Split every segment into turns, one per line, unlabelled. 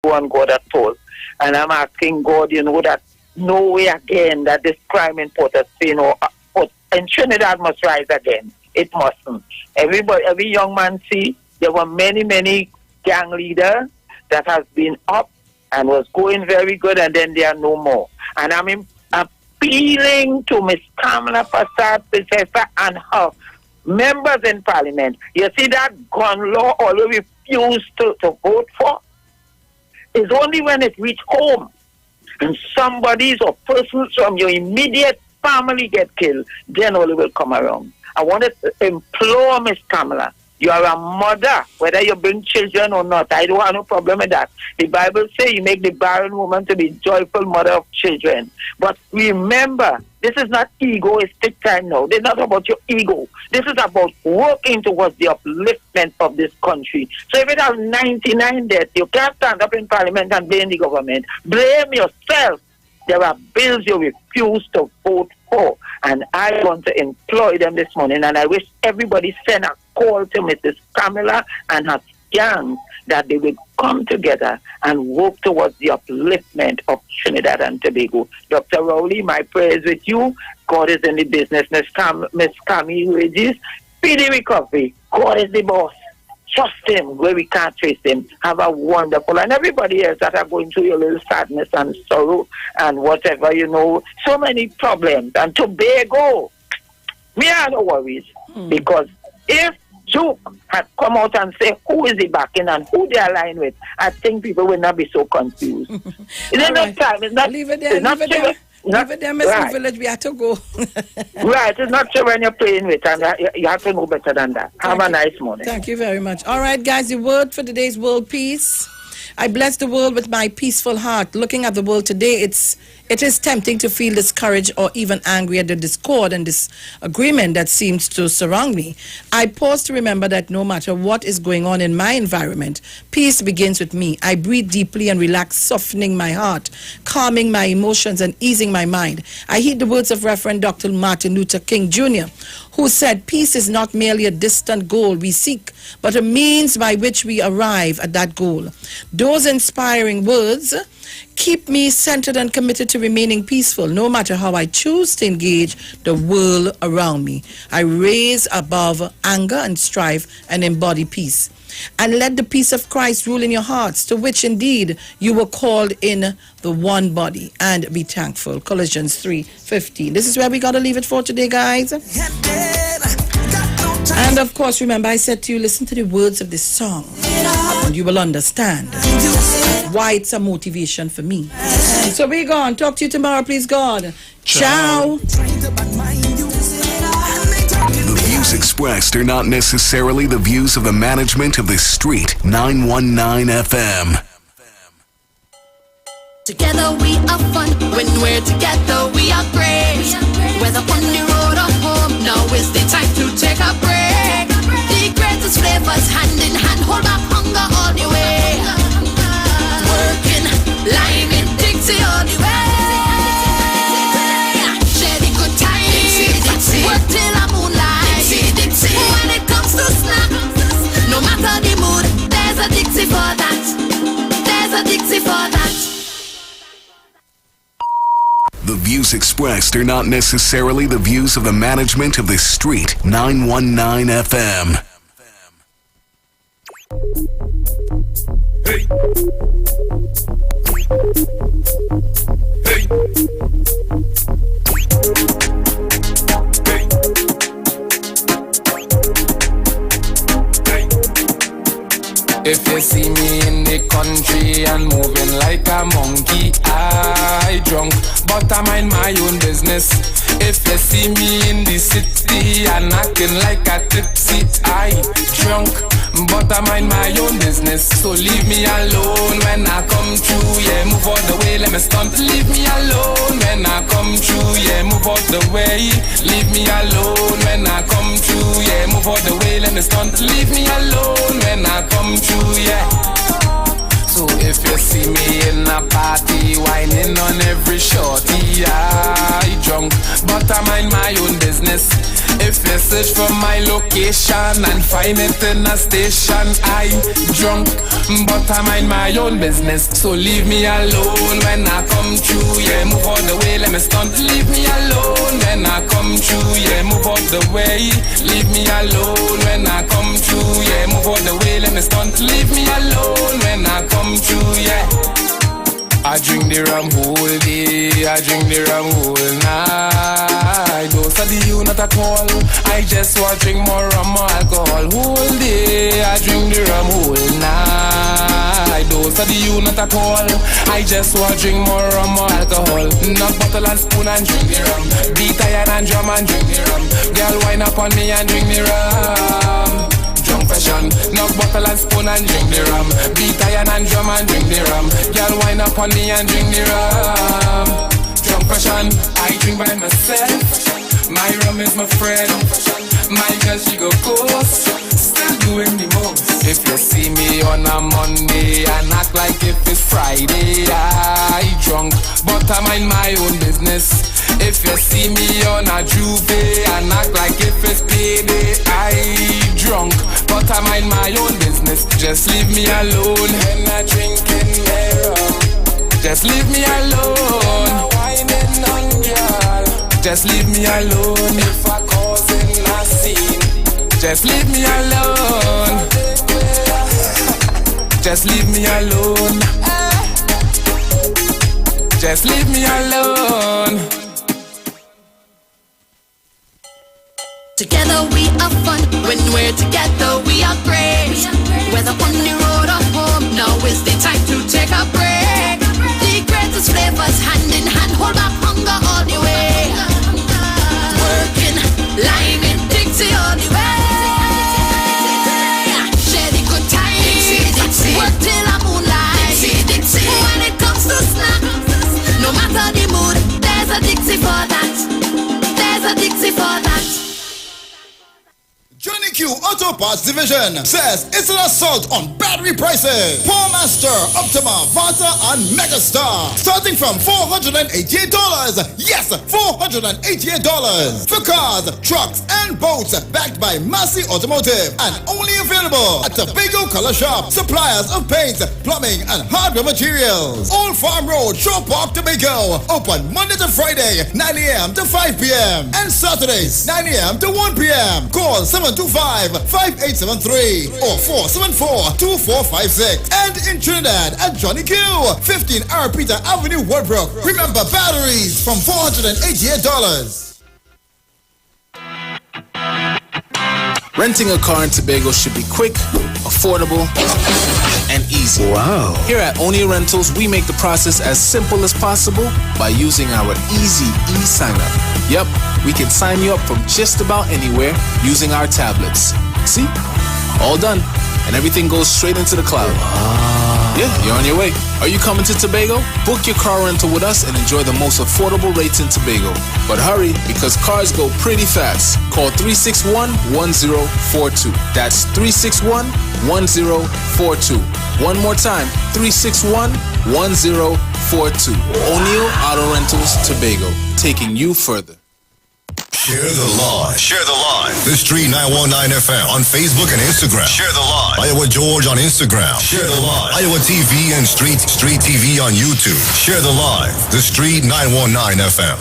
ego on God at all. And I'm asking God, that no way again that this crime in Port of Spain or in Trinidad must rise again. It mustn't. Every young man see, there were many, many gang leaders that has been up and was going very good, and then there are no more. And I'm appealing to Miss Kamala Prasad, Professor, and her members in Parliament. You see that gun law always refused to vote for? It's only when it reach home and somebody's or persons from your immediate family get killed, then all will come around. I want to implore Miss Kamala, you are a mother, whether you bring children or not. I don't have no problem with that. The Bible says you make the barren woman to be joyful mother of children. But remember, this is not egoistic time now. This is not about your ego. This is about working towards the upliftment of this country. So if it has 99 deaths, you can't stand up in Parliament and blame the government. Blame yourself. There are bills you refuse to vote for. And I want to employ them this morning. And I wish everybody send a call to Mrs. Kamala and her gang that they will come together and work towards the upliftment of Trinidad and Tobago. Dr. Rowley, my prayers with you. God is in the business. Miss Camille Regis, speedy recovery. God is the boss. Trust him where we can't trace him. Have a wonderful, and everybody else that are going through your little sadness and sorrow and whatever, so many problems. And Tobago, me have no worries, because if Duke had come out and say who is he backing and who they align with, I think people will not be so confused. It's not time. It's not.
Leave it there. Leave it there, Miss Village. We have to go.
Right. It's not sure when you're playing with, and you have to know better than that. Have a nice morning.
Thank you very much. All right, guys, the word for today's world peace. I bless the world with my peaceful heart. Looking at the world today, it is tempting to feel discouraged or even angry at the discord and disagreement that seems to surround me. I pause to remember that no matter what is going on in my environment, peace begins with me. I breathe deeply and relax, softening my heart, calming my emotions and easing my mind. I heed the words of Reverend Dr. Martin Luther King Jr., who said, peace is not merely a distant goal we seek, but a means by which we arrive at that goal. Those inspiring words keep me centered and committed to remaining peaceful, no matter how I choose to engage the world around me. I raise above anger and strife and embody peace. And let the peace of Christ rule in your hearts, to which indeed you were called in the one body, and be thankful. Colossians 3:15. This is where we got to leave it for today, guys. And of course, remember, I said to you, listen to the words of this song, and you will understand why it's a motivation for me. So we're gone. Talk to you tomorrow, please, God. Ciao.
The views expressed are not necessarily the views of the management of the Street 919 FM.
Together we are fun. When we're together we are great. Whether on the road or home, now is the time to take a break. The greatest flavors, hand in hand, hold up hunger all the way. Working, liming, Dixie all the way. Share the good times, work till the moonlight. When it comes to snack, no matter the mood, there's a Dixie for that. There's a Dixie for that.
The views expressed are not necessarily the views of the management of the Street 919 FM. Hey. Hey.
If you see me in the country and moving like a monkey, I drunk, but I mind my own business. If you see me in the city and acting like a tipsy, I drunk, but I mind my own business. So leave me alone when I come through, yeah, move out the way, let me stunt. Leave me alone when I come through, yeah, move out the way. Leave me alone when I come through, yeah, move out the way, let me stunt. Leave me alone when I come through, yeah. So if you see me in a party, whining on every shorty, I drunk, but I mind my own business. If you search for my location and find it in a station, I drunk, but I mind my own business. So leave me alone when I come through. Yeah, move out the way, let me stunt. Leave me alone when I come through. Yeah, move out the way. Leave me alone when I come through. Yeah, move out the way, let me stunt. Leave me alone when I come through. Yeah. I drink the rum whole day, I drink the rum whole night. Don't study you not at all, I just want drink more rum, more alcohol. Whole day, I drink the rum whole night. Don't study you not at all, I just want drink more rum, more alcohol. Knock bottle and spoon and drink the rum. Beat iron and drum and drink the rum. Girl wind up on me and drink the rum. Drunk fashion, knock bottle and spoon and drink the rum. Beat iron and drum and drink the rum. Girl wind up on me and drink the rum. Drunk fashion, I drink by myself. My rum is my friend. My girl she go coast, still doing the most. If you see me on a Monday and act like if it's Friday, I drunk, but I mind my own business. If you see me on a Juve and act like if it's payday, I drunk, but I mind my own business. Just leave me alone when I drinking my rum. Just leave me alone. Whining on girl. Just leave me alone. If I causing a scene, just leave me alone. Just leave me alone. Just leave me alone.
Together we are fun. When we're together we are great. Whether on the road or home, now is the time to take a break. The greatest flavors hand in hand, hold back hunger all the way. Working, liming, Dixie all the way. Share the good times, work till the moonlight. When it comes to snack, no matter the mood, there's a Dixie for that. There's a Dixie for that.
Johnny Q Auto Parts Division says it's an assault on battery prices. Paul Master, Optima, Vata, and Megastar. Starting from $488. Yes, $488. For cars, trucks, and boats. Backed by Massey Automotive. And only available at Tobago Color Shop. Suppliers of paint, plumbing, and hardware materials. Old Farm Road, Shore Park, Tobago. Open Monday to Friday, 9 a.m. to 5 p.m. And Saturdays, 9 a.m. to 1 p.m. Call 725-5873 or 474-2456. And in Trinidad at Johnny Q, 15 R. Peter Avenue, Woodbrook. Remember, batteries from $488.
Renting a car in Tobago should be quick, affordable, and easy.
Wow.
Here at Onia Rentals, we make the process as simple as possible by using our easy e-sign-up. Yep, we can sign you up from just about anywhere using our tablets. See? All done. And everything goes straight into the cloud. Yeah, you're on your way. Are you coming to Tobago? Book your car rental with us and enjoy the most affordable rates in Tobago. But hurry, because cars go pretty fast. Call 361-1042. That's 361-1042. One more time, 361-1042. O'Neill Auto Rentals, Tobago, taking you further.
Share the live. Share the live. The Street 919 FM on Facebook and Instagram. Share the live. Iowa George on Instagram. Share the live. Iwer TV and Street TV on YouTube. Share the live. The Street 919 FM.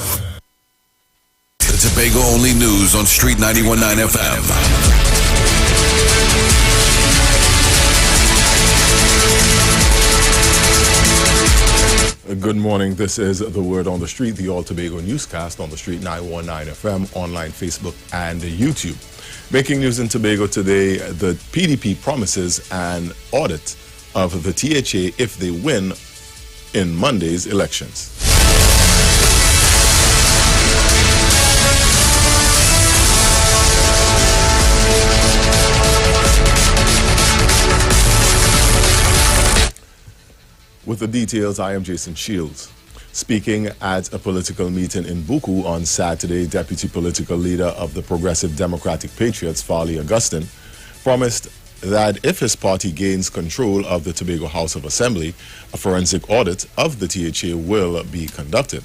The Tobago only news on Street 919 FM.
Good morning. This is The Word on the Street, the All Tobago newscast on the Street 919 FM, online, Facebook, and YouTube. Breaking news in Tobago today, the PDP promises an audit of the THA if they win in Monday's elections. With the details, I am Jason Shields. Speaking at a political meeting in Buku on Saturday, Deputy Political Leader of the Progressive Democratic Patriots, Farley Augustine, promised that if his party gains control of the Tobago House of Assembly, a forensic audit of the THA will be conducted.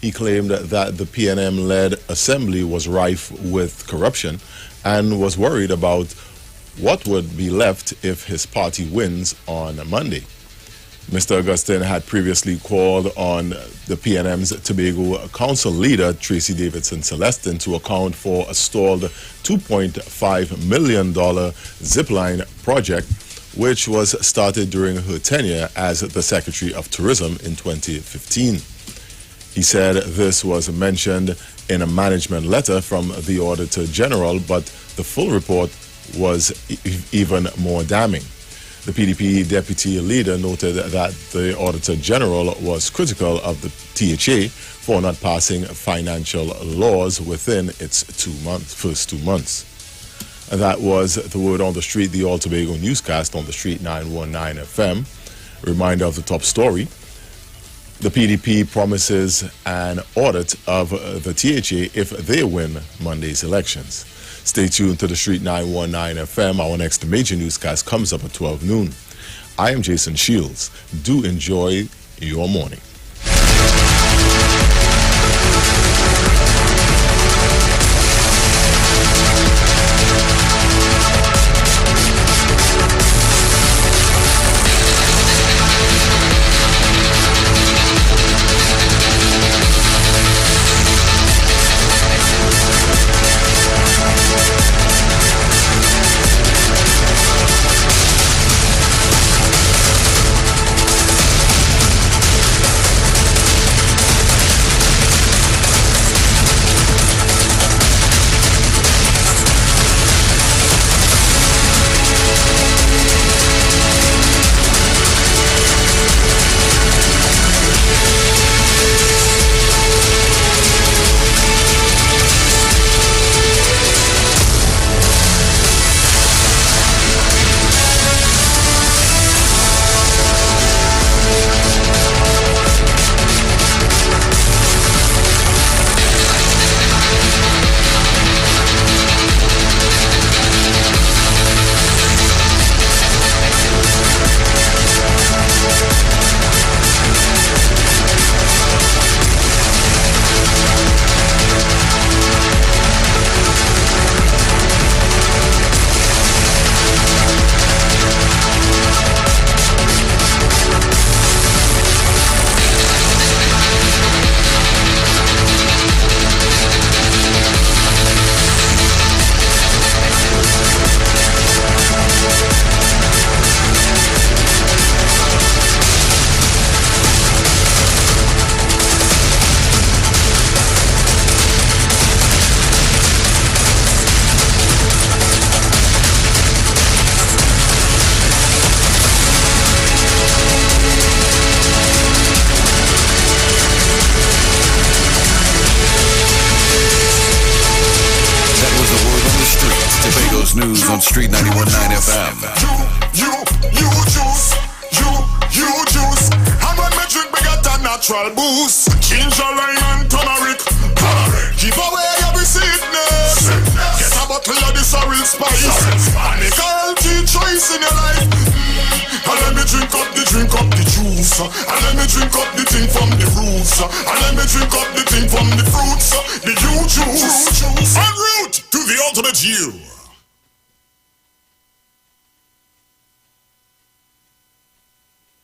He claimed that the PNM-led assembly was rife with corruption and was worried about what would be left if his party wins on Monday. Mr. Augustine had previously called on the PNM's Tobago Council leader, Tracy Davidson Celestin, to account for a stalled $2.5 million zipline project, which was started during her tenure as the Secretary of Tourism in 2015. He said this was mentioned in a management letter from the Auditor General, but the full report was even more damning. The PDP deputy leader noted that the Auditor General was critical of the THA for not passing financial laws within its first 2 months. And that was the word on the street, the All Tobago newscast on the street 919 FM. Reminder of the top story. The PDP promises an audit of the THA if they win Monday's elections. Stay tuned to the Street 919 FM. Our next major newscast comes up at 12 noon. I am Jason Shields. Do enjoy your morning.
News on Street 91.9 FM.
You juice. I'm on my drink bigger than natural boost. Ginger, lime and turmeric. Give away every sickness. Get a bottle of this real spice. And make a healthy choice in your life. And let me drink up the juice. And let me drink up the thing from the roots. And let me drink up the thing from the fruits. The you juice. En route to the ultimate you.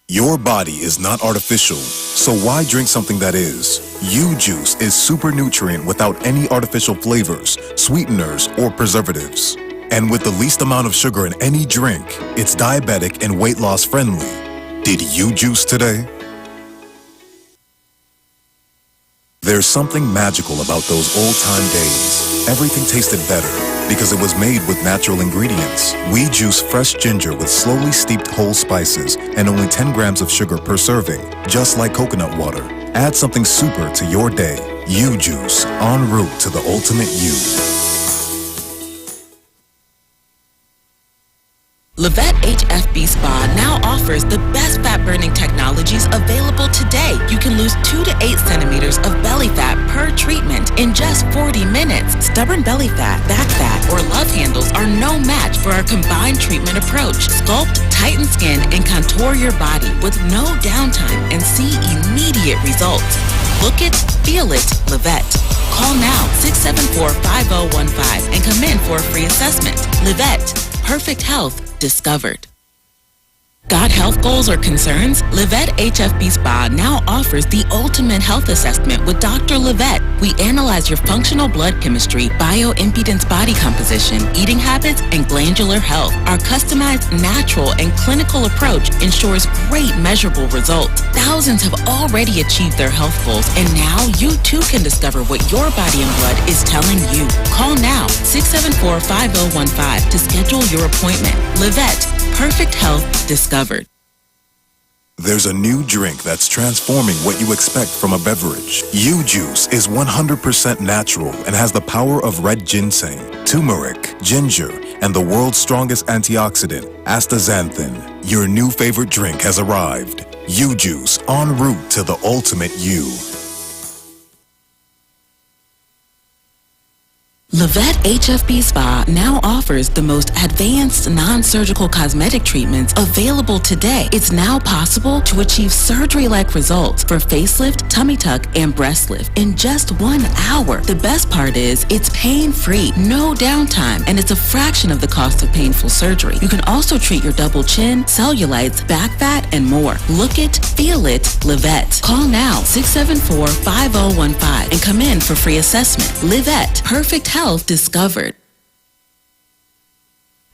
Your body is not artificial, so why drink something that is? U-Juice is super nutrient without any artificial flavors, sweeteners, or preservatives. And with the least amount of sugar in any drink, it's diabetic and weight loss friendly. Did you juice today? There's something magical about those old-time days. Everything tasted better because it was made with natural ingredients. We juice fresh ginger with slowly steeped whole spices and only 10 grams of sugar per serving, just like coconut water. Add something super to your day. U-Juice, en route to the ultimate you.
Levette HFB Spa now offers the best fat-burning technologies available today. You can lose 2 to 8 centimeters of belly fat per treatment in just 40 minutes. Stubborn belly fat, back fat, or love handles are no match for our combined treatment approach. Sculpt, tighten skin, and contour your body with no downtime and see immediate results. Look it, feel it, Livette. Call now, 674-5015, and come in for a free assessment. Livette, perfect health discovered. Got health goals or concerns? Livette HFB Spa now offers the ultimate health assessment with Dr. Livette. We analyze your functional blood chemistry, bioimpedance body composition, eating habits, and glandular health. Our customized, natural, and clinical approach ensures great measurable results. Thousands have already achieved their health goals, and now you too can discover what your body and blood is telling you. Call now, 674-5015 to schedule your appointment. Livette, perfect health discovered.
There's a new drink that's transforming what you expect from a beverage. U-Juice is 100% natural and has the power of red ginseng, turmeric, ginger, and the world's strongest antioxidant, astaxanthin. Your new favorite drink has arrived. U-Juice, en route to the ultimate you.
Livette HFB Spa now offers the most advanced non-surgical cosmetic treatments available today. It's now possible to achieve surgery-like results for facelift, tummy tuck, and breast lift in just 1 hour. The best part is it's pain-free, no downtime, and it's a fraction of the cost of painful surgery. You can also treat your double chin, cellulites, back fat, and more. Look it, feel it, Livette. Call now, 674-5015, and come in for free assessment. Livette, perfect health discovered.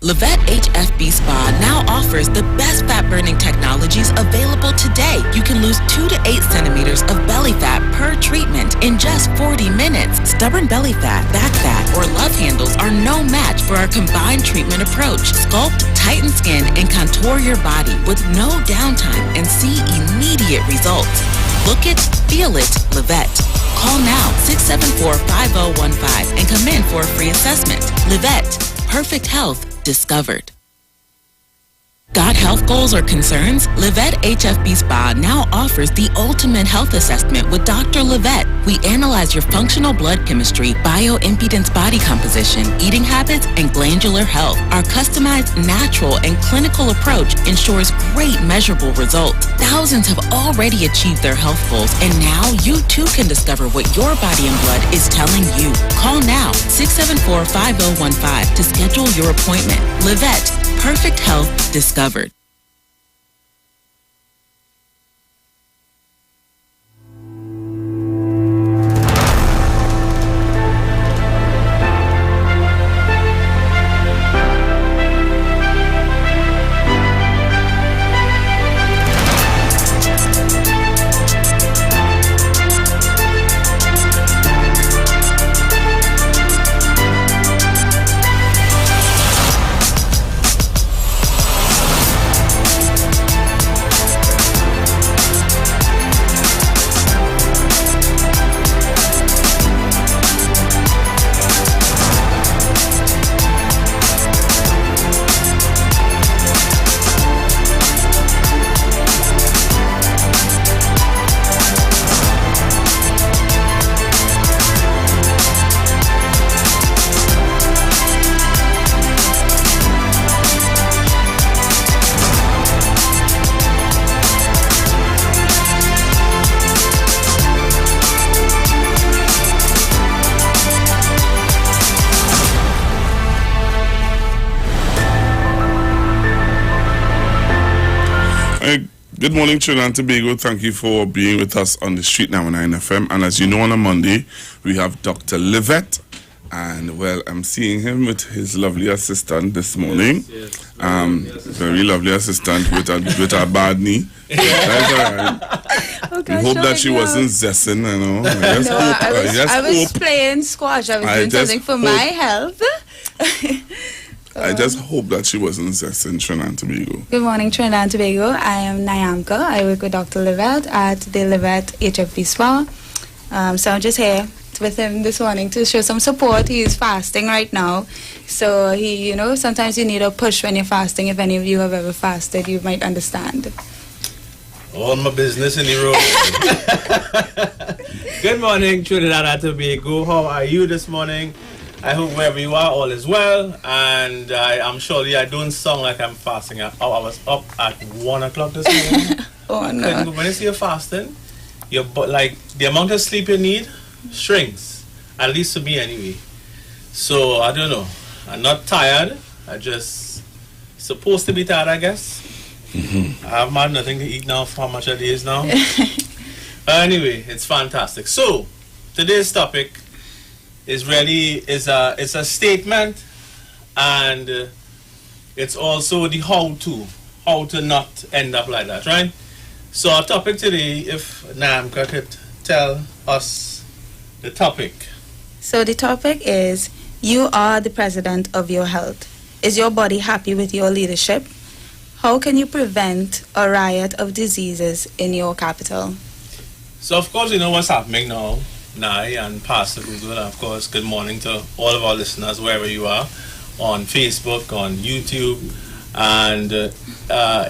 Livette HFB Spa now offers the best fat-burning technologies available today. You can lose 2 to 8 centimeters of belly fat per treatment in just 40 minutes. Stubborn belly fat, back fat, or love handles are no match for our combined treatment approach. Sculpt, tighten skin, and contour your body with no downtime and see immediate results. Look it, feel it, Livette. Call now, 674-5015, and come in for a free assessment. Livette, perfect health discovered. Got health goals or concerns? Livette HFB Spa now offers the ultimate health assessment with Dr. Livette. We analyze your functional blood chemistry, bioimpedance body composition, eating habits, and glandular health. Our customized, natural, and clinical approach ensures great measurable results. Thousands have already achieved their health goals, and now you too can discover what your body and blood is telling you. Call now, 674-5015 to schedule your appointment. Livette, perfect health discovered.
Good morning, Trinidad and Tobago. Thank you for being with us on the Street 99 FM. And as you know, on a Monday, we have Dr. Livette. And, well, I'm seeing him with his lovely assistant this morning.
Yes.
Very lovely assistant with a bad knee. That's all right.
Oh,
we hope that she wasn't zessing, you know.
I was playing squash. I was doing something for my health.
I just hope that she wasn't zessing Trinidad and Tobago.
Good morning, Trinidad and Tobago. I am Nyamka. I work with Dr. Livette at the Livette HFB Spa. So I'm just here with him this morning to show some support. He is fasting right now. So he, sometimes you need a push when you're fasting. If any of you have ever fasted, you might understand.
All my business in the road. Good morning, Trinidad and Tobago. How are you this morning? I hope wherever you are, all is well. And I'm sure I don't sound like I'm fasting. I was up at 1 o'clock this morning.
Oh, no.
When you say you're fasting, like the amount of sleep you need shrinks, at least for me anyway. So I don't know. I'm not tired. I just supposed to be tired, I guess. I haven't had nothing to eat now for how much it is now. Anyway, it's fantastic. So today's topic is really it's a statement, and it's also the how to not end up like that, right? So our topic today, if Namka could tell us the topic.
So the topic is, you are the president of your health. Is your body happy with your leadership? How can you prevent a riot of diseases in your capital?
So of course you know what's happening now, Nai and Pastor Google, and of course good morning to all of our listeners wherever you are, on Facebook, on YouTube, and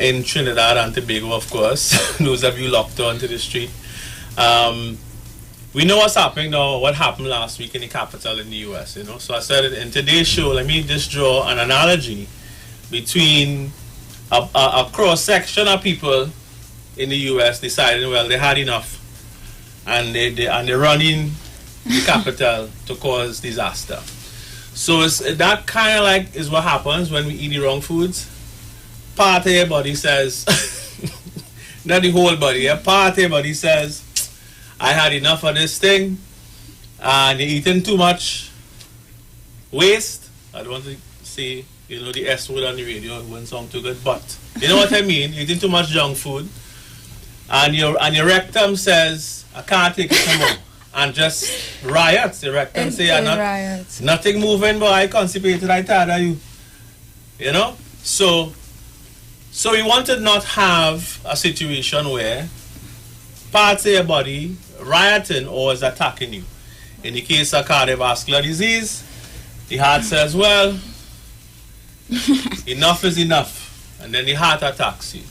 in Trinidad and Tobago, of course, those of you locked on to the street. We know what's happening now, what happened last week in the capital in the US, you know. So I said it in today's show, let me just draw an analogy between a cross-section of people in the US deciding, well, they had enough, and they're running the capital to cause disaster. So it's that kind of like is what happens when we eat the wrong foods. Part of your body says, not the whole body, part of your body says, I had enough of this thing, and you're eating too much waste. I don't want to say, you know, the S word on the radio, it wouldn't sound too good, but you know what I mean? You're eating too much junk food, and your rectum says, I can't take it anymore, and just riots. The rectum say, nothing moving, but I constipated, I tired of you. You know? So we want to not have a situation where parts of your body rioting or is attacking you. In the case of cardiovascular disease, the heart says, well, enough is enough, and then the heart attacks you.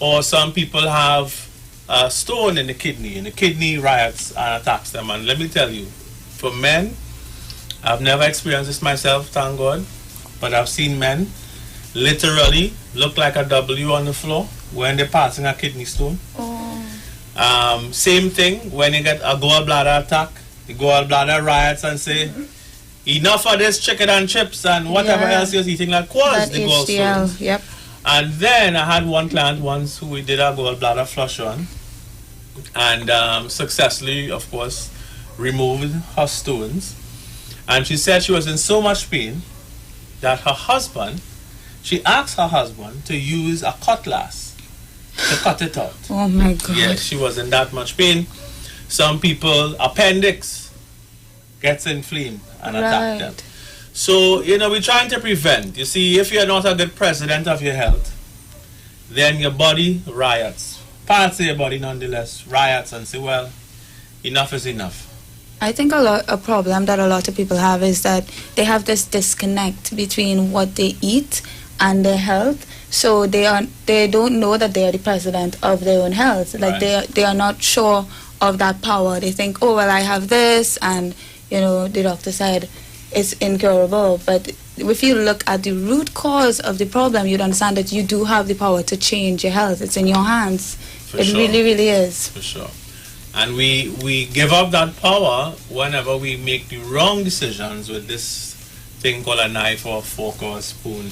Or some people have a stone in the kidney, and the kidney riots and attacks them. And let me tell you, for men, I've never experienced this myself, thank God, but I've seen men literally look like a W on the floor when they're passing a kidney stone. Same thing when you get a gallbladder attack, the gallbladder riots and say, enough of this chicken and chips and whatever else you're eating, like caused the gallstones.
Yep.
And then I had one client once who we did a gallbladder flush on, and successfully, of course, removed her stones. And she said she was in so much pain that she asked her husband to use a cutlass to cut it out.
Oh my God.
Yes, she was in that much pain. Some people, appendix gets inflamed and attack them. So, you know, we're trying to prevent. You see, if you're not a good president of your health, then your body riots. Parts of your body, nonetheless, riots and say, well, enough is enough.
I think a problem that a lot of people have is that they have this disconnect between what they eat and their health. So they don't know that they are the president of their own health. Like they are not sure of that power. They think, oh well, I have this, and you know the doctor said it's incurable. But if you look at the root cause of the problem, you'd understand that you do have the power to change your health. It's in your hands. It really, really is.
For sure. And we give up that power whenever we make the wrong decisions with this thing called a knife or a fork or a spoon.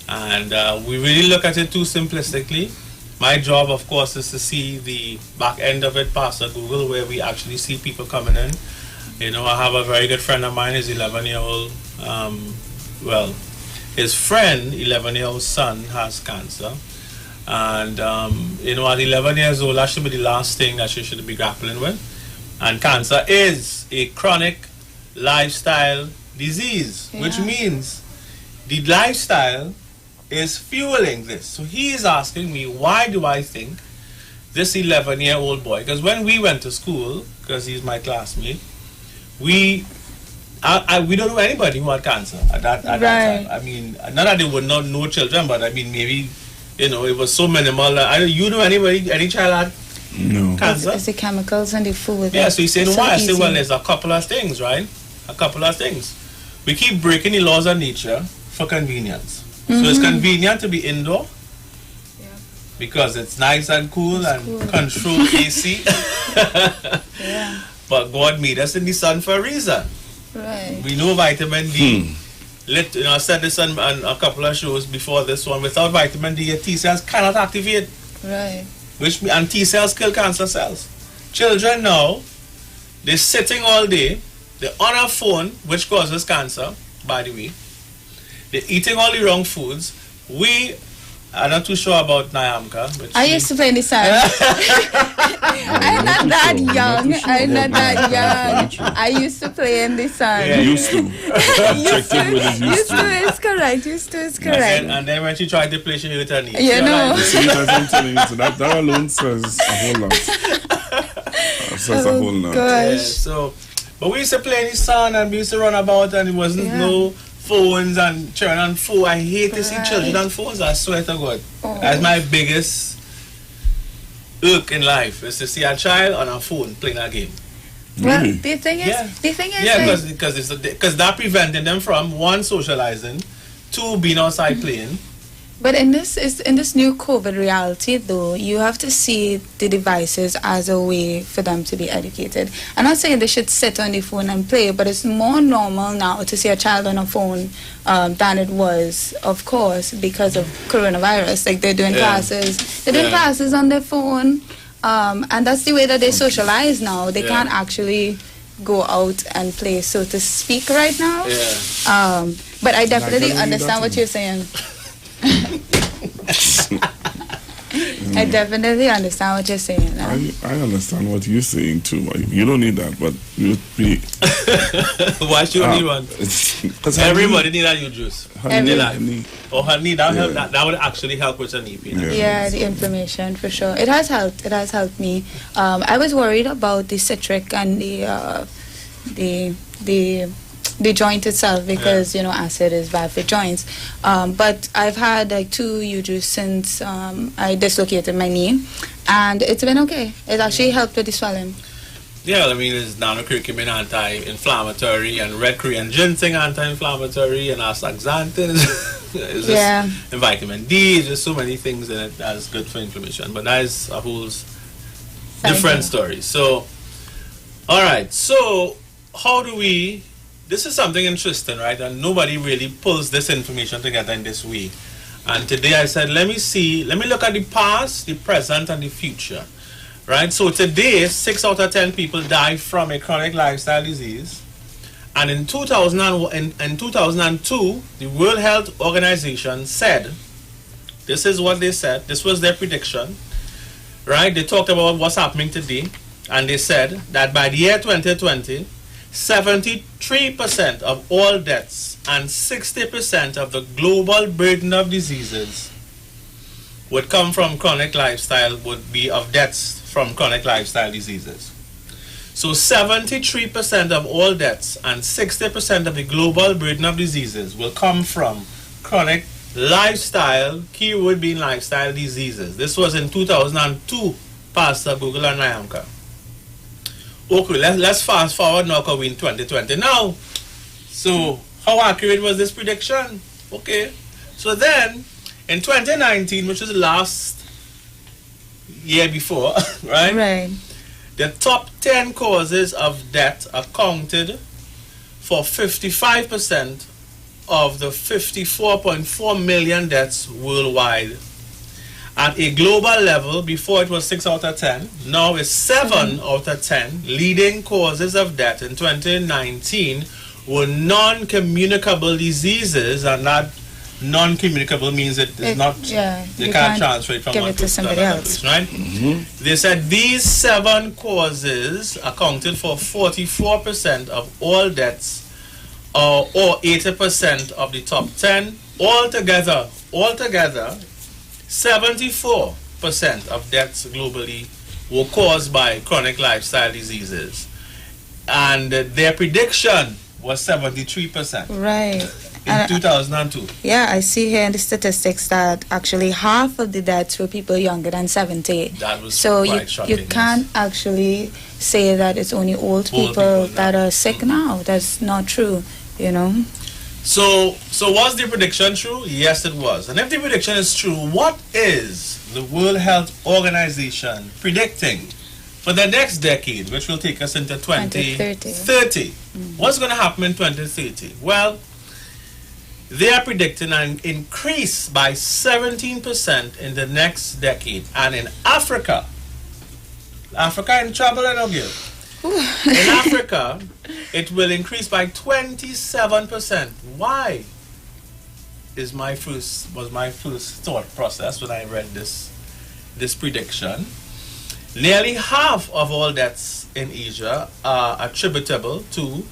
And we really look at it too simplistically. My job, of course, is to see the back end of it past the Google, where we actually see people coming in. You know, I have a very good friend of mine, his 11-year-old, his friend, 11-year-old son has cancer. And, you know, at 11 years old, that should be the last thing that she should be grappling with. And cancer is a chronic lifestyle disease, which means the lifestyle is fueling this. So he is asking me, why do I think this 11-year-old boy, because when we went to school, because he's my classmate, we don't know anybody who had cancer at that time. I mean, not that they would not know children, but I mean, maybe, you know, it was so minimal. You know anybody, any child had cancer?
It's the chemicals and the food.
Yeah, so he said, why? I said, well, there's a couple of things, right? A couple of things. We keep breaking the laws of nature for convenience. So it's convenient to be indoor. because it's nice and cool and control AC.
Yeah.
But God made us in the sun for a reason.
Right.
We know vitamin D. I said this on a couple of shows before this one. Without vitamin D, your T cells cannot activate.
Right.
And T cells kill cancer cells. Children now, they're sitting all day. They're on a phone, which causes cancer, by the way. They're eating all the wrong foods. I'm not too sure about Nyamka.
I used to play in the sun. I'm not that young. I'm not that young. I used to play in the sun.
Yeah, used to.
Used to is correct. Used to is correct.
And then when she tried to play, she hit her knee.
You know.
See, that's what I'm telling you. So that alone says a whole lot. Says a whole lot.
Yeah, but we used to play in the sun and we used to run about and it wasn't no phones and children on phone. I hate to see children on phones, I swear to God. That's my biggest irk in life, is to see a child on a phone playing a game.
Well, the thing is,
because that preventing them from, one, socializing, two, being outside playing.
But in this new COVID reality, though, you have to see the devices as a way for them to be educated. I'm not saying they should sit on the phone and play, but it's more normal now to see a child on a phone than it was, of course, because of coronavirus. Like they're doing classes on their phone, and that's the way that they socialize now. They can't actually go out and play, so to speak, right now. But I definitely understand what you're saying. I definitely understand what you're saying.
I understand what you're saying too. You don't need that, but you be.
Why should you need one? Because everybody need a new juice. Honey. Or honey, that would actually help with a knee pain.
Yeah, the inflammation for sure. It has helped. It has helped me. I was worried about the citric and the joint itself because acid is bad for joints, but I've had like 2 U-juice since I dislocated my knee, and it's been okay. It actually helped with the swelling.
Yeah, I mean, it's nanocurcumin anti-inflammatory and red Korean ginseng anti-inflammatory and astaxanthin and vitamin D. There's so many things in it that's good for inflammation, but that is a whole different story. So, all right, so how do we... This is something interesting, right? And nobody really pulls this information together in this way. And today I said, let me look at the past, the present, and the future, right? So today, 6 out of 10 people die from a chronic lifestyle disease. And in 2002, the World Health Organization said, this is what they said, this was their prediction, right? They talked about what's happening today, and they said that by the year 2020, 73% of all deaths and 60% of the global burden of diseases would come from chronic lifestyle, would be of deaths from chronic lifestyle diseases. So 73% of all deaths and 60% of the global burden of diseases will come from chronic lifestyle, keyword being lifestyle diseases. This was in 2002, Pastor Google and Nyamka. Okay, let's fast forward now because we're in 2020 now. So, how accurate was this prediction? Okay. So then, in 2019, which is the last year before, right? The top 10 causes of death accounted for 55% of the 54.4 million deaths worldwide. At a global level, before it was 6 out of 10, now it's 7 out of 10 leading causes of death in 2019 were non-communicable diseases, and that non-communicable means it is not, they can't transfer it from one person to another person, right? They said these 7 causes accounted for 44% of all deaths, or 80% of the top 10. Altogether, 74% of deaths globally were caused by chronic lifestyle diseases. And their prediction was 73%.
Right.
In 2002.
Yeah, I see here in the statistics that actually half of the deaths were people younger than 70.
That was
so
quite shocking.
You can't actually say that it's only old people that are sick now. That's not true,
So was the prediction true? Yes, it was. And if the prediction is true, what is the World Health Organization predicting for the next decade, which will take us into 2030? What's going to happen in 2030? Well, they are predicting an increase by 17% in the next decade. And in Africa in trouble, I don't give. In Africa, it will increase by 27%. Why? Was my first thought process when I read this prediction. Nearly half of all deaths in Asia are attributable to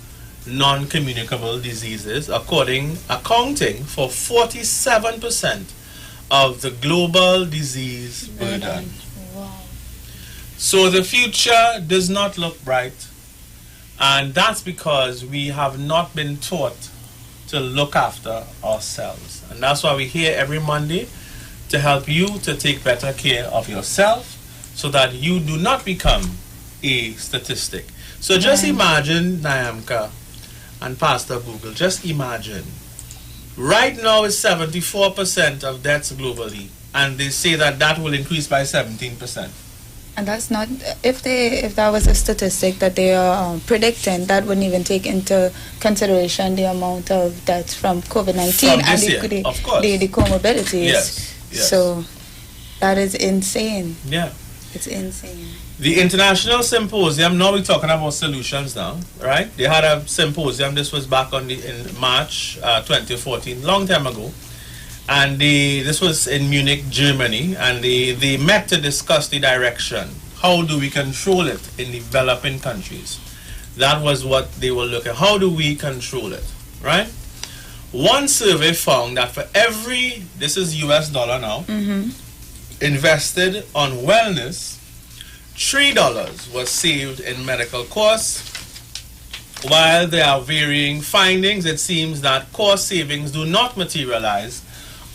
non-communicable diseases, accounting for 47% of the global disease burden. So the future does not look bright, and that's because we have not been taught to look after ourselves. And that's why we're here every Monday to help you to take better care of yourself so that you do not become a statistic. So just imagine, Nyamka and Pastor Google, just imagine. Right now it's 74% of deaths globally, and they say that will increase by 17%.
And that's not, if that was a statistic that they are predicting, that wouldn't even take into consideration the amount of deaths from COVID-19 and the comorbidities.
Yes.
So that is insane.
Yeah.
It's insane.
The International Symposium, now we're talking about solutions now, right? They had a symposium, this was back in March 2014, long time ago. And this was in Munich, Germany, and they met to discuss the direction. How do we control it in developing countries? That was what they were looking at. How do we control it, right? One survey found that for every, this is US dollar now, invested on wellness, $3 was saved in medical costs. While there are varying findings, it seems that cost savings do not materialize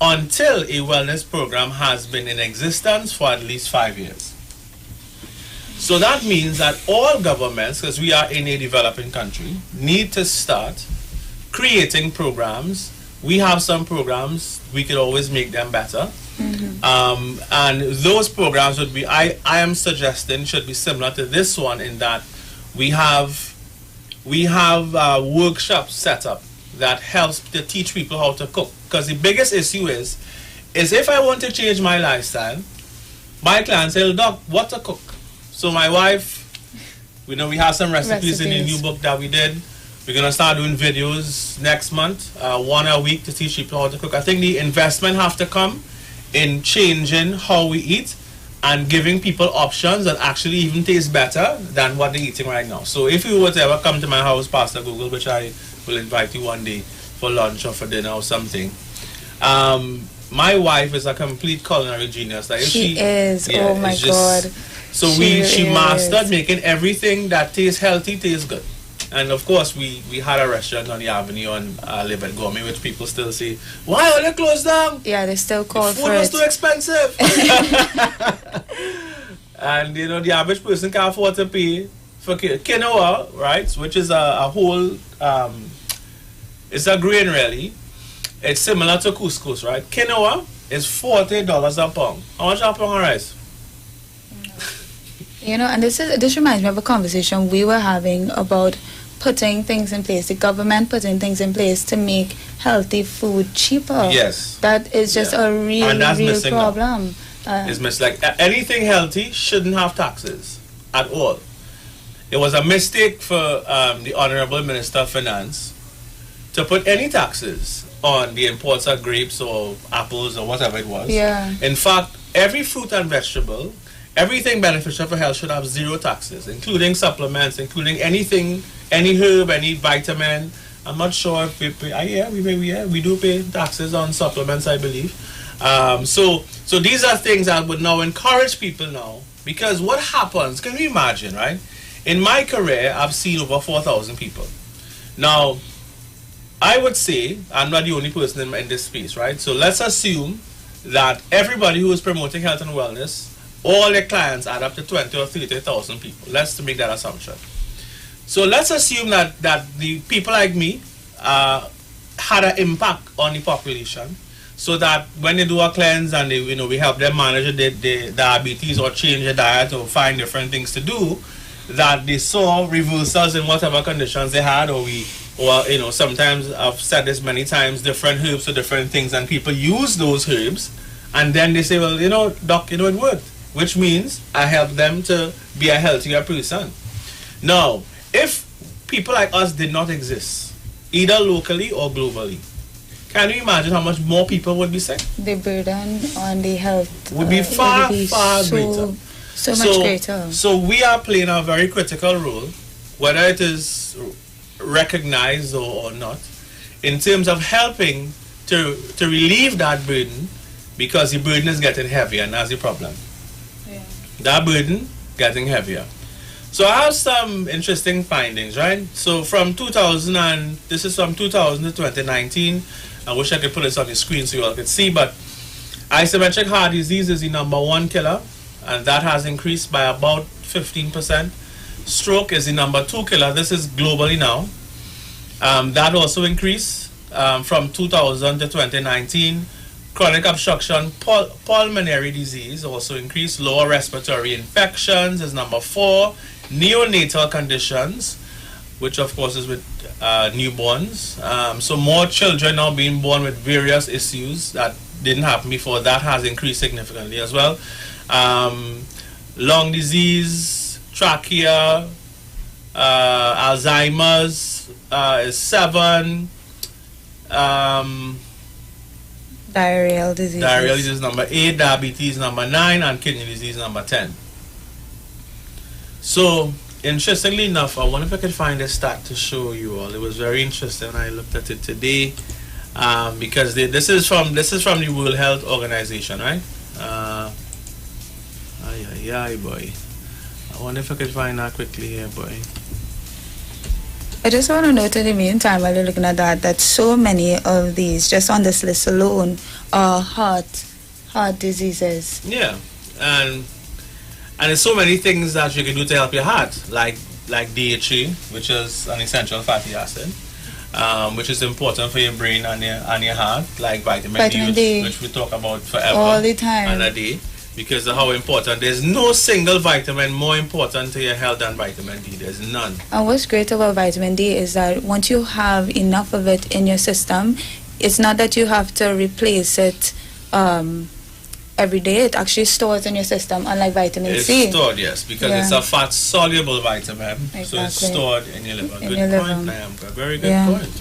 until a wellness program has been in existence for at least 5 years. So that means that all governments, because we are in a developing country, need to start creating programs. We have some programs, we could always make them better. And those programs would be, I am suggesting, should be similar to this one in that we have workshops set up that helps to teach people how to cook. Because the biggest issue is if I want to change my lifestyle, my clients say, Doc, what to cook? So my wife, we have some recipes in the new book that we did. We're going to start doing videos next month, one a week to teach people how to cook. I think the investment have to come in changing how we eat and giving people options that actually even taste better than what they're eating right now. So if you were to ever come to my house, Pastor Google, which I will invite you one day for lunch or for dinner or something, my wife is a complete culinary genius. Like
she is. Yeah, oh my God.
So she mastered making everything that tastes healthy taste good. And of course, we had a restaurant on the avenue on Live at Gourmet, which people still say, why are they closed down?
Yeah, they still call for it.
Food was too expensive. And the average person can't afford to pay for quinoa, right? Which is a whole, it's a grain really. It's similar to couscous, right? Quinoa is $40 a pound. How much a pound of rice?
And this reminds me of a conversation we were having about putting things in place, the government putting things in place to make healthy food cheaper.
Yes.
That is just a real problem.
It's missing. Like anything healthy shouldn't have taxes at all. It was a mistake for the Honorable Minister of Finance to put any taxes on the imports of grapes or apples or whatever it was.
Yeah.
In fact, every fruit and vegetable, everything beneficial for health should have zero taxes, including supplements, including anything, any herb, any vitamin. I'm not sure if we do pay taxes on supplements, I believe. So these are things I would now encourage people now, because what happens, can you imagine, right? In my career, I've seen over 4,000 people. Now, I would say I'm not the only person in this space, right? So let's assume that everybody who is promoting health and wellness, all their clients add up to 20 or 30,000 people. Let's make that assumption. So let's assume that the people like me had an impact on the population. So that when they do a cleanse and they, we help them manage the diabetes or change their diet or find different things to do, that they saw reversals in whatever conditions they had, or sometimes I've said this many times, different herbs for different things, and people use those herbs, and then they say, well, doc, it worked, which means I help them to be a healthier person. Now, if people like us did not exist, either locally or globally, can you imagine how much more people would be sick?
The burden on the health
would be far greater.
So much greater.
So we are playing a very critical role, whether it is recognized or not, in terms of helping to relieve that burden, because the burden is getting heavier, and that's the problem. Yeah. That burden getting heavier. So I have some interesting findings, right? So from 2000 to 2019, I wish I could put this on the screen so you all could see, but isometric heart disease is the #1 killer, and that has increased by about 15%. Stroke is the #2 killer. This is globally now. That also increased from 2000 to 2019. Chronic obstruction, pulmonary disease also increased. Lower respiratory infections is #4. Neonatal conditions, which of course is with newborns. So more children now being born with various issues that didn't happen before. That has increased significantly as well. Lung disease, trachea, Alzheimer's is 7.
Diarrheal disease.
Diarrheal disease #8, diabetes #9, and kidney disease #10. So, interestingly enough, I wonder if I could find a stat to show you all. It was very interesting. I looked at it today because this is from the World Health Organization, right? Boy. I wonder if I could find that quickly here, boy.
I just want to note in the meantime, while you're looking at that so many of these, just on this list alone, are heart diseases.
Yeah, and there's so many things that you can do to help your heart, like DHA, which is an essential fatty acid, which is important for your brain and your heart, like vitamin D, which we talk about forever,
all the time,
and a day. Because of how important. There's no single vitamin more important to your health than vitamin D. There's none.
And what's great about vitamin D is that once you have enough of it in your system, it's not that you have to replace it every day. It actually stores in your system, unlike vitamin C.
It's stored, yes, because it's a fat-soluble vitamin.
Exactly.
So it's stored in your liver. Good point, Nyamka. Very good point.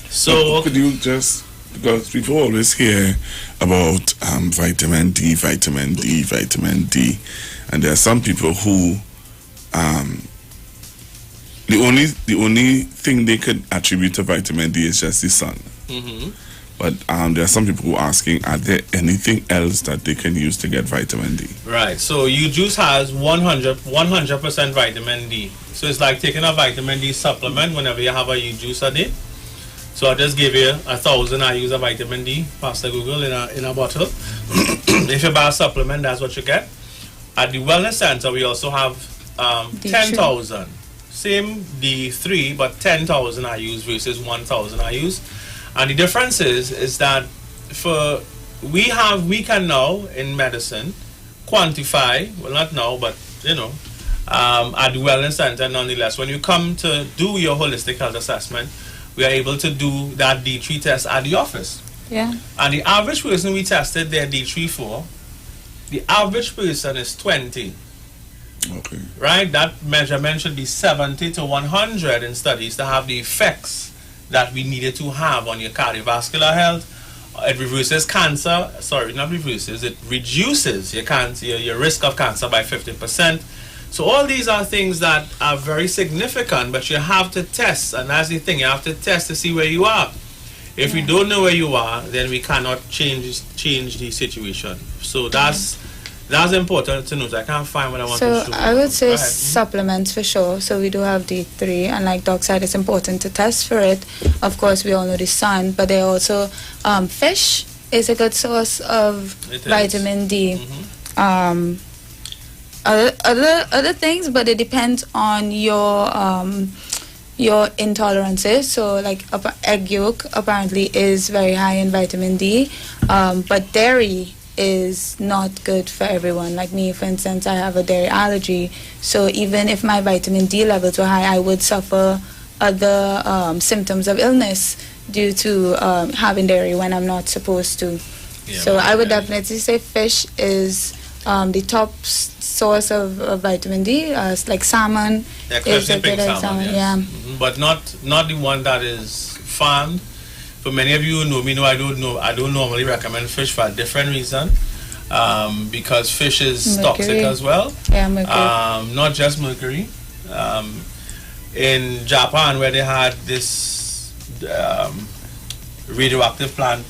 So could you just... Because people always hear about vitamin D, and there are some people who the only thing they could attribute to vitamin D is just the sun.
Mm-hmm.
But there are some people who are asking, are there anything else that they can use to get vitamin D?
Right. So U-Juice has 100% vitamin D. So it's like taking a vitamin D supplement whenever you have a U-Juice a day. So I just give you 1,000 IUs of vitamin D, Pastor Google, in a bottle. If you buy a supplement, that's what you get. At the Wellness Center, we also have 10,000. Same D3, but 10,000 IUs versus 1,000 IUs. And the difference is that we can now in medicine quantify, well not now, but at the Wellness Center nonetheless, when you come to do your holistic health assessment, we are able to do that D3 test at the office.
Yeah.
And the average person we tested their D3 for, the average person is 20.
Okay.
Right? That measurement should be 70 to 100 in studies to have the effects that we needed to have on your cardiovascular health. It reverses cancer. Sorry, not reverses. It reduces your cancer, your risk of cancer by 50%. So all these are things that are very significant, but you have to test, and that's the thing. You have to test to see where you are. If you don't know where you are, then we cannot change the situation. So that's important to note. I can't find what I want to show.
So I would say supplements for sure. So we do have D3, and like Doc said, it's important to test for it. Of course, we all know the sun, but there are also fish is a good source of vitamin D.
Mm-hmm.
Other things, but it depends on your your intolerances. So like egg yolk apparently is very high in vitamin D, but dairy is not good for everyone. Like me, for instance, I have a dairy allergy, so even if my vitamin D levels were high, I would suffer other symptoms of illness due to having dairy when I'm not supposed to. So I would definitely say fish is the top source of vitamin D. Like salmon is a good example.
Yes.
Yeah.
But not the one that is farmed. For many of you who know me, I don't normally recommend fish for a different reason. Because fish is toxic as well.
Yeah, mercury.
Not just mercury. In Japan, where they had this radioactive plant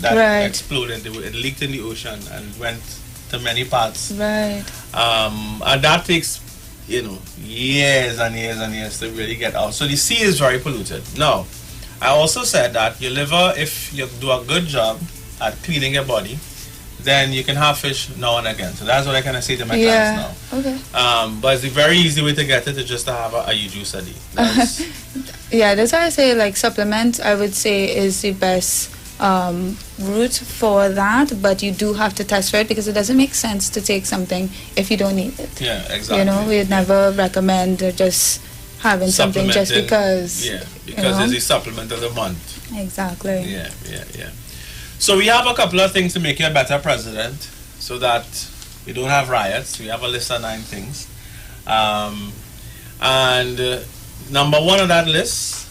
that exploded, it leaked in the ocean and went to many parts.
Right.
And that takes, years and years and years to really get out. So the sea is very polluted. Now, I also said that your liver, if you do a good job at cleaning your body, then you can have fish now and again. So that's what I kind of say to my clients now.
Okay.
But it's a very easy way to get it is just to have a juice a day.
Yeah, that's why I say like supplements, I would say is the best route for that, but you do have to test for it because it doesn't make sense to take something if you don't need it.
Yeah, exactly.
We'd never recommend just having something just because.
Yeah, because it's a supplement of the month.
Exactly.
Yeah. So we have a couple of things to make you a better president so that we don't have riots. We have a list of 9 things. And number 1 on that list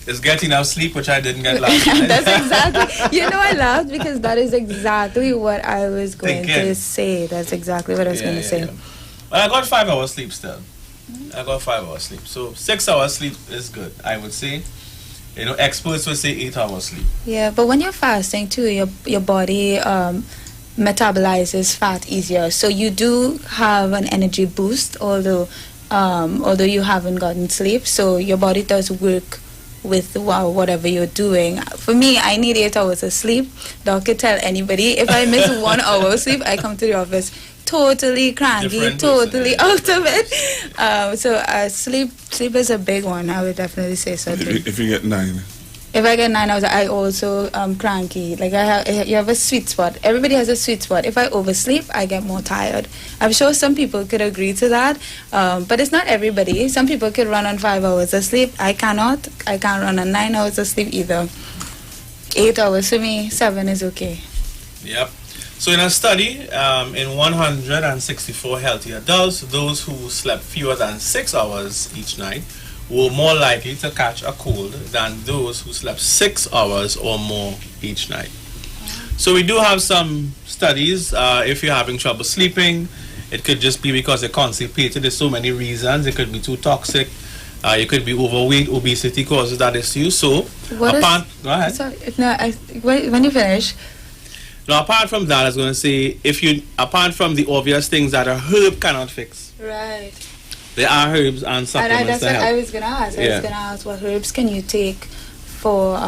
is getting enough sleep, which I didn't get last night.
That's exactly, I laughed because that is exactly what I was going to say. That's exactly what I was going to say.
Yeah. Well, I got 5 hours sleep still. I got 5 hours sleep. So 6 hours sleep is good, I would say. Experts would say 8 hours sleep.
Yeah, but when you're fasting too, your body metabolizes fat easier. So you do have an energy boost, although you haven't gotten sleep. So your body does work with whatever you're doing. For me, I need 8 hours of sleep. Doc could tell anybody, if I miss 1 hour of sleep, I come to the office totally cranky, totally out of it. So sleep is a big one. I would definitely say so.
If you get 9.
If I get 9 hours, I also cranky. Like you have a sweet spot. Everybody has a sweet spot. If I oversleep, I get more tired. I'm sure some people could agree to that, but it's not everybody. Some people could run on 5 hours of sleep. I cannot. I can't run on 9 hours of sleep either. 8 hours for me. 7 is okay.
Yep. So in a study, in 164 healthy adults, those who slept fewer than 6 hours each night were more likely to catch a cold than those who slept 6 hours or more each night. So we do have some studies. If you're having trouble sleeping, it could just be because you're constipated. There's so many reasons. It could be too toxic. You could be overweight. Obesity causes that issue. So, go ahead.
Sorry, when you finish.
Now, apart from that, I was going to say, apart from the obvious things that a herb cannot fix.
Right.
There are herbs and supplements
that's what I was going to ask. I was going to ask, what herbs can you take for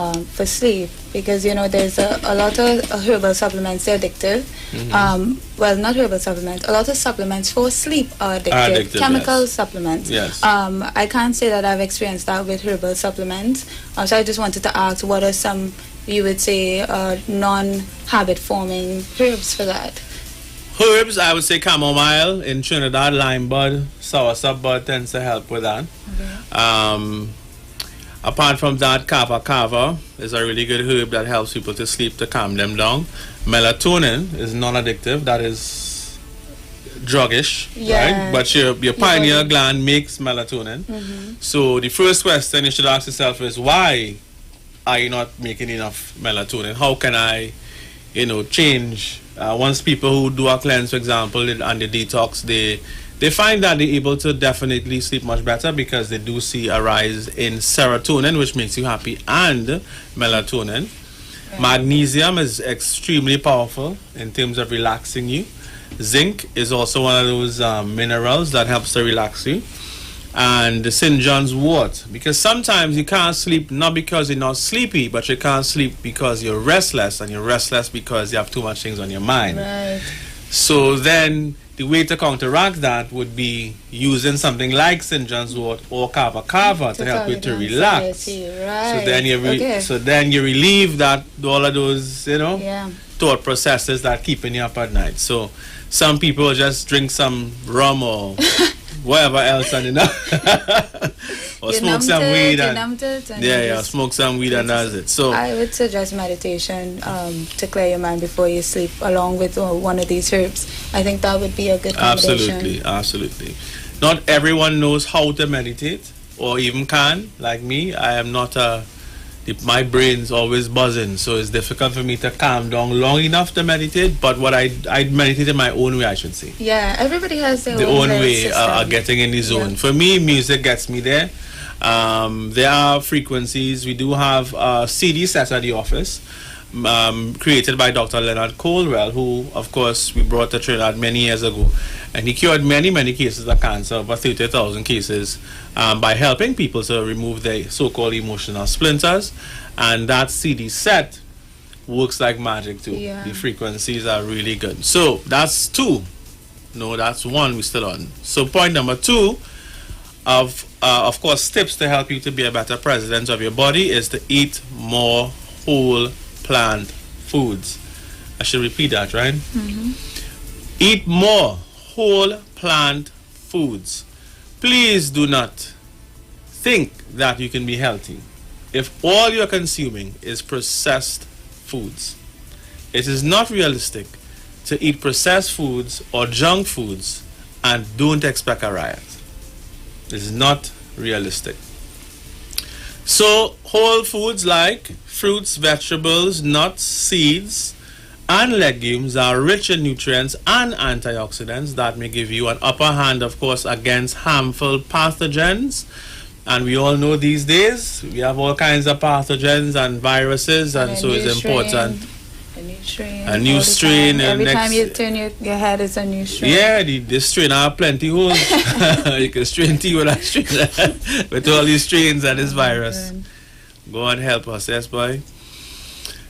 sleep? Because, there's a lot of herbal supplements. They're addictive. Mm-hmm. Well, not herbal supplements. A lot of supplements for sleep are addictive. Chemical supplements.
Yes.
I can't say that I've experienced that with herbal supplements. So I just wanted to ask, what are some, you would say, non-habit forming herbs for that?
Herbs, I would say chamomile in Trinidad, lime bud, soursop bud tends to help with that. Okay. Apart from that, kava is a really good herb that helps people to sleep, to calm them down. Melatonin is non-addictive, that is druggish, right? But your pineal gland makes melatonin. Mm-hmm. So the first question you should ask yourself is, why are you not making enough melatonin? How can I, change? Once people who do a cleanse, for example, and the detox, they find that they're able to definitely sleep much better because they do see a rise in serotonin, which makes you happy, and melatonin. Yeah. Magnesium is extremely powerful in terms of relaxing you. Zinc is also one of those minerals that helps to relax you. And the St. John's wort, because sometimes you can't sleep not because you're not sleepy, but you can't sleep because you're restless, and you're restless because you have too much things on your mind.
Right.
So then the way to counteract that would be using something like St. John's wort or kava kava to help you to relax.
Right.
So then you relieve that all of those,
Yeah.
thought processes that keeping you up at night. So some people just drink some rum or whatever else and or smoke some weed and smoke some weed and that's it. So
I would suggest meditation to clear your mind before you sleep, along with one of these herbs. I think that would be a good combination.
Absolutely. Not everyone knows how to meditate or even can. Like me, I am not my brain's always buzzing, so it's difficult for me to calm down long enough to meditate. But what I meditate in my own way, I should say.
Yeah, everybody has their
own way of getting in the zone.
Yeah.
For me, music gets me there. There are frequencies. We do have a CD set at the office, created by Dr. Leonard Colwell, who, of course, we brought to Trinidad many years ago. And he cured many, many cases of cancer, over 30,000 cases, by helping people to remove their so-called emotional splinters. And that CD set works like magic, too.
Yeah.
The frequencies are really good. So, that's 2. No, that's 1 we're still on. So, point number 2 of course, tips to help you to be a better president of your body is to eat more whole plant foods. I should repeat that, right?
Mm-hmm.
Eat more whole plant foods. Please do not think that you can be healthy if all you're consuming is processed foods. It is not realistic to eat processed foods or junk foods and don't expect a riot. This is not realistic. So, whole foods like fruits, vegetables, nuts, seeds, and legumes are rich in nutrients and antioxidants that may give you an upper hand, of course, against harmful pathogens. And we all know these days we have all kinds of pathogens and viruses, and so it's important. A new strain.
Every time you turn your head, it's a new strain.
Yeah, the strain have plenty holes. You can strain tea with that strain. With all these strains and this virus. Go and help us, yes, boy.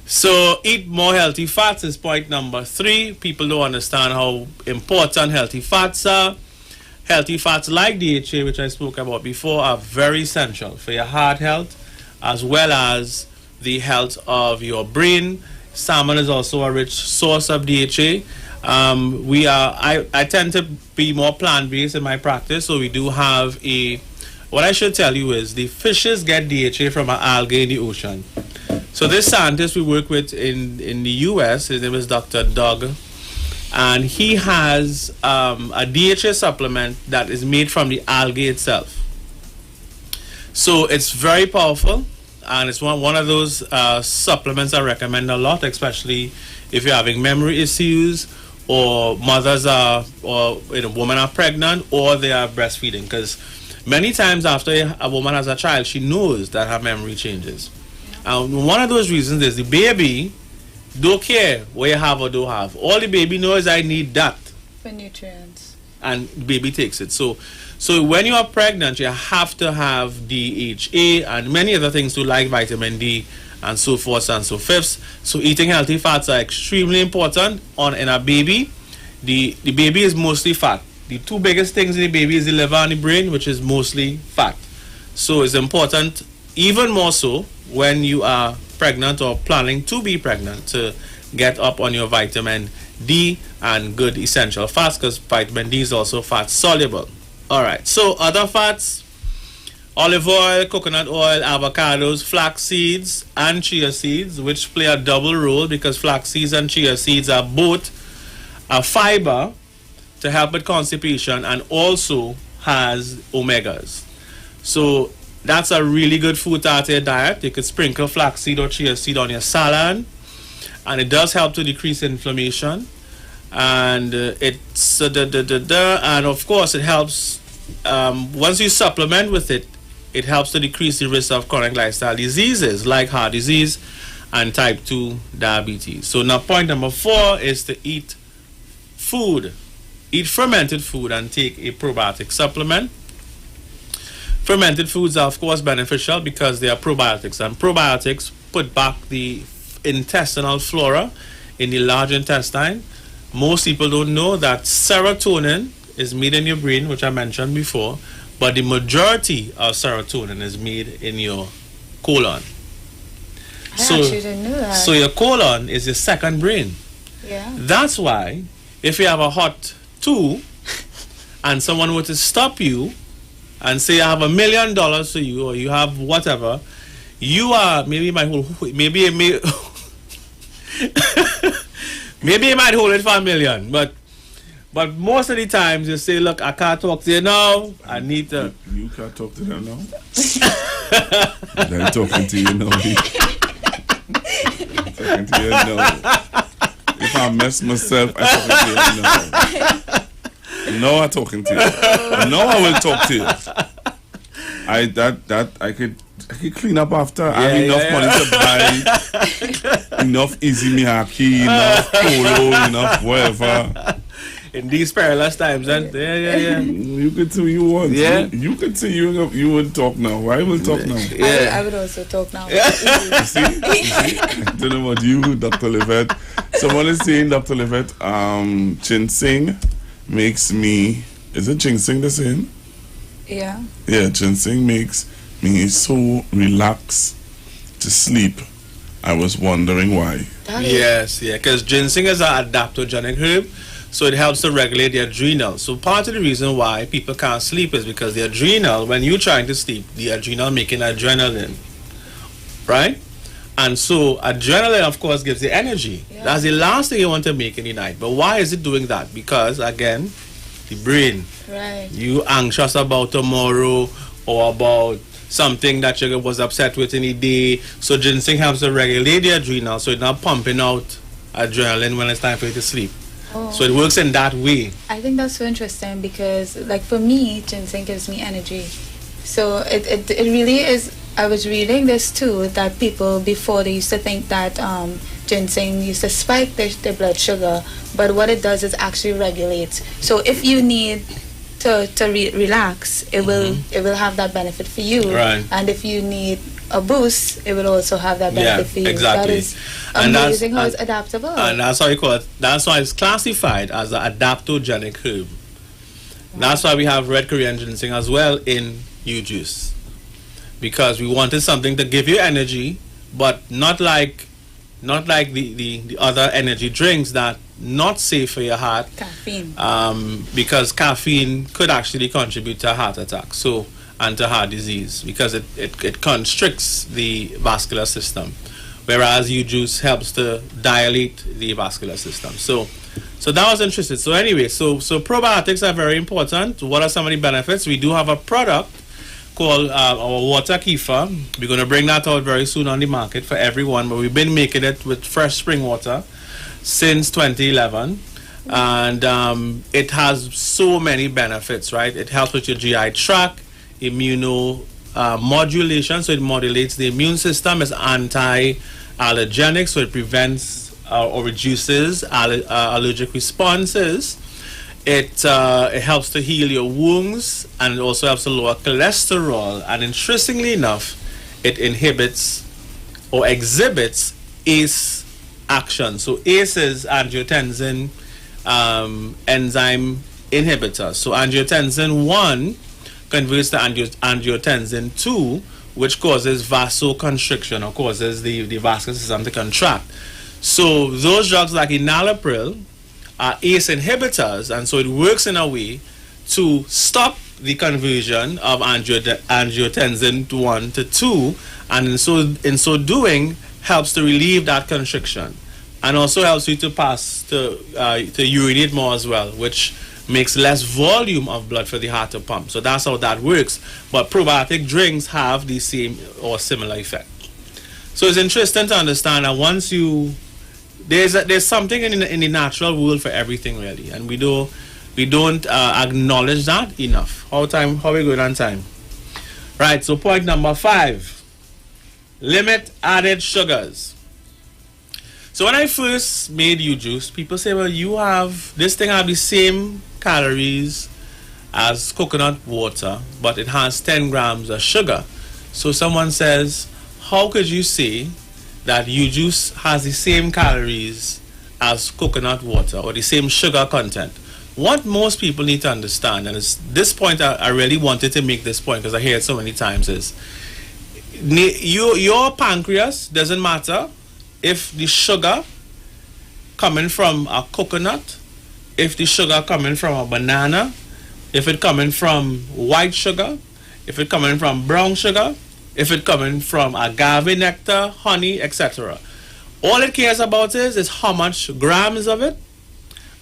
So, eat more healthy fats is point number 3. People don't understand how important healthy fats are. Healthy fats like DHA, which I spoke about before, are very essential for your heart health as well as the health of your brain. Salmon is also a rich source of DHA. I tend to be more plant-based in my practice, so we do have what I should tell you is the fishes get DHA from an algae in the ocean. So this scientist we work with in the US, his name is Dr. Doug, and he has a DHA supplement that is made from the algae itself. So it's very powerful. And it's one of those supplements I recommend a lot, especially if you're having memory issues, or mothers women are pregnant, or they are breastfeeding. Because many times after a woman has a child, she knows that her memory changes. And one of those reasons is the baby don't care what you have or don't have. All the baby knows is I need that.
For nutrients.
And the baby takes it. So when you are pregnant, you have to have DHA and many other things too, like vitamin D and so forth and so fifths. So eating healthy fats are extremely important in a baby. The baby is mostly fat. The 2 biggest things in the baby is the liver and the brain, which is mostly fat. So it's important, even more so, when you are pregnant or planning to be pregnant, to get up on your vitamin D and good essential fats, because vitamin D is also fat soluble. Alright, so other fats: olive oil, coconut oil, avocados, flax seeds, and chia seeds, which play a double role because flax seeds and chia seeds are both a fiber to help with constipation and also has omegas. So that's a really good food to add to your diet. You could sprinkle flaxseed or chia seed on your salad, and it does help to decrease inflammation. And it's and of course it helps once you supplement with it. It helps to decrease the risk of chronic lifestyle diseases like heart disease and type 2 diabetes. So now point number 4 is to eat food. Eat fermented food and take a probiotic supplement. Fermented foods are of course beneficial because they are probiotics, and probiotics put back the intestinal flora in the large intestine, most people don't know that serotonin is made in your brain, which I mentioned before, but the majority of serotonin is made in your colon.
I actually didn't know that.
So your colon is your second brain.
Yeah.
That's why if you have a hot tool and someone were to stop you and say, I have $1 million for you, or you have whatever, you are maybe it may maybe you might hold it for $1 million, but most of the times you say, look, I can't talk to you now. I need to.
You can't talk to them now. They're talking to you now. Talking to you now. If I mess myself, I'm talking to you now. No, I'm talking to you. No, I will talk to you. I could clean up after. I have enough money to buy enough Easy Miyake, enough Polo, enough whatever.
In these perilous times, and yeah.
You could say you want.
Yeah.
You could say you would talk now. I will talk now.
Yeah. I would also talk now.
You see? I don't know about you, Dr. Livette. Someone is saying, Dr. Livette, ginseng makes me. Is it ginseng they're saying?
Yeah.
Yeah, ginseng makes me so relaxed to sleep. I was wondering why.
Yes, because ginseng is an adaptogenic herb, so it helps to regulate the adrenal. So part of the reason why people can't sleep is because the adrenal, when you're trying to sleep, the adrenal making adrenaline, right? And so adrenaline, of course, gives you energy. Yeah. That's the last thing you want to make in the night. But why is it doing that? Because, again, the brain.
Right.
You anxious about tomorrow or about something that you was upset with in the day. So ginseng helps to regulate the adrenal, so it's not pumping out adrenaline when it's time for you to sleep.
Oh.
So it works in that way.
I think that's so interesting because, like, for me, ginseng gives me energy. So it really is. I was reading this too, that people before they used to think that ginseng used to spike their blood sugar, but what it does is actually regulates. So if you need to relax, it will have that benefit for you.
Right.
And if you need a boost, it will also have that benefit for you.
Exactly.
That is amazing how it's adaptable.
And that's how you call it. That's why it's classified as an adaptogenic herb. That's why we have red Korean ginseng as well in juice, because we wanted something to give you energy, but not like the other energy drinks that not safe for your heart.
Caffeine.
Because caffeine could actually contribute to a heart attack, and to heart disease, because it constricts the vascular system, whereas juice helps to dilate the vascular system. So that was interesting. So anyway, so probiotics are very important. What are some of the benefits? We do have a product called our water kefir. We're going to bring that out very soon on the market for everyone, but we've been making it with fresh spring water since 2011, and it has so many benefits, right? It helps with your GI tract, modulation, so it modulates the immune system. It's anti-allergenic, so it prevents or reduces allergic responses. It helps to heal your wounds, and it also helps to lower cholesterol. And interestingly enough, it inhibits or exhibits ACE action. So ACE is angiotensin enzyme inhibitor. So angiotensin 1 converts to angiotensin 2, which causes vasoconstriction, or causes the vascular system to contract. So those drugs like enalapril are ACE inhibitors, and so it works in a way to stop the conversion of angiotensin 1 to 2, and in so doing helps to relieve that constriction, and also helps you to pass to urinate more as well, which makes less volume of blood for the heart to pump. So that's how that works. But probiotic drinks have the same or similar effect. So it's interesting to understand that once there's something in the natural world for everything, really, and we don't acknowledge that enough. How we going on time? Right. So point number 5: limit added sugars. So when I first made juice, people say, well, this thing have the same calories as coconut water, but it has 10 grams of sugar. So someone says, how could you say that juice has the same calories as coconut water or the same sugar content. What most people need to understand, and it's this point I really wanted to make this point because I hear it so many times, is your pancreas doesn't matter if the sugar coming from a coconut, if the sugar coming from a banana, if it coming from white sugar, if it coming from brown sugar, if it coming from agave nectar, honey, etc. All it cares about is how much grams of it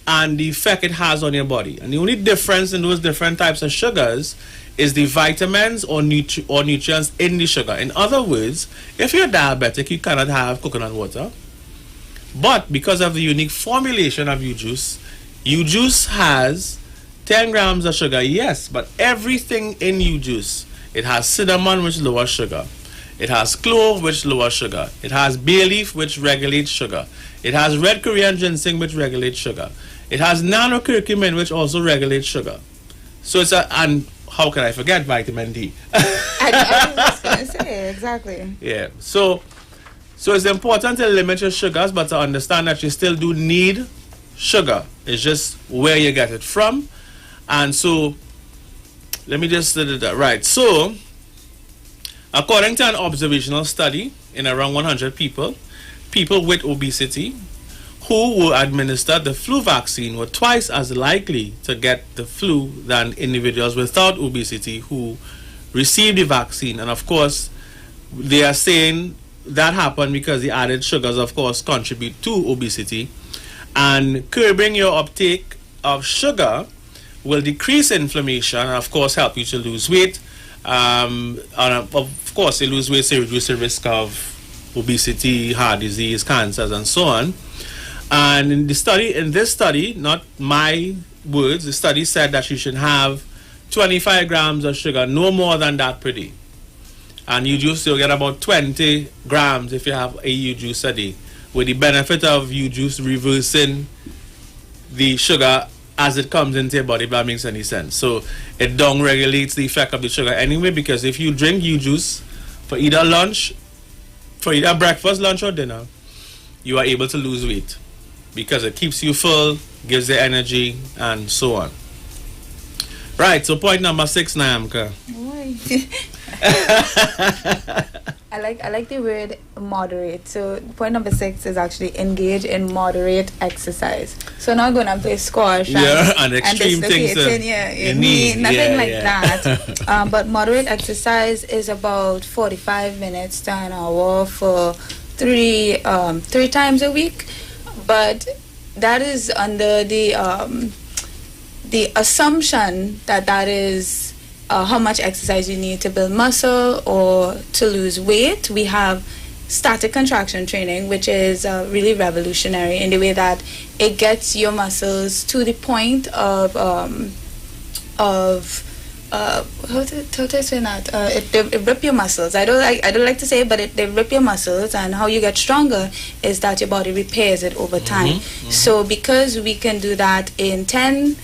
and the effect it has on your body. And the only difference in those different types of sugars is the vitamins or nutrients in the sugar. In other words, if you're diabetic, you cannot have coconut water. But because of the unique formulation of U-Juice has 10 grams of sugar, yes, but everything in U-Juice, it has cinnamon, which lowers sugar. It has clove, which lowers sugar. It has bay leaf, which regulates sugar. It has red Korean ginseng, which regulates sugar. It has nano-curcumin, which also regulates sugar. So it's and how can I forget vitamin D?
I was just going to say, exactly.
Yeah, so it's important to limit your sugars, but to understand that you still do need sugar. It's just where you get it from. And so, let me just do that. Right, so, according to an observational study in around 100 people with obesity who were administered the flu vaccine were twice as likely to get the flu than individuals without obesity who received the vaccine. And of course, they are saying that happened because the added sugars, of course, contribute to obesity. And curbing your uptake of sugar will decrease inflammation and, of course, help you to lose weight. And of course, you lose weight, so you reduce the risk of obesity, heart disease, cancers, and so on. And in this study, not my words, the study said that you should have 25 grams of sugar, no more than that per day. And U-Juice, you'll get about 20 grams if you have a U-Juice a day, with the benefit of U-Juice reversing the sugar as it comes into your body, if that makes any sense. So it down-regulates the effect of the sugar anyway, because if you drink U-Juice for either breakfast, lunch, or dinner, you are able to lose weight because it keeps you full, gives you energy, and so on. Right, so point number 6, Nyamka.
I like the word moderate. So point number 6 is actually engage in moderate exercise. So not going to play squash
and extreme things
you need nothing like that. But moderate exercise is about 45 minutes to an hour for three times a week. But that is under the assumption that is how much exercise you need to build muscle or to lose weight. We have static contraction training, which is really revolutionary in the way that it gets your muscles to the point of how to say that? It rip your muscles. I don't like to say it, but they rip your muscles, and how you get stronger is that your body repairs it over time. So because we can do that in 10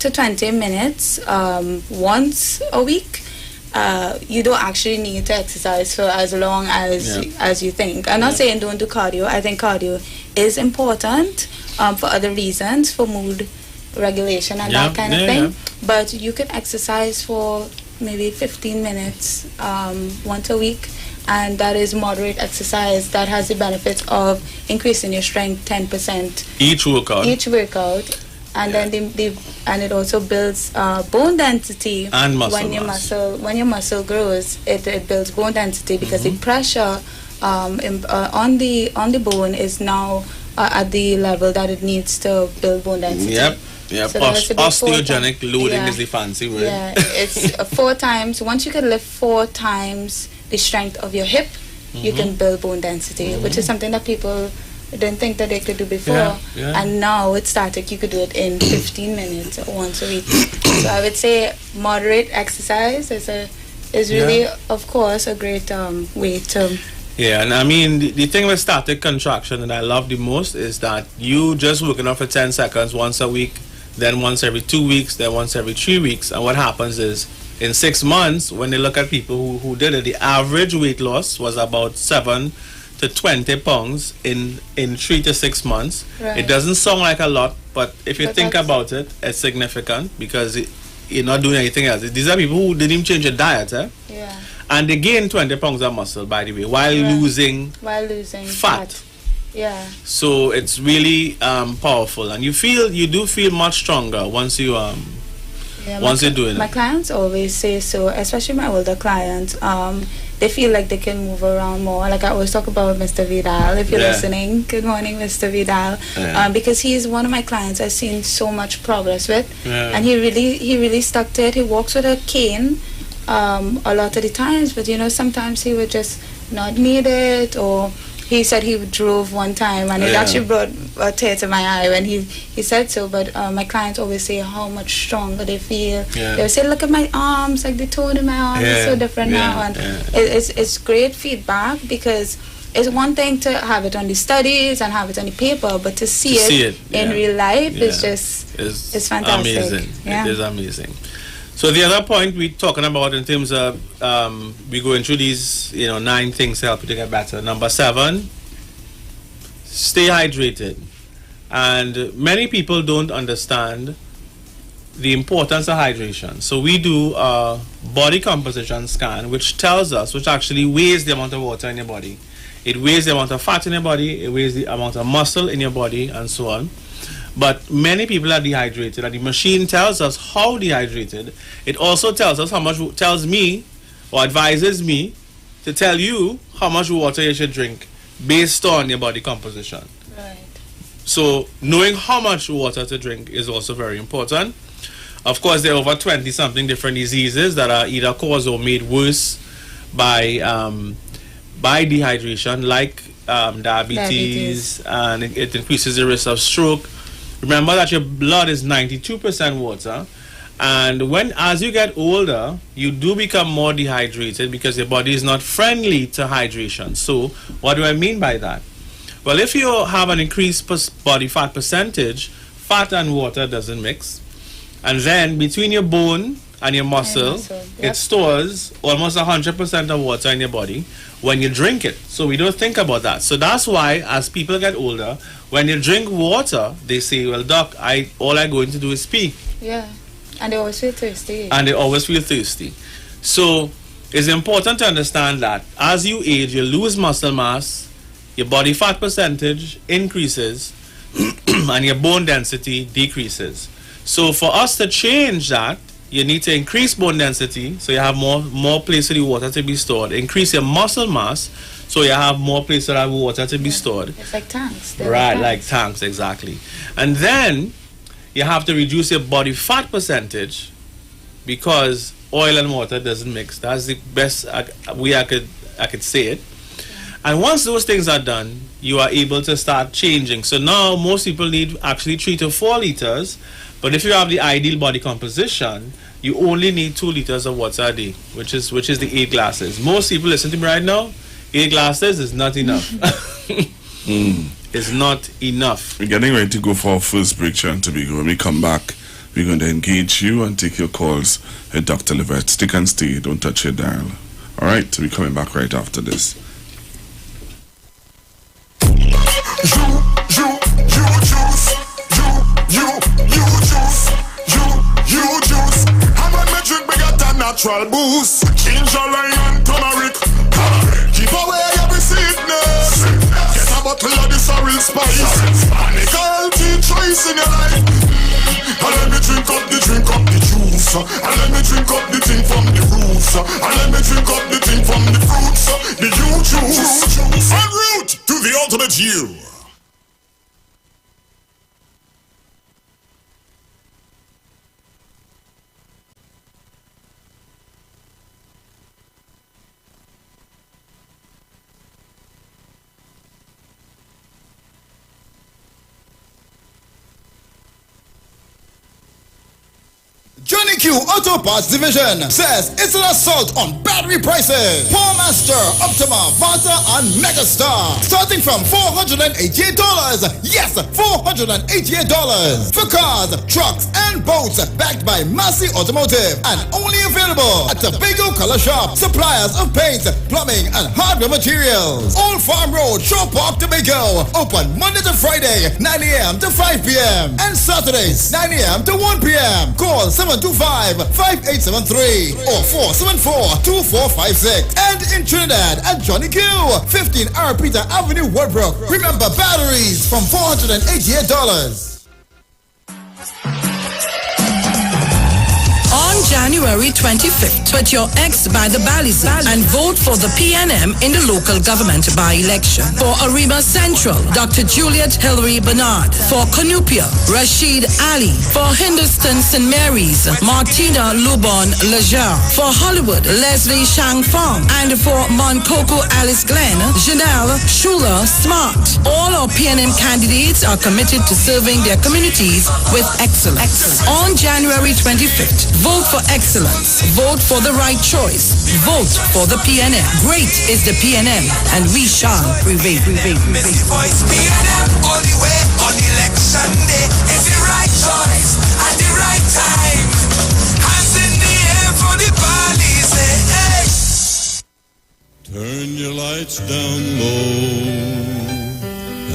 to 20 minutes once a week, you don't actually need to exercise for as long as you think. I'm not saying don't do cardio. I think cardio is important for other reasons, for mood regulation and that kind of thing. But you can exercise for maybe 15 minutes once a week, and that is moderate exercise that has the benefits of increasing your strength 10%
each workout.
And then and it also builds bone density
and muscle
when your muscle grows. It builds bone density because the pressure on the bone is now at the level that it needs to build bone density.
So osteogenic loading is the fancy word.
Yeah, it's 4 times. Once you can lift 4 times the strength of your hip, you can build bone density, which is something that people didn't think that they could do before. And now it's static. You could do it in 15 minutes once a week. So I would say moderate exercise is really, of course, a great way to...
Yeah, and I mean, the thing with static contraction that I love the most is that you just working out for 10 seconds once a week, then once every 2 weeks, then once every 3 weeks. And what happens is, in 6 months, when they look at people who did it, the average weight loss was about 7 to 20 pounds in 3 to 6 months.
Right.
It doesn't sound like a lot, but if you
But
think
that's-
about it, it's significant because you're not doing anything else. These are people who didn't even change their diet,
Yeah.
and they gain 20 pounds of muscle, by the way, while losing
While losing
fat.
Yeah.
So it's really powerful, and you do feel much stronger once you
Yeah,
once you're doing
my
it.
clients always say so, especially my older clients. They feel like they can move around more. Like I always talk about Mr. Vidal. If you're
Yeah.
listening, good morning, Mr. Vidal.
Yeah.
Because he's one of my clients I've seen so much progress with,
Yeah.
and he really stuck to it. He walks with a cane a lot of the times, but sometimes he would just not need it, or he said he drove one time and it
Yeah.
actually brought a tear to my eye when he said so. But my clients always say how much stronger they feel.
Yeah.
They'll say, look at my arms, like the tone in my arms is so different now. And it's great feedback, because it's one thing to have it on the studies and have it on the paper, but to see it in real life is just it's fantastic.
Amazing.
Yeah.
It is amazing. So the other point we're talking about in terms of we're going through these 9 things to help you to get better. Number 7, stay hydrated. And many people don't understand the importance of hydration. So we do a body composition scan, which actually weighs the amount of water in your body. It weighs the amount of fat in your body, it weighs the amount of muscle in your body, and so on. But many people are dehydrated, and the machine tells us how dehydrated. It also tells us tells me or advises me to tell you how much water you should drink based on your body composition.
Right.
So knowing how much water to drink is also very important. Of course, there are over 20-something different diseases that are either caused or made worse by dehydration, like diabetes, and it increases the risk of stroke. Remember that your blood is 92% water, and as you get older, you do become more dehydrated because your body is not friendly to hydration. So what do I mean by that? Well, if you have an increased body fat percentage, fat and water doesn't mix, and then between your bone and your muscle, it stores almost 100% of water in your body when you drink it. So we don't think about that. So that's why as people get older, when you drink water, they say, well, doc, all I'm going to do is pee.
Yeah. And they always feel thirsty.
And they always feel thirsty. So it's important to understand that as you age, you lose muscle mass, your body fat percentage increases, and your bone density decreases. So for us to change that, you need to increase bone density, so you have more place for the water to be stored. Increase your muscle mass, so you have more place for that water to be stored.
It's like tanks.
Right, like tanks, exactly. And then you have to reduce your body fat percentage, because oil and water doesn't mix. That's the best way I could say it. And once those things are done, you are able to start changing. So now most people need actually 3 to 4 liters. But if you have the ideal body composition, you only need 2 liters of water a day, which is the 8 glasses. Most people listen to me right now, 8 glasses is not enough. It's not enough.
We're getting ready to go for our first break, Trinidad and Tobago. When we come back, we're going to engage you and take your calls with Dr. Livette. Stick and stay, don't touch your dial. All right, so we're coming back right after this.
You juice. How about me drink bigger than natural boost? Ginger, lion, turmeric. Keep away every sickness. Get a bottle of this real spice. Make a healthy choice in your life. And let me drink up the juice. And let me drink up the thing from the roots. And let me drink up the thing from the fruits. The you juice. En route to the ultimate you.
Johnny Q Auto Parts Division says it's an assault on battery prices. Paul Master, Optima, Vata, and Megastar. Starting from $488. Yes, $488. For cars, trucks, and boats. Backed by Massey Automotive. And only available at Tobago Color Shop. Suppliers of paint, plumbing, and hardware materials. Old Farm Road, Shore Park, Tobago. Open Monday to Friday, 9 a.m. to 5 p.m. And Saturdays, 9 a.m. to 1 p.m. Call 725-5873 or 474-2456. And in Trinidad at Johnny Q, 15 R. Peter Avenue, Woodbrook. Remember, batteries from $488.
On January 25th, put your X by the Baliza and vote for the PNM in the local government by-election. For Ariba Central, Dr. Juliet Hillary Bernard. For Canupia, Rashid Ali. For Hindustan St. Mary's, Martina Lubon Lejar. For Hollywood, Leslie Shang Fong. And for Monkoko Alice Glenn, Janelle Schuler Smart. All our PNM candidates are committed to serving their communities with excellence. On January 25th, vote for excellence. Vote for the right choice. Vote for the PNM. Great is the PNM, and we shall prevail.
Missy Voice PNM all the way on election day. It's the right choice at the right time. Hands in the air for the police. Hey.
Turn your lights down low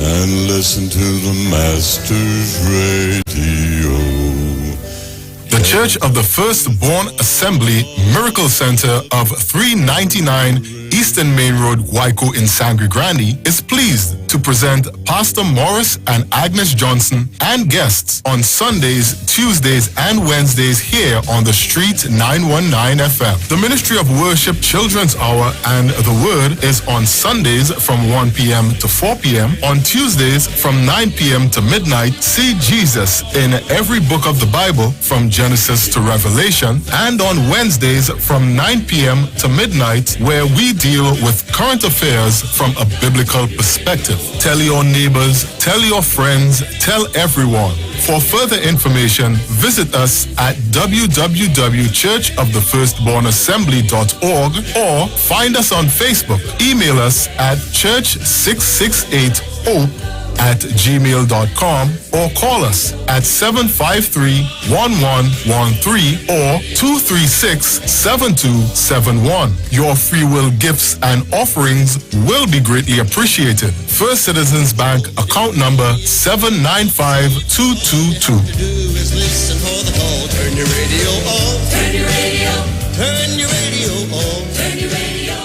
and listen to the Master's Radio.
The Church of the Firstborn Assembly Miracle Center of 399 Eastern Main Road, Guayco in Sangre Grande is pleased to present Pastor Morris and Agnes Johnson and guests on Sundays, Tuesdays, and Wednesdays here on the Street 919 FM. The Ministry of Worship Children's Hour and the Word is on Sundays from 1 p.m. to 4 p.m. On Tuesdays from 9 p.m. to midnight, see Jesus in every book of the Bible from Genesis to Revelation. And on Wednesdays from 9 p.m. to midnight, where we deal with current affairs from a biblical perspective. Tell your neighbors, tell your friends, tell everyone. For further information, visit us at www.churchofthefirstbornassembly.org or find us on Facebook. Email us at church668hope@gmail.com or call us at 753-1113 or 236-7271. Your free will gifts and offerings will be greatly appreciated. First Citizens Bank account number 795222.
Listen for the call. Turn your radio off. Turn your radio. Turn your radio off. Turn your radio off.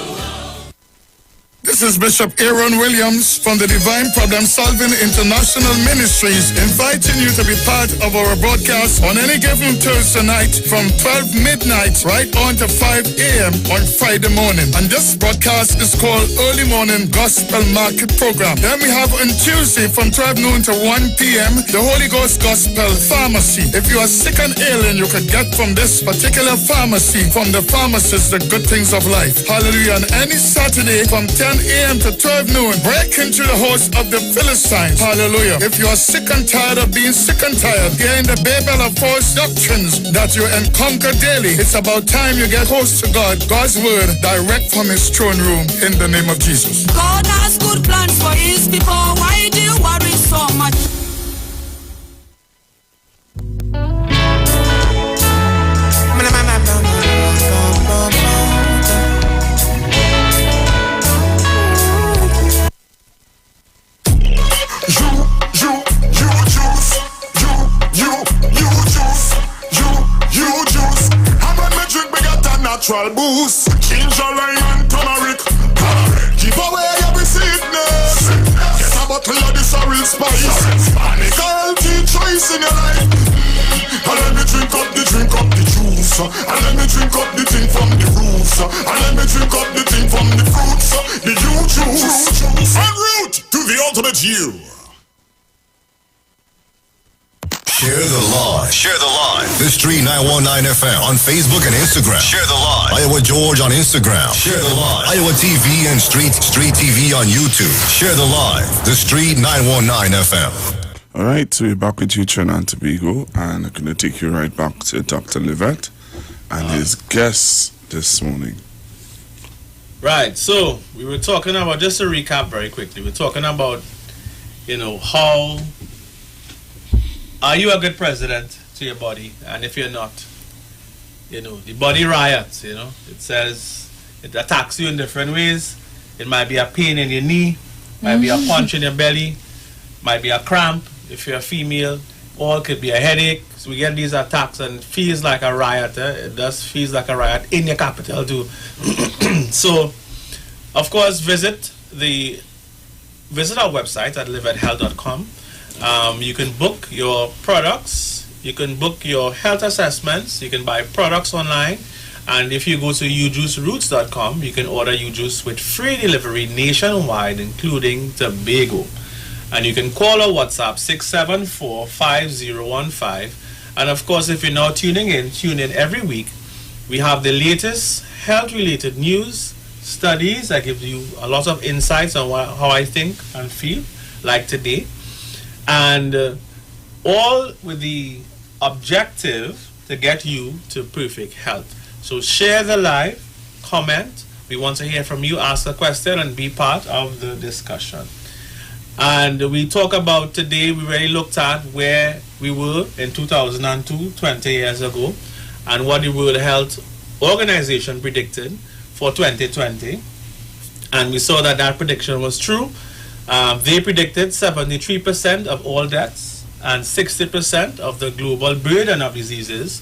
This is Bishop Aaron Williams from the Divine Problem Solving International Ministries, inviting you to be part of our broadcast on any given Thursday night from 12 midnight right on to 5 a.m. on Friday morning. And this broadcast is called Early Morning Gospel Market Program. Then we have on Tuesday from 12 noon to 1 p.m. the Holy Ghost Gospel Pharmacy. If you are sick and ill, you can get from this particular pharmacy, from the pharmacist, the good things of life. Hallelujah. And any Saturday from 10 a.m. to 12 noon, break into the host of the Philistines. Hallelujah. If you are sick and tired of being sick and tired, hearing the babel of false doctrines that you encounter daily, it's about time you get close to God, God's word, direct from his throne room, in the name of Jesus.
God has good plans for his people. Why do you worry so much?
Natural boost, ginger, lime, and turmeric. Give away every sickness. Get a bottle of this real spice. Make a healthy choice in your life. And let me drink up the juice. And let me drink up the thing from the roots. And let me drink up the thing from the fruits. The you juice. En route to the ultimate you.
Share the live. Share the live. The Street 919 FM on Facebook and Instagram. Share the live. Iowa George on Instagram. Share the live. Iowa TV and Street TV on YouTube. Share the live. The Street 919 FM.
All right, so we're back with you, Trinidad and Tobago, and I'm going to take you right back to Dr. Livett and his guests this morning.
Right, so we were talking about, just to recap very quickly, we're talking about, how are you a good president to your body, and if you're not, the body riots, it says it attacks you in different ways. It might be a pain in your knee, might be a punch in your belly, might be a cramp if you're a female, or it could be a headache. So we get these attacks and it feels like a riot. It does feels like a riot in your capital too. So, of course, visit our website at liveathealth.com. You can book your products, you can book your health assessments, you can buy products online, and if you go to ujuiceroots.com, you can order ujuice with free delivery nationwide, including Tobago. And you can call or WhatsApp 674-5015. And of course, if you're now tune in every week. We have the latest health-related news, studies that give you a lot of insights on how I think and feel, like today. And all with the objective to get you to perfect health. So share the live, comment. We want to hear from you, ask a question, and be part of the discussion. And we talk about today, we already looked at where we were in 2002, 20 years ago, and what the World Health Organization predicted for 2020. And we saw that prediction was true. They predicted 73% of all deaths and 60% of the global burden of diseases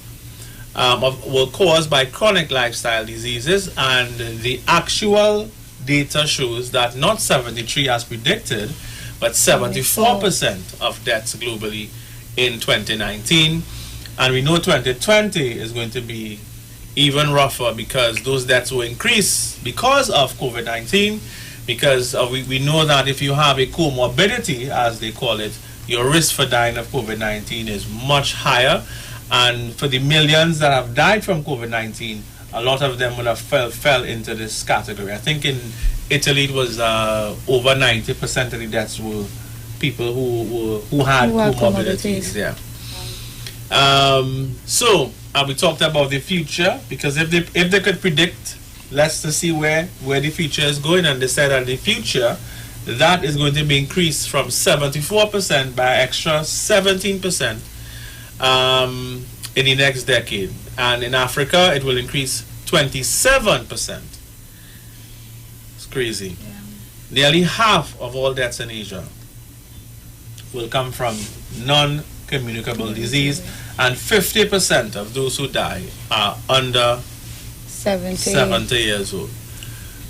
were caused by chronic lifestyle diseases, and the actual data shows that not 73 as predicted, but 74% of deaths globally in 2019. And we know 2020 is going to be even rougher because those deaths will increase because of COVID-19, because we know that if you have a comorbidity, as they call it, your risk for dying of COVID-19 is much higher. And for the millions that have died from COVID-19, a lot of them would have fell into this category. I think in Italy it was over 90% of the deaths were people who had comorbidities. Yeah. So we talked about the future, because if they could predict, let's just see where the future is going, and they said that the future that is going to be increased from 74% by extra 17%. In the next decade, and in Africa it will increase 27%. It's crazy. Yeah. Nearly half of all deaths in Asia will come from non-communicable disease, and 50% of those who die are under 70 years old.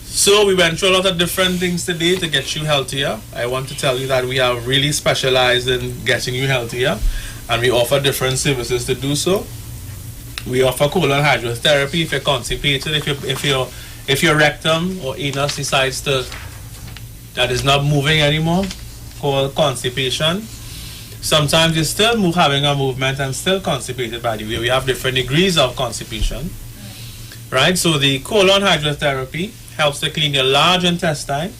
So we went through a lot of different things today to get you healthier. I want to tell you that we are really specialized in getting you healthier, and we offer different services to do so. We offer colon hydrotherapy if you're constipated, if your rectum or anus decides that is not moving anymore, called constipation. Sometimes you're still having a movement and still constipated, by the way. We have different degrees of constipation, right? So the colon hydrotherapy helps to clean your large intestine.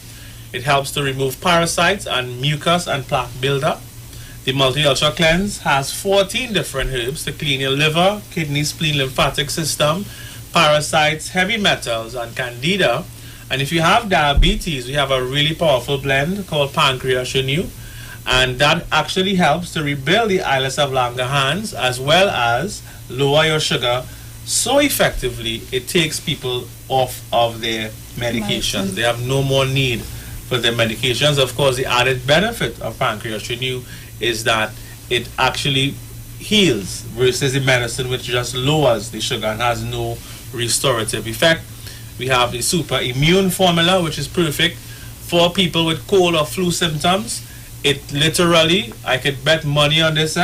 It helps to remove parasites and mucus and plaque buildup. The Multi-Ultra Cleanse has 14 different herbs to clean your liver, kidney, spleen, lymphatic system, parasites, heavy metals, and candida. And if you have diabetes, we have a really powerful blend called Pancreas Renew, and that actually helps to rebuild the islets of Langerhans as well as lower your sugar so effectively it takes people off of their medications. They have no more need for their medications. Of course, the added benefit of Pancreas Renew is that it actually heals versus the medicine which just lowers the sugar and has no restorative effect. We have the super immune formula, which is perfect for people with cold or flu symptoms. It literally, I could bet money on this,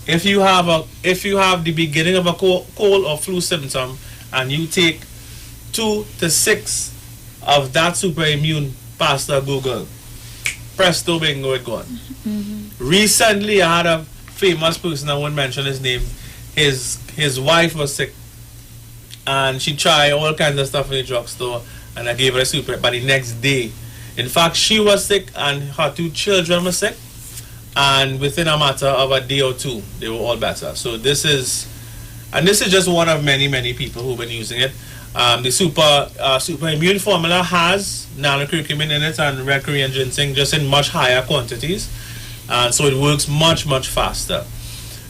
if you have the beginning of a cold or flu symptom and you take 2 to 6 of that super immune pasta Google, presto bingo, it gone. Recently, I had a famous person, I won't mention his name. His wife was sick, and she tried all kinds of stuff in the drugstore, and I gave her a super. But the next day, in fact, she was sick, and her 2 children were sick, and within a matter of a day or two, they were all better. So this is just one of many people who've been using it. The super immune formula has nanocurcumin in it and red Korean ginseng, just in much higher quantities, and so it works much faster.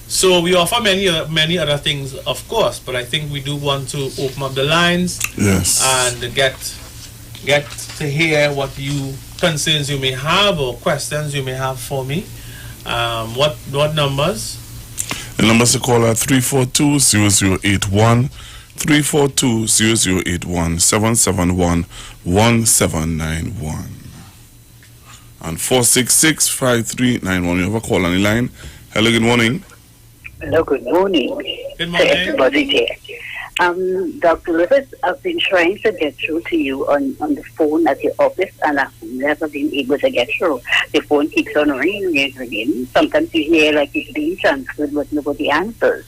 So we offer many other things, of course, but I think we do want to open up the lines,
yes,
and get to hear what concerns you may have or questions you may have for me. What numbers?
The numbers to call are 342-0081, 342-0081, 771-1791, and 466-5391. You have a call on the line. Hello, good morning.
Hello, good morning.
Good morning.
Everybody there. Dr. Rivers, I've been trying to get through to you on the phone at the office, and I've never been able to get through. The phone keeps on ringing. Sometimes you hear like it's being transferred, but nobody answers.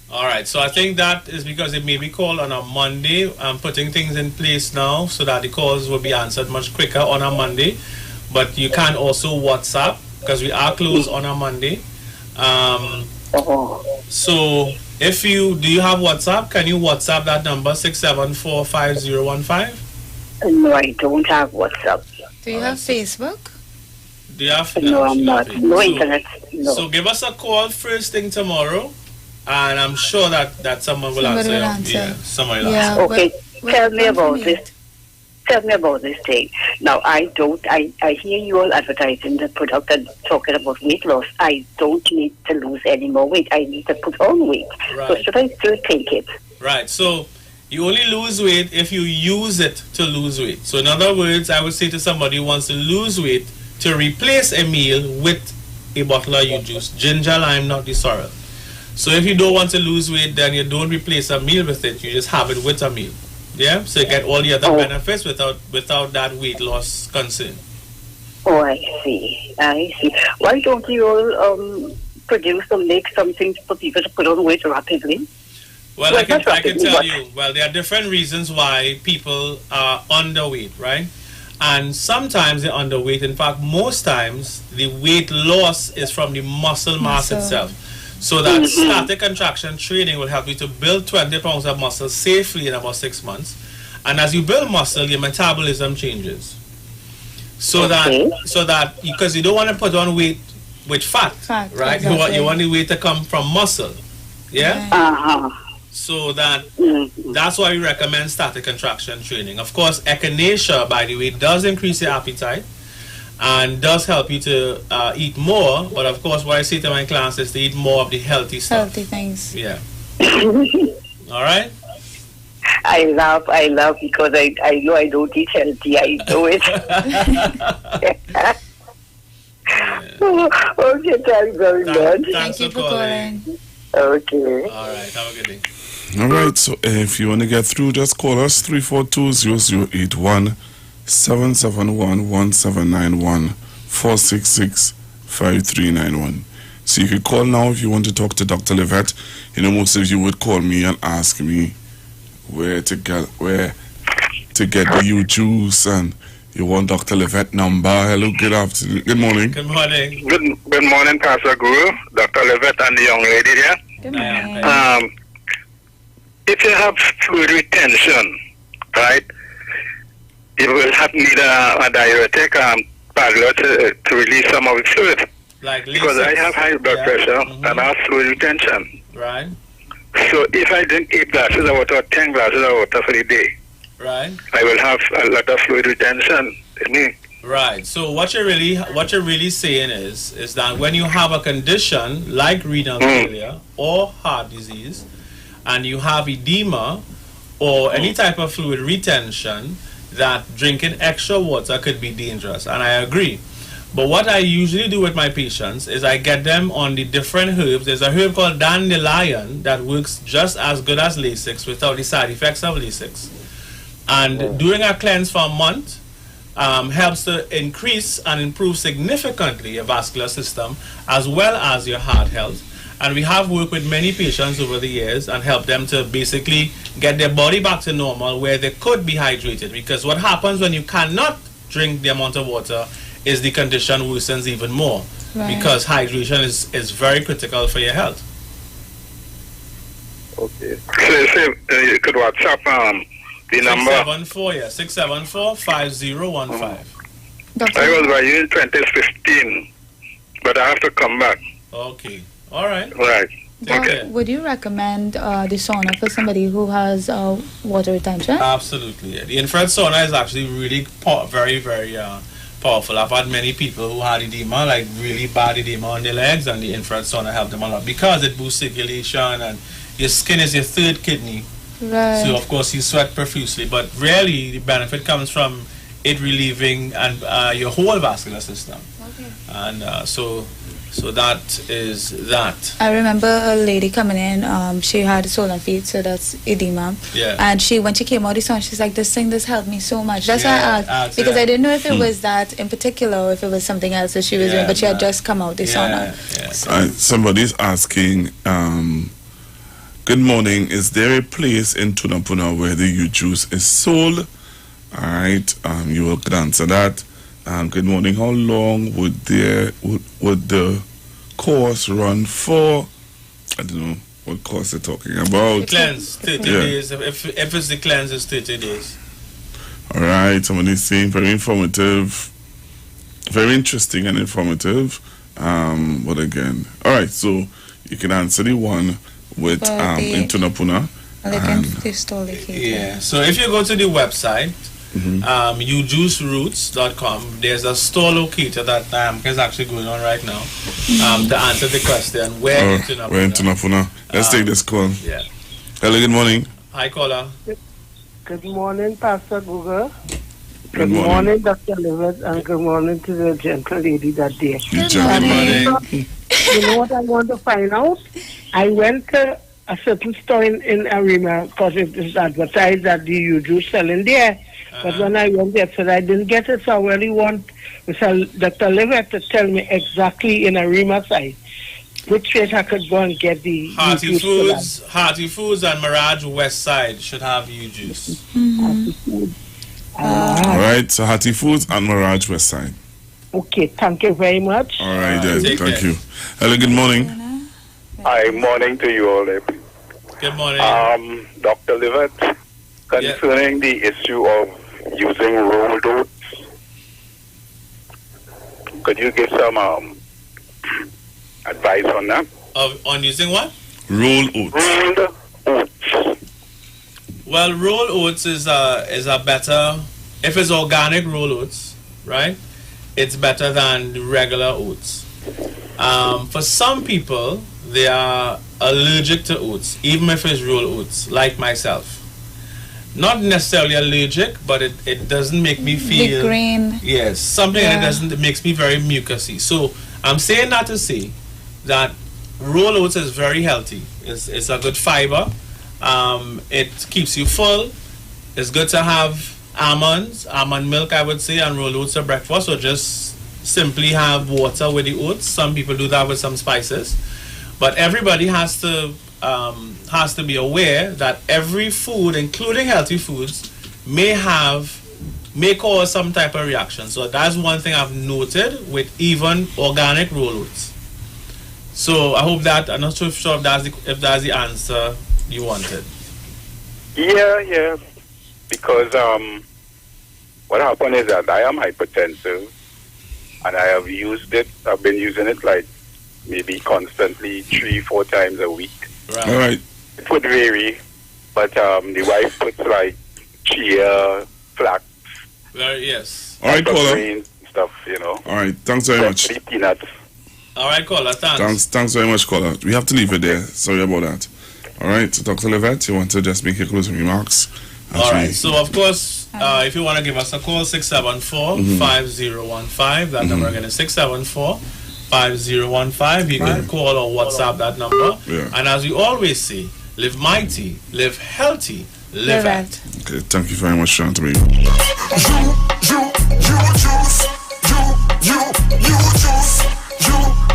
All right, so I think that is because it may be called on a Monday. I'm putting things in place now so that the calls will be answered much quicker on a Monday. But you can also WhatsApp, because we are closed on a Monday. So do you have WhatsApp? Can you WhatsApp that number 6745015?
No, I don't have WhatsApp.
Do you have Facebook?
Do you have?
No, I'm not. No internet. No.
So give us a call first thing tomorrow, and I'm sure that someone will answer. Yeah, someone will answer.
Okay, tell me about this. Tell me about this thing. Now, I hear you all advertising the product and talking about weight loss. I don't need to lose any more weight. I need to put on weight.
Right.
So should I still take it?
Right. So you only lose weight if you use it to lose weight. So in other words, I would say to somebody who wants to lose weight to replace a meal with a bottle of you juice, ginger, lime, not the sorrel. So if you don't want to lose weight, then you don't replace a meal with it. You just have it with a meal. Yeah, so you get all the other benefits without that weight loss concern.
Oh, I see. Why don't you all produce or make something for people to put on weight rapidly?
Well, I can tell you. Well, there are different reasons why people are underweight, right? And sometimes they're underweight. In fact, most times the weight loss is from the muscle mass itself. So that static contraction training will help you to build 20 pounds of muscle safely in about 6 months. And as you build muscle, your metabolism changes. So that because you don't want to put on weight with fat, right?
Exactly.
You want the weight to come from muscle. Yeah? So that's why we recommend static contraction training. Of course, echinacea, by the way, does increase your appetite and does help you to eat more. But of course, what I say to my clients is to eat more of the healthy stuff.
Healthy things.
Yeah. All right.
I laugh because I know I don't eat healthy. I know it. Okay, thanks very much.
Thanks for calling.
Okay.
All right. Have a good day.
All right, so if you want to get through, just call us 342-0081, 771-1791, 466-5391. So you can call now if you want to talk to Dr. Livette. You know, most of you would call me and ask me where to get the U juice, and you want Dr. Livette number. Hello, good afternoon. Good morning.
Good morning.
Good morning, Pastor Guru, Dr. Livette, and the young lady there.
Good morning.
If you have fluid retention, right, you will need a diuretic tablet to release some of the fluid.
Like
because I have high blood pressure and I have fluid retention.
Right.
So if I drink 8 glasses of water or 10 glasses of water for the day,
right,
I will have a lot of fluid retention in me.
Right. So what you're really saying is that when you have a condition like renal failure or heart disease, and you have edema or any type of fluid retention, that drinking extra water could be dangerous. And I agree. But what I usually do with my patients is I get them on the different herbs. There's a herb called dandelion that works just as good as Lasix without the side effects of Lasix. And doing a cleanse for a month helps to increase and improve significantly your vascular system as well as your heart health. And we have worked with many patients over the years and helped them to basically get their body back to normal where they could be hydrated. Because what happens when you cannot drink the amount of water is the condition worsens even more. because hydration is very critical for your health.
Okay. So you could WhatsApp the number.
674-5015.
I was by you in 2015, but I have to come back.
Okay. All right.
Right.
Would you recommend the sauna for somebody who has water retention?
Absolutely. Yeah. The infrared sauna is actually really very, very powerful. I've had many people who had edema, like really bad edema on their legs, and the infrared sauna helped them a lot because it boosts circulation, and your skin is your third kidney.
Right.
So of course you sweat profusely, but really the benefit comes from it relieving and your whole vascular system.
Okay.
And so that is that.
I remember a lady coming in, she had swollen feet, so that's edema.
Yeah.
And when she came out of the sauna, she's like, this helped me so much. That's why I asked, because I didn't know if it was that in particular or if it was something else that she was doing, but she had just come out of the sauna.
Somebody's asking, good morning, is there a place in Tunapuna where the U-juice is sold? All right, you will answer that. Good morning. How long would the course run for? I don't know what course they're talking about.
Cleanse 30 days. If it's the cleanse, it's 30 days.
All right. Somebody's saying very informative, very interesting and informative. But again, all right. So you can answer the one with in Tunapuna.
Yeah. So if you go to the website. ujuiceroots.com. There's a store locator that is actually going on right now to answer the question where in Tunapuna.
We're in Tunapuna. Let's take this call.
Yeah.
Hello, good morning.
Hi, caller.
Good morning, Pastor Google.
Good
morning, Dr. Livett, and good morning to the gentle lady that day.
Good morning.
You know what I want to find out? I went to a certain store in Arima because it is advertised that the U-juice selling there. But when I went there, so I didn't get it. So I really want Mr. Dr. Livett to tell me exactly in Arima side which place I could go and get the
Hearty Foods and Mirage West Side should have U-juice.
All right, so Hearty Foods and Mirage West Side.
Okay, thank you very much.
All right, then. Thank you. Hello, good morning.
Hi, morning to you all.
Good morning.
Dr. Livett, concerning the issue of using rolled oats, could you give some advice on that?
On using what?
Rolled oats.
Rolled oats.
Well, rolled oats is a better, if it's organic rolled oats, right? It's better than the regular oats. For some people, they are allergic to oats, even if it's rolled oats, like myself. Not necessarily allergic, but it doesn't make me feel...
The grain.
Yes, something that it makes me very mucousy. So I'm saying that to say that rolled oats is very healthy. It's a good fiber. It keeps you full. It's good to have almond milk, I would say, and rolled oats for breakfast, or just simply have water with the oats. Some people do that with some spices. But everybody has to be aware that every food, including healthy foods, may cause some type of reaction. So that's one thing I've noted with even organic rolled oats. So I hope that, I'm not sure if that's the answer you wanted.
Yeah. Because what happened is that I am hypertensive, and I have used it. I've been using it like maybe constantly 3-4 times a week.
Right. All right.
It would vary, but the wife puts like chia, flax.
Yes.
All right, caller.
Grain stuff, you know.
All right, thanks very much.
Peanuts.
All right, caller. Thanks.
Thanks very much, caller. We have to leave it there. Sorry about that. All right, so Dr. Livett, you want to just make your closing remarks?
All right. So of course, if you want to give us a call, 674-5015. That number again is 674-5015. You can call or WhatsApp that number.
Yeah.
And as we always say, live mighty, live healthy, live at.
Okay, thank you very much, Sean. To me.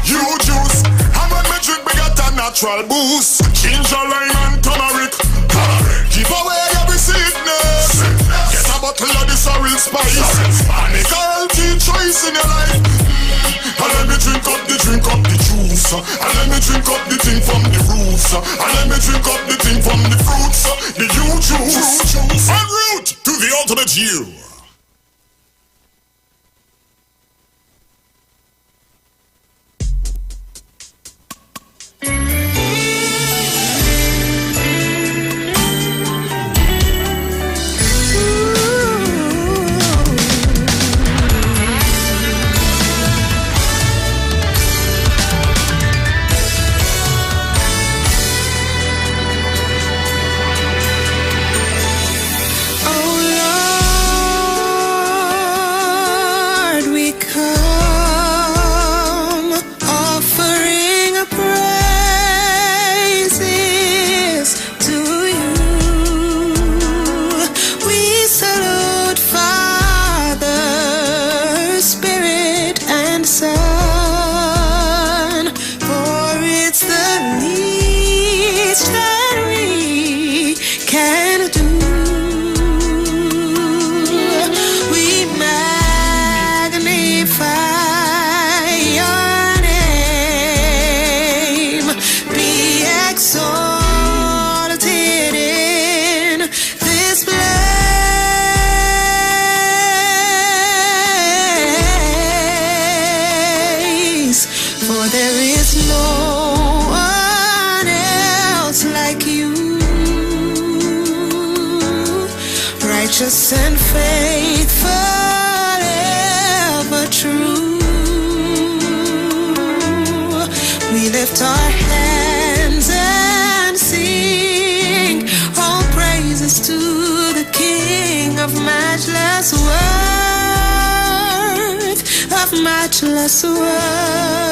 You juice. And when me drink, me get a natural boost. Ginger, lime, and turmeric. Give away every sickness. Get a bottle of this real spice. And make a healthy choice in your life. And let me drink up the and let me drink up the thing from the roots, and let me drink up the thing from the fruits, the you juice, en route to the ultimate you.
Righteous and faithful, ever true. We lift our hands and sing all praises to the King of matchless worth, of matchless worth.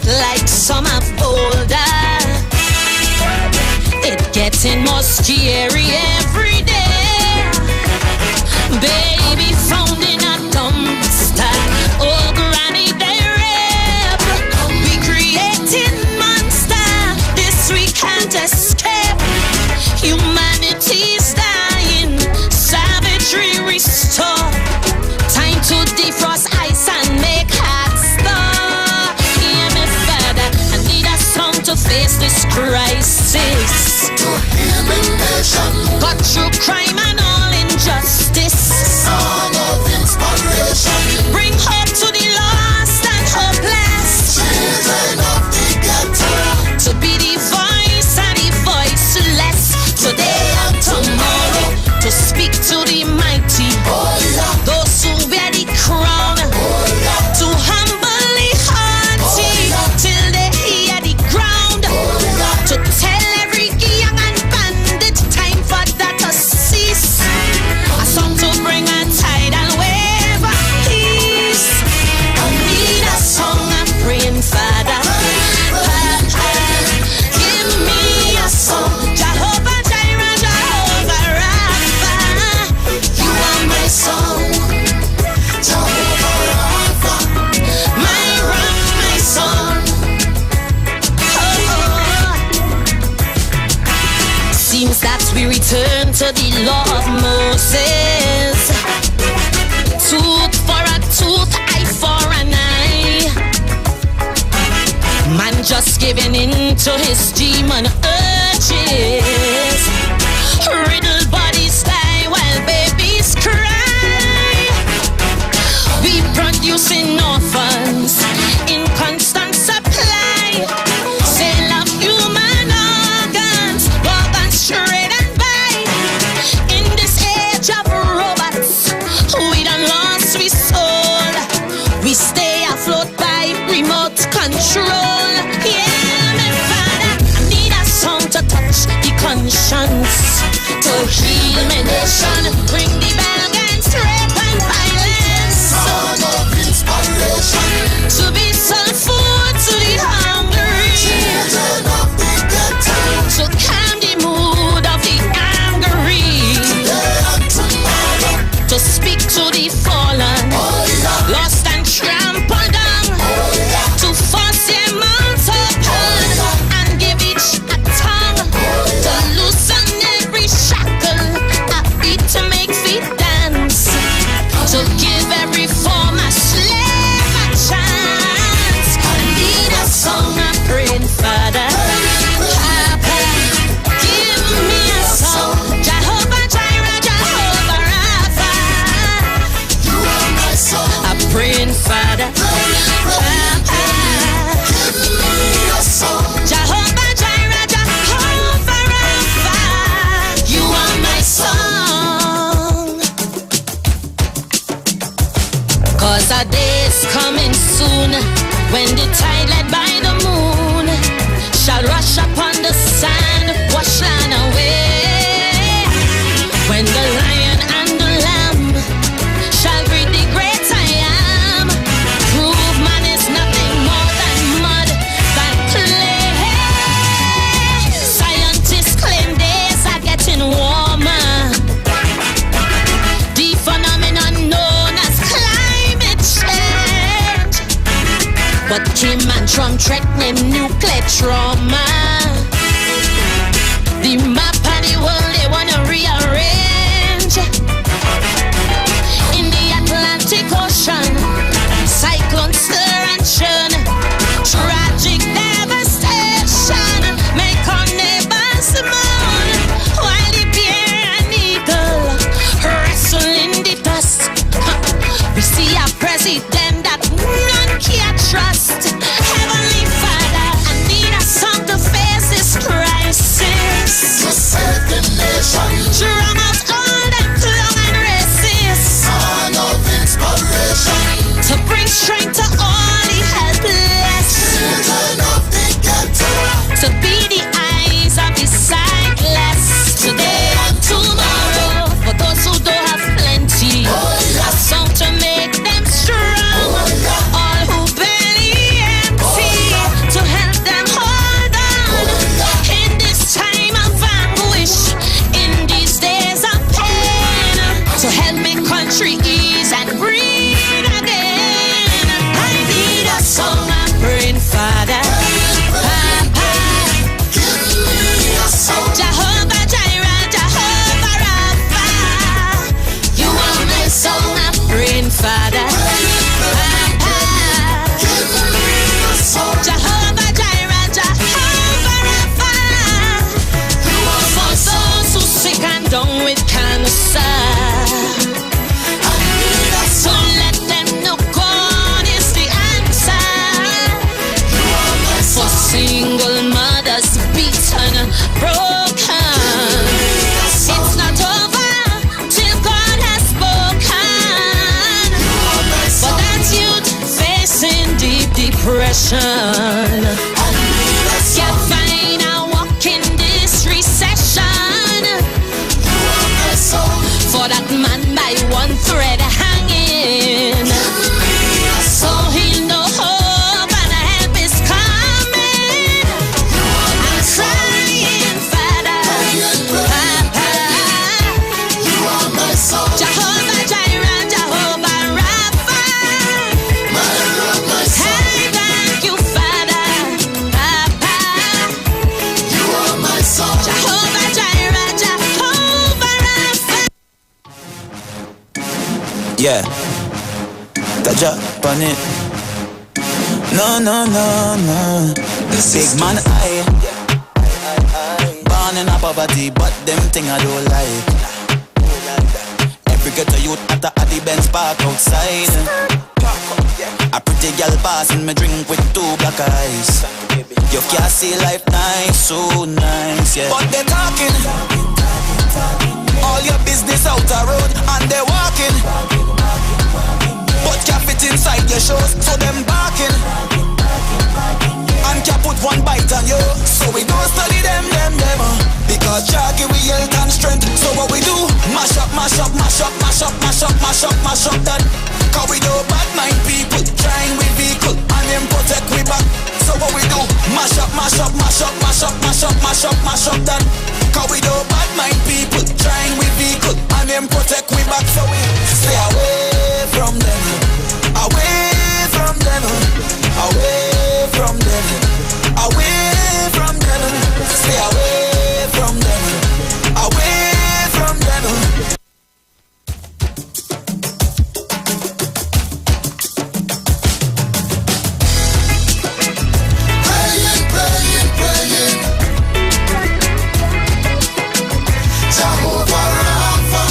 like summer boulder. It getting more scary every day. Baby found in a dumpster. Oh, granny, they rap. We creating monster. This we can't escape. Humanity's dying. Savagery restore. Time to defrost ice and make hearts thaw. Hear me, Father. I need a song to face this crisis. To heal the nation. Got through crime and all injustice. Song of inspiration. Bring hope to the lost and hopeless. Children of the ghetto. To be the voice and the voiceless. Today and tomorrow. To speak to the mighty. Those who wear the crown. To humbly haughty. Till they hear the ground. To tell every young and bandit time for that to cease. A song to bring a tidal wave of peace. I need a song I'm praying, Father. Give me a song. Jehovah Jireh, Jehovah Rapha. You are my song. Jehovah Rapha. My rock, my song. Seems that we return to the law of Moses. Tooth for a tooth, eye for an eye. Man just giving in to his demon urges. Riddled bodies die while babies cry. We producing orphans in constant supply. Sale of human organs, shred and buy. In this age of robots, we done lost we soul. We stay afloat by remote control. Yeah, my Father, I need a song to touch the conscience, to heal my nation, bring the balance, rape and violence. Song of inspiration, to be soul food to the hungry. Children of the ghetto, to calm the mood of the angry. Today and tomorrow, to speak to the fallen, lost and trampled down. To force them out open and give each a tongue. To loosen every shackle, a beat to make feet dance. To give every former slave a chance. I need a song I'm praying, Father. Papa, give me a song. Jehovah Jireh, Jehovah Rapha. You are my song. I'm praying, Father. Papa, give me a song. Jehovah Jireh, Jehovah Rapha. You are my song. 'Cause our day's coming soon, when the tide led by the moon shall rush upon the sand, wash land away. When the lion and the lamb shall breed the great I am, prove man is nothing more than mud, than clay. Scientists claim days are getting warmer. The phenomenon known as climate change. But Kim and Trump threatening nuclear trauma. The map of the world they wanna rearrange. In the Atlantic Ocean, cyclones stir and churn. Tragic devastation make our neighbors mourn. While the bear and eagle wrestle in the dust. We see a president that none can trust. Heavenly Father, I need a song to face this crisis. To save the nation. broken. It's not over till God has spoken. But that youth facing deep depression can't find a walk in this recession. For that man by one thread hanging, so he know hope and help is coming. I'm crying, Father, Papa. You are my soul. Jehovah Jireh, Jehovah Rapha. My Lord, my soul. Hey, thank you, Father, Papa. You are my soul. Jehovah Jireh, Jehovah Rapha.
Yeah, Kaja on it. No, no, no, no. Big man, born in a poverty, but them thing I don't like. Every ghetto youth at the Benz park outside. A pretty girl passing me drink with two black eyes. You can't see life nice, so nice, yeah. But they talking. All your business out the road and they walking. But can't fit inside your shoes, so them barking. And can't put one bite on you, so we don't study them. Because Jah give we health and strength. So what we do? Mash up, mash up, mash up, mash up, mash up, mash up, mash up that. Cause we do bad mind people, trying with vehicle, and them protect we back. So what we do? Mash up, mash up, mash up, mash up, mash up, mash up, mash up that. Cause we do bad mind people, trying with vehicle, and them protect we back. So we stay away from them, away from them, away from them, away from them. Stay away from them, away from them.
Praying, praying, praying. Jehovah Rapha.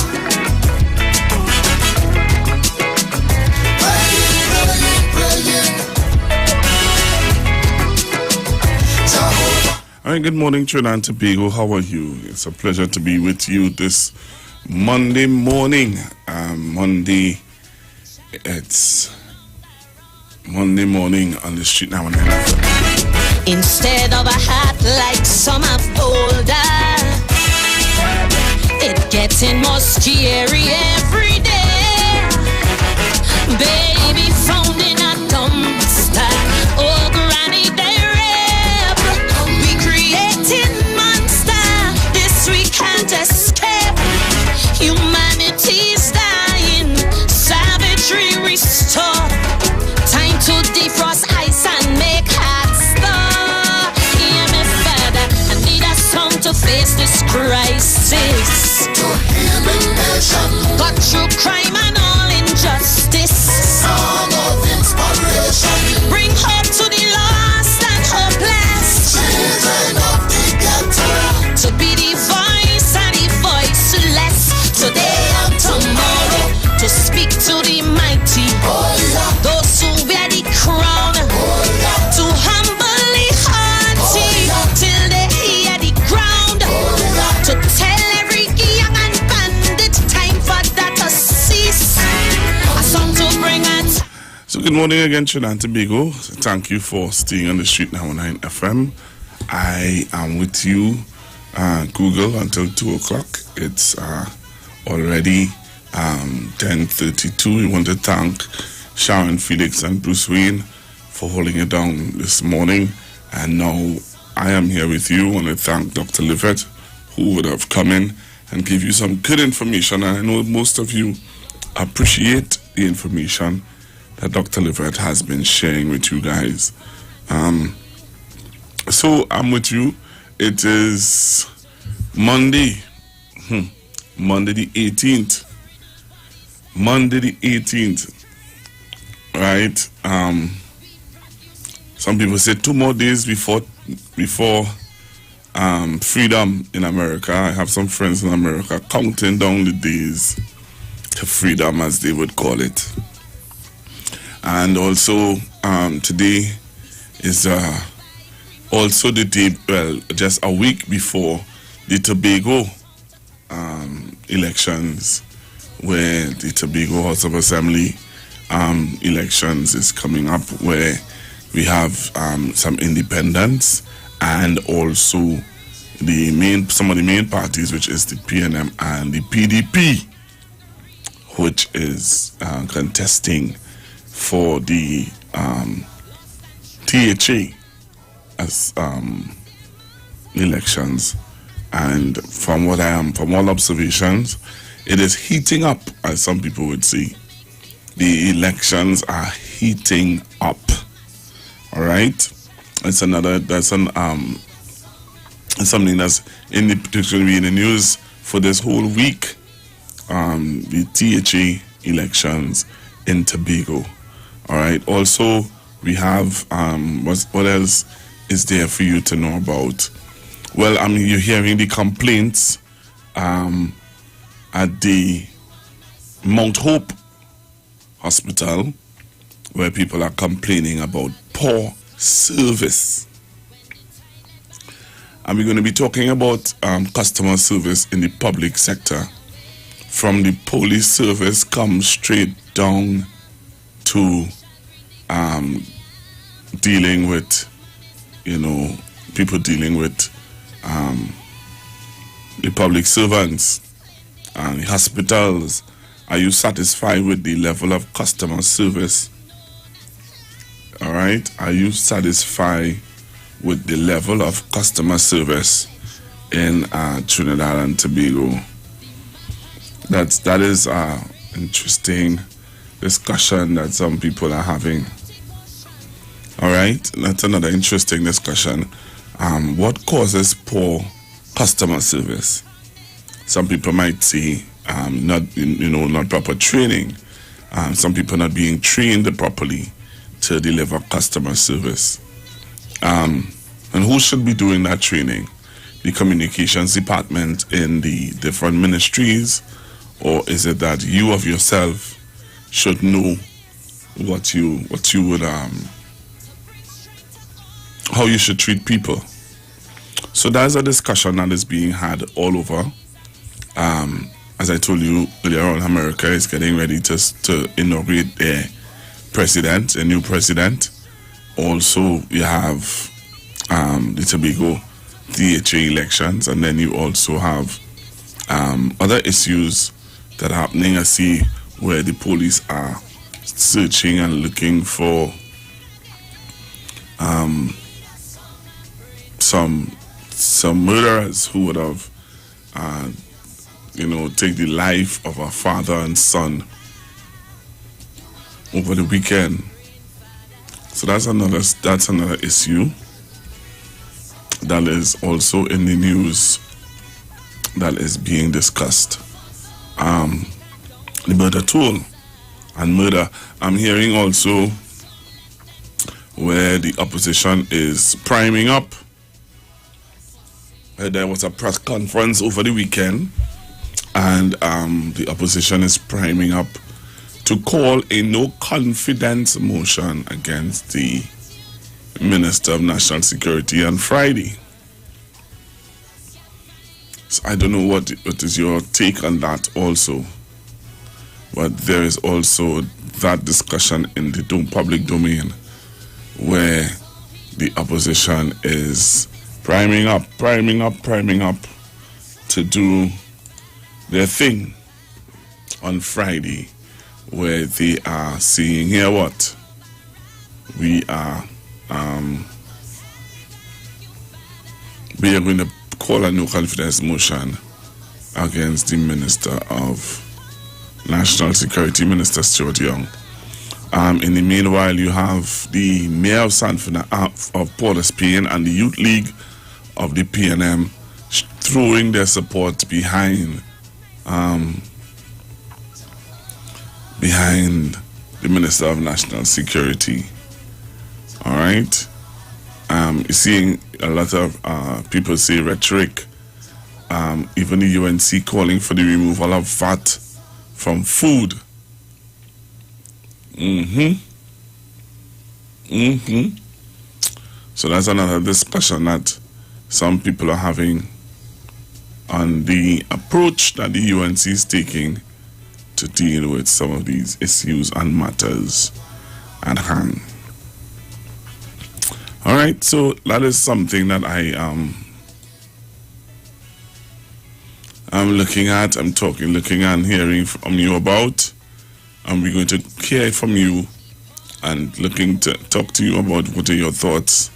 Praying, praying, praying. Jehovah.
All right, good morning, Trinidad and Tobago. How are you? It's a pleasure to be with you this Monday morning. It's Monday morning on the street now.
Instead of a hat like some of older, it getting more scary every day. Baby found in a dumpster. Oh, granny, they rap. We creating monster. This we can't escape. Humanity's dying. Savagery restore. Time to defrost ice and make hearts thaw. Hear me, Father, I need a song to face this crisis.
To heal the nation.
Got through crime and all injustice.
Song of inspiration.
Bring hope to the lost and hopeless.
Children of the ghetto.
To be the voice and the voiceless. Today and tomorrow. To speak to the mighty. Those who wear the crown. To humbly hearty. Till they hear the ground. To tell every young and bandit time for that to cease. A song to bring us.
So good morning again, Trinidad and Tobago. Thank you for staying on the street now on 9 FM. I am with you, Google, until 2 o'clock. It's already 10:32. We want to thank Sharon Felix and Bruce Wayne for holding it down this morning. And now I am here with you. I want to thank Dr. Livett, who would have come in and give you some good information. And I know most of you appreciate the information that Dr. Livett has been sharing with you guys. So I'm with you. It is Monday, Monday the 18th. Monday the 18th, right? Some people say 2 more days before freedom in America. I have some friends in America counting down the days to freedom, as they would call it. And also today is Also the day, just a week before the Tobago elections, where the Tobago House of Assembly elections is coming up, where we have some independents and also some of the main parties, which is the PNM and the PDP, which is contesting for the THA as elections. And from all observations, it is heating up, as some people would say. The elections are heating up. All right, it's something that's going to be in the news for this whole week. The THA elections in Tobago. All right. Also, we have what else is there for you to know about? Well, you're hearing the complaints at the Mount Hope Hospital, where people are complaining about poor service. And we're going to be talking about customer service in the public sector, from the police service comes straight down to dealing with, people dealing with the public servants and hospitals. Are you satisfied with the level of customer service? All right. Are you satisfied with the level of customer service in Trinidad and Tobago? That is interesting discussion that some people are having. All right. That's another interesting discussion. What causes poor customer service? Some people might say not proper training. Some people not being trained properly to deliver customer service. And who should be doing that training? The communications department in the different ministries, or is it that you of yourself should know what you would how you should treat people? So that's a discussion that is being had all over. As I told you earlier on, America is getting ready to inaugurate their president, a new president. Also, you have the Tobago DHA elections, and then you also have other issues that are happening. I see where the police are searching and looking for some murderers who would have take the life of a father and son over the weekend. So that's another issue that is also in the news that is being discussed. The murder tool and murder. I'm hearing also where the opposition is priming up. There was a press conference over the weekend, and the opposition is priming up to call a no confidence motion against the Minister of National Security on Friday. So I don't know what is your take on that also, but there is also that discussion in the public domain where the opposition is priming up to do their thing on Friday, where they are saying, here what? We are going to call a no confidence motion against the Minister of National Security, Minister Stuart Young. In the meanwhile, you have the Mayor of Sanford of Port of Spain and the Youth League of the PNM throwing their support behind the Minister of National Security. All right. You're seeing a lot of people say rhetoric. Even the UNC calling for the removal of VAT from food. So that's another discussion that some people are having on the approach that the UNC is taking to deal with some of these issues and matters at hand. All right, so that is something that I'm looking at, looking and hearing from you about, and we're going to hear from you and looking to talk to you about what are your thoughts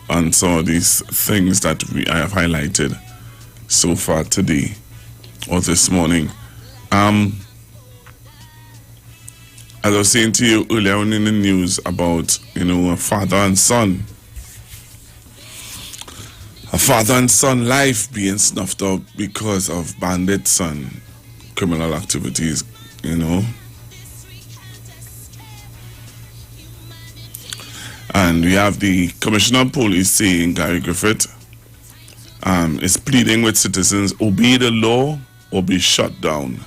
on some of these things that I have highlighted so far today or this morning. As I was saying to you earlier on in the news about, a father and son life being snuffed out because of bandits and criminal activities, And we have the Commissioner of Police saying, Gary Griffith, is pleading with citizens, obey the law or be shut down.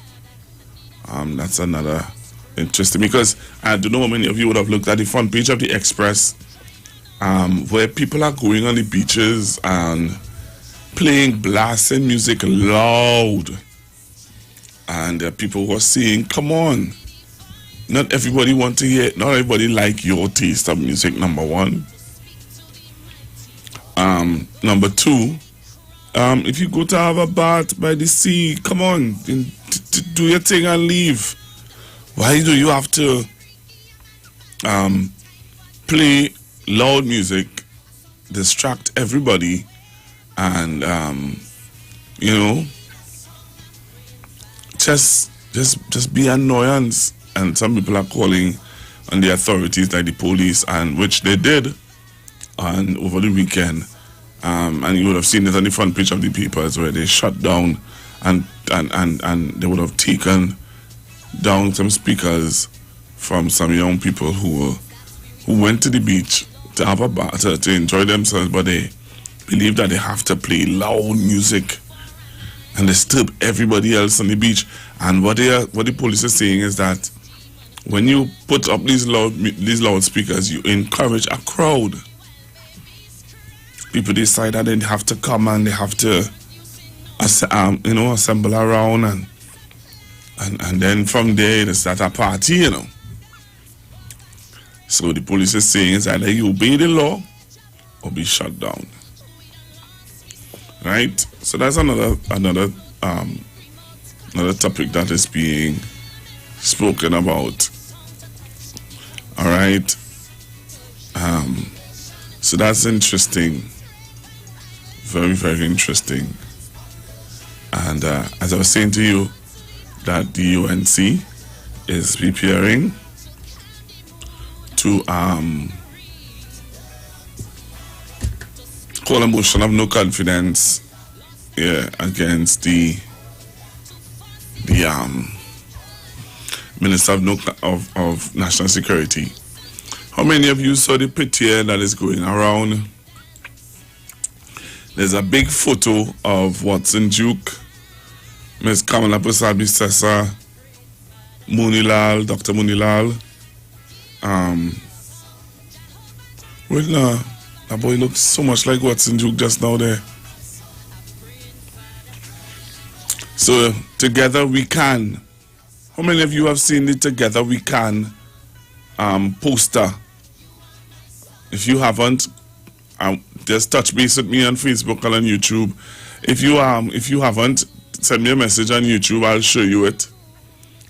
That's another interesting, because I don't know how many of you would have looked at the front page of the Express, where people are going on the beaches and playing blasting music loud, and there are people who are saying, come on, not everybody want to hear, not everybody like your taste of music, number one. Number two, if you go to have a bath by the sea, come on, do your thing and leave. Why do you have to play loud music, distract everybody, and just be annoyance? And some people are calling on the authorities, like the police, and which they did over the weekend. And you would have seen it on the front page of the papers where they shut down and they would have taken down some speakers from some young people who went to the beach to have a bath, to enjoy themselves, but they believe that they have to play loud music and disturb everybody else on the beach. And what the police is saying is that when you put up these loudspeakers, you encourage a crowd. People decide that they have to come and they have to assemble around, and then from there they start a party, So the police is saying is either you obey the law or be shut down. Right? So that's another topic that is being spoken about. All right. So that's interesting. Very, very interesting. And as I was saying to you, that the UNC is preparing to call a motion of no confidence against the Minister of National Security. How many of you saw the picture that is going around? There's a big photo of Watson Duke, Ms. Kamala Prasad-Bissessar, Munilal, Dr. Munilal. That boy looks so much like Watson Duke just now there. So, Together We Can. How many of you have seen the Together We Can poster? If you haven't, just touch base with me on Facebook and on YouTube. If you haven't, send me a message on YouTube. I'll show you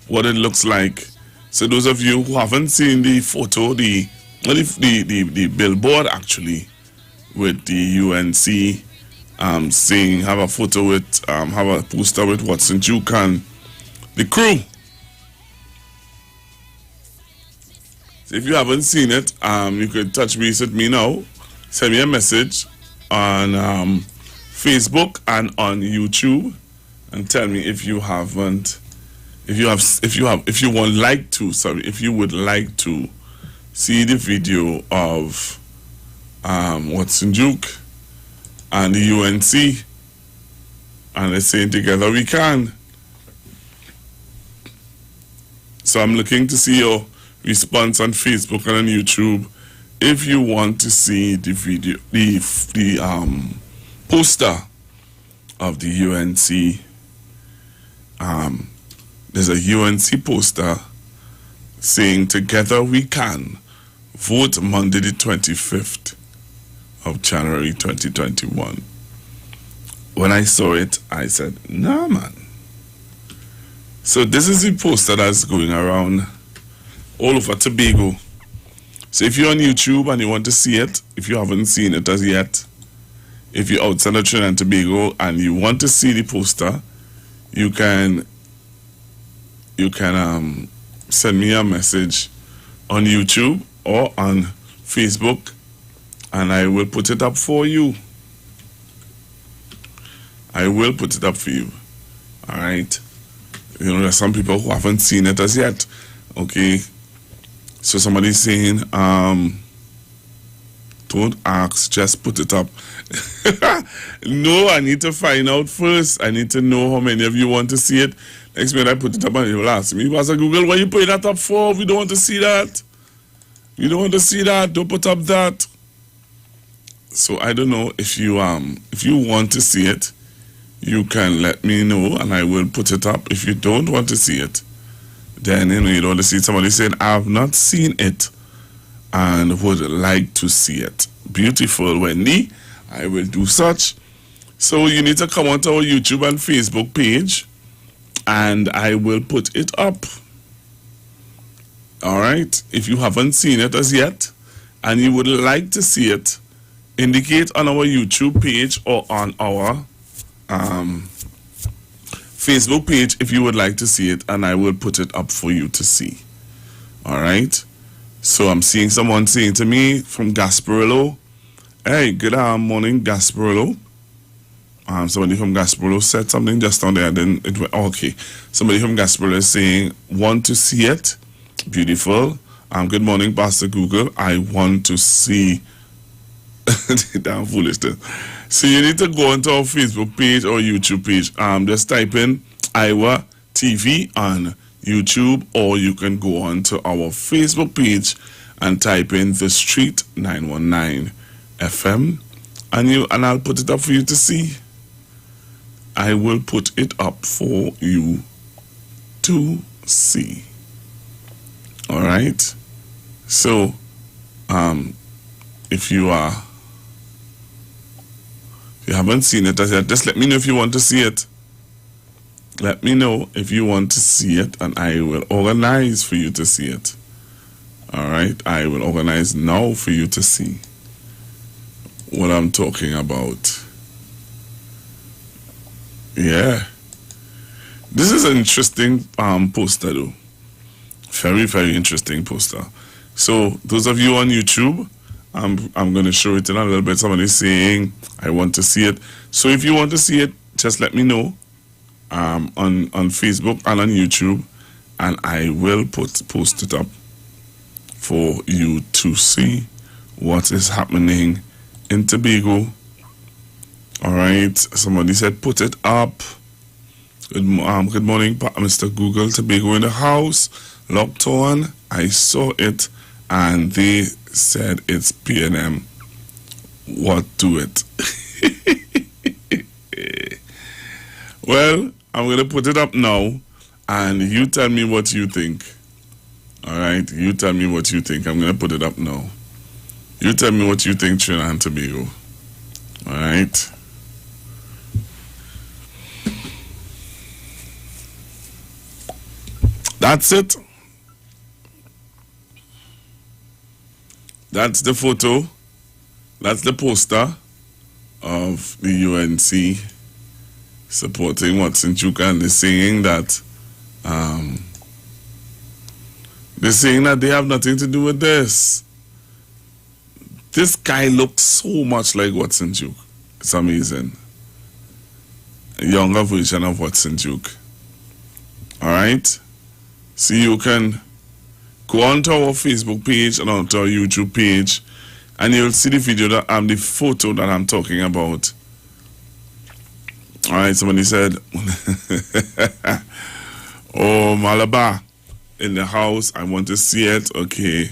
what it looks like. So those of you who haven't seen the photo, the billboard actually with the UNC saying have a photo with have a poster with Watson Duke and the crew. So if you haven't seen it, you can touch base with me now. Send me a message on Facebook and on YouTube and tell me if you would like to see the video of Watson Duke and the UNC, and they're saying Together We Can. So I'm looking to see your response on Facebook and on YouTube. if you want to see the video, the poster of the UNC, there's a UNC poster saying "Together We Can." Vote Monday the 25th of January 2021. When I saw it, I said, nah, man. So this is the poster that's going around all over Tobago. So if you're on YouTube and you want to see it, if you haven't seen it as yet, if you're outside of Trinidad and Tobago and you want to see the poster, you can send me a message on YouTube or on Facebook, and I will put it up for you. I will put it up for you. All right. You know, there's some people who haven't seen it as yet. Okay. So somebody's saying, don't ask, just put it up. No, I need to find out first. I need to know how many of you want to see it. Next minute I put it up and you'll ask me, Pastor Google, why you putting that up for? We don't want to see that. You don't want to see that. Don't put up that. So I don't know if you want to see it, you can let me know and I will put it up. If you don't want to see it, then you don't want to see it. Somebody saying, I have not seen it and would like to see it. Beautiful, Wendy. I will do such. So you need to come onto our YouTube and Facebook page and I will put it up. All right. If you haven't seen it as yet and you would like to see it, indicate on our YouTube page or on our Facebook page if you would like to see it, and I will put it up for you to see. All right. So I'm seeing someone saying to me from Gasparillo, hey, good morning, Gasparillo. Somebody from Gasparillo said something just down there. Then it went, okay. Somebody from Gasparillo is saying, want to see it? Beautiful. Good morning, Pastor Google. I want to see. Damn foolishness. So you need to go onto our Facebook page or YouTube page. Just type in Iwer TV on YouTube, or you can go onto our Facebook page and type in The Street 919 FM, and I'll put it up for you to see. I will put it up for you to see. All right. So, if you haven't seen it as yet, just let me know if you want to see it. Let me know if you want to see it, and I will organize for you to see it. All right. I will organize now for you to see what I'm talking about. Yeah. This is an interesting poster, though. Very, very interesting poster. So those of you on YouTube, I'm going to show it in a little bit. Somebody's saying, I want to see it. So if you want to see it, just let me know on Facebook and on YouTube, and I will post it up for you to see what is happening in Tobago. All right. Somebody said, put it up. Good morning, Mr. Google. Tobago in the house. Locked on. I saw it, and they said it's PNM. What do it? Well, I'm going to put it up now, and you tell me what you think. All right? You tell me what you think. I'm going to put it up now. You tell me what you think, Trinidad and Tobago. All right? That's it. That's the photo. That's the poster of the UNC supporting Watson Chuka, and they're saying that they have nothing to do with this. This guy looks so much like Watson Chuka. It's amazing. A younger version of Watson Chuka. All right. So you can go onto our Facebook page and onto our YouTube page, and you'll see the video that the photo that I'm talking about. All right, somebody said, oh, Malabar in the house. I want to see it. Okay.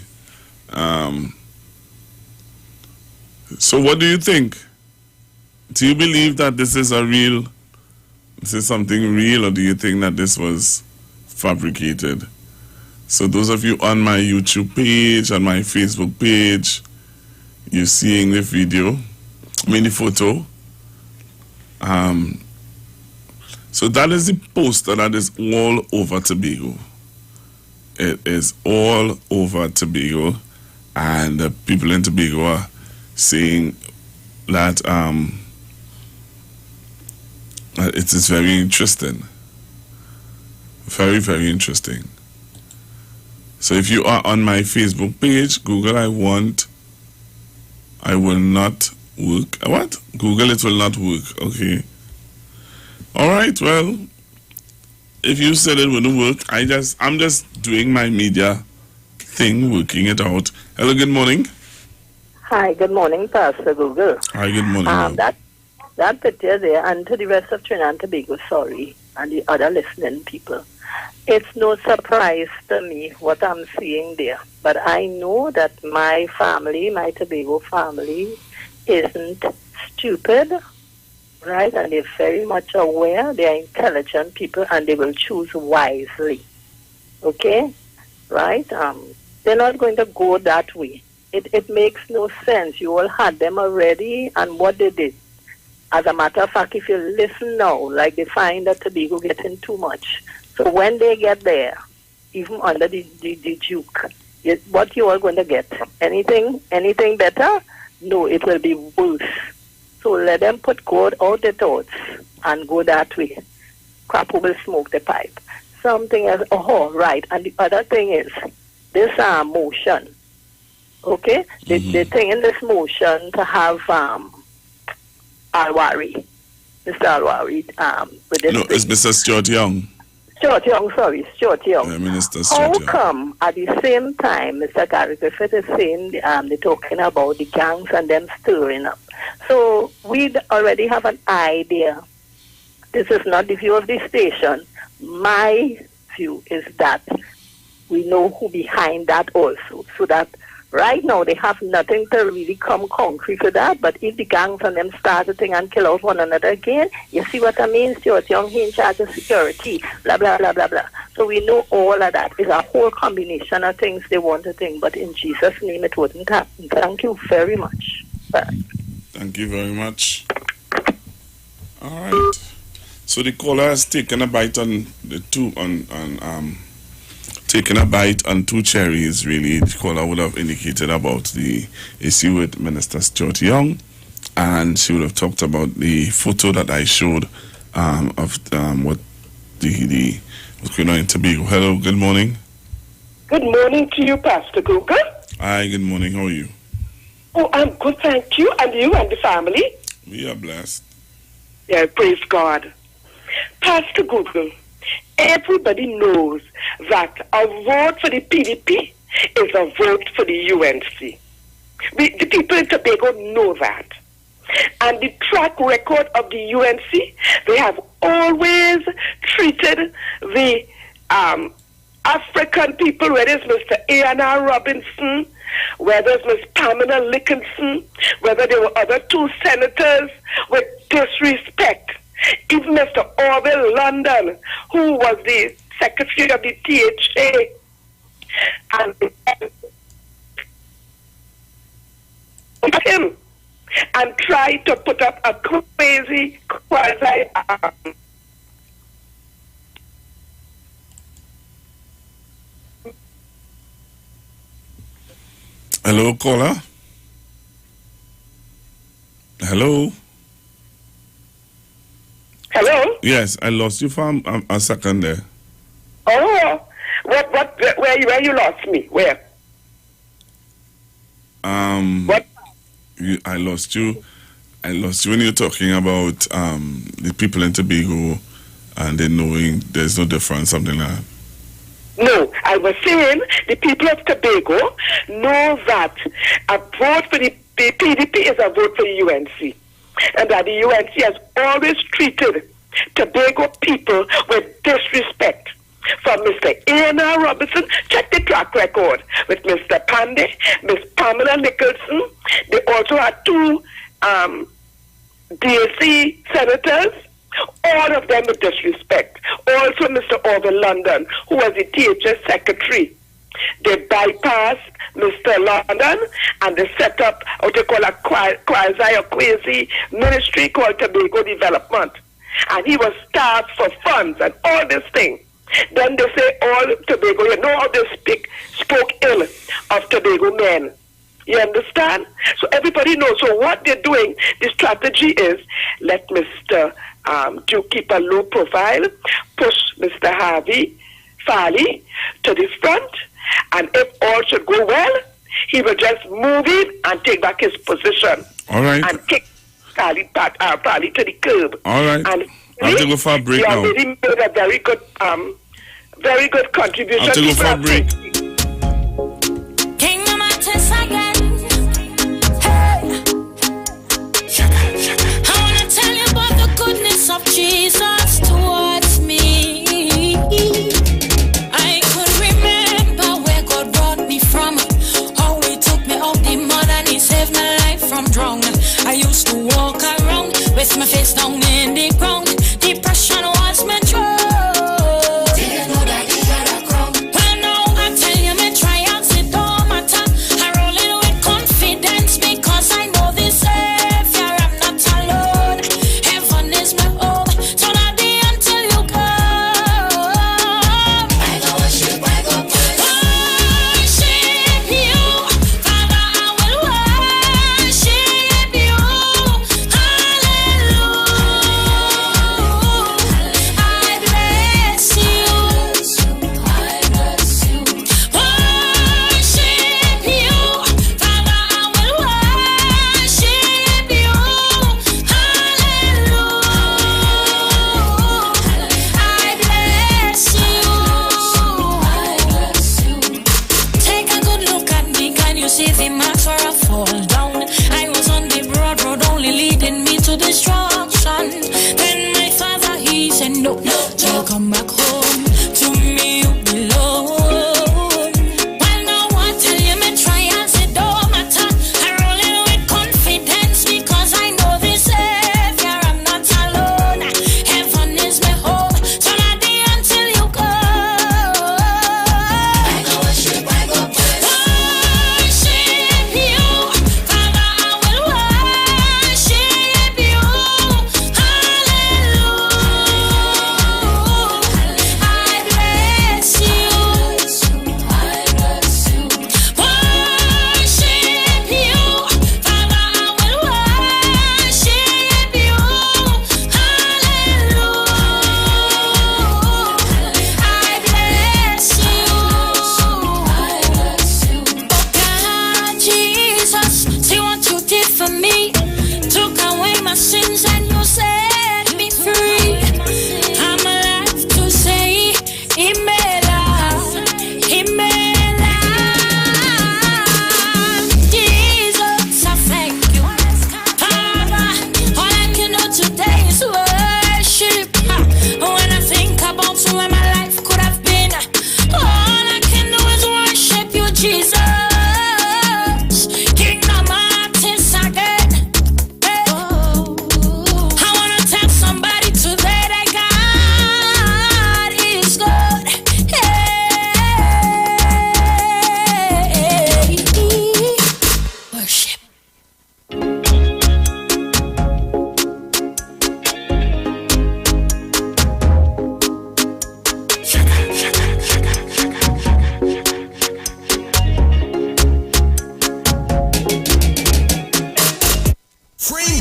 So what do you think? Do you believe that this is something real, or do you think that this was fabricated? So those of you on my YouTube page, on my Facebook page, you're seeing the video, the photo. So that is the poster that is all over Tobago. It is all over Tobago, and the people in Tobago are saying that it is very interesting. Very, very interesting. So if you are on my Facebook page, Google I will not work. What? Google it will not work. Okay. All right. Well, if you said it wouldn't work, I'm just doing my media thing, working it out. Hello, good morning.
Hi, good morning, Pastor Google.
Hi, good morning.
That picture there, and to the rest of Trinidad and Tobago, sorry, and the other listening people. It's no surprise to me what I'm seeing there. But I know that my family, my Tobago family, isn't stupid, right? And they're very much aware. They are intelligent people, and they will choose wisely. Okay? Right? They're not going to go that way. It makes no sense. You all had them already, and what they did. As a matter of fact, if you listen now, like they find that Tobago getting too much. So when they get there, even under the Duke, what you are going to get? Anything better? No, it will be worse. So let them put God out the thoughts and go that way. Crap will smoke the pipe. Something else, right. And the other thing is, this motion, okay? The thing in this motion to have Alwari, Mr. Alwari, with this
No, it's Mr. Stuart Young.
Stuart Young.
Minister
How
Stuart Young.
come at the same time Mr. Gary Griffith is saying they're talking about the gangs and them stirring up? So we already have an idea. This is not the view of the station. My view is that we know who behind that also. So that right now they have nothing to really come concrete to that. But if the gangs and them start a thing and kill out one another again, you see what I mean? Stuart Young, he in charge of security, blah, blah, blah, blah, blah. So we know all of that. It's a whole combination of things they want to think. But in Jesus' name, it wouldn't happen. Thank you very much. Bye.
Thank you very much. All right. So the caller has taken a bite on taking a bite on two cherries, really. The caller would have indicated about the issue with Minister Stuart Young, and she would have talked about the photo that I showed of what the what's going on in Tobago. Hello, good morning.
Good morning to you, Pastor Google.
Hi, good morning. How are you?
Oh, I'm good, thank you. And you and the family?
We are blessed.
Yeah, praise God. Pastor Google, everybody knows that a vote for the PDP is a vote for the UNC. The people in Tobago know that. And the track record of the UNC, they have always treated the African people, whether it's Mr. A.N.R. Robinson, whether it's Ms. Pamela Lickinson, whether there were other two senators, with disrespect. Even Mr. Orville London, who was the secretary of the THA, and him, and tried to put up a crazy quasi.
Hello, caller. Hello.
Hello?
Yes, I lost you for a second there.
Oh, where you lost me? Where?
What? I lost you. I lost you when you're talking about the people in Tobago and they knowing there's no difference, something like that.
No, I was saying the people of Tobago know that a vote for the PDP is a vote for the UNC. And that the UNC has always treated Tobago people with disrespect. From Mr. A.N.R. Robinson, check the track record with Mr. Pandey, Miss Pamela Nicholson. They also had 2 DAC senators, all of them with disrespect. Also Mr. Orville London, who was the THS secretary. They bypassed Mr. London and they set up what they call a quasi ministry called Tobago Development. And he was starved for funds and all this thing. Then they say all Tobago, you know how they spoke ill of Tobago men. You understand? So everybody knows. So what they're doing, the strategy is let Mr. Duke keep a low profile, push Mr. Harvey Farley to the front, and if all should go well, he will just move in and take back his position.
All right.
And kick Farley to the curb.
All right.
And
I'll have to go for a break now.
He already made a very good contribution.
I'll have to go for a break.
King of my test again. Hey. I wanna tell you about the goodness of Jesus towards me. I could remember where God brought me from, how He took me out the mud and He saved my life from drowning. I used to walk around with my face down in the ground. Depression was my drug.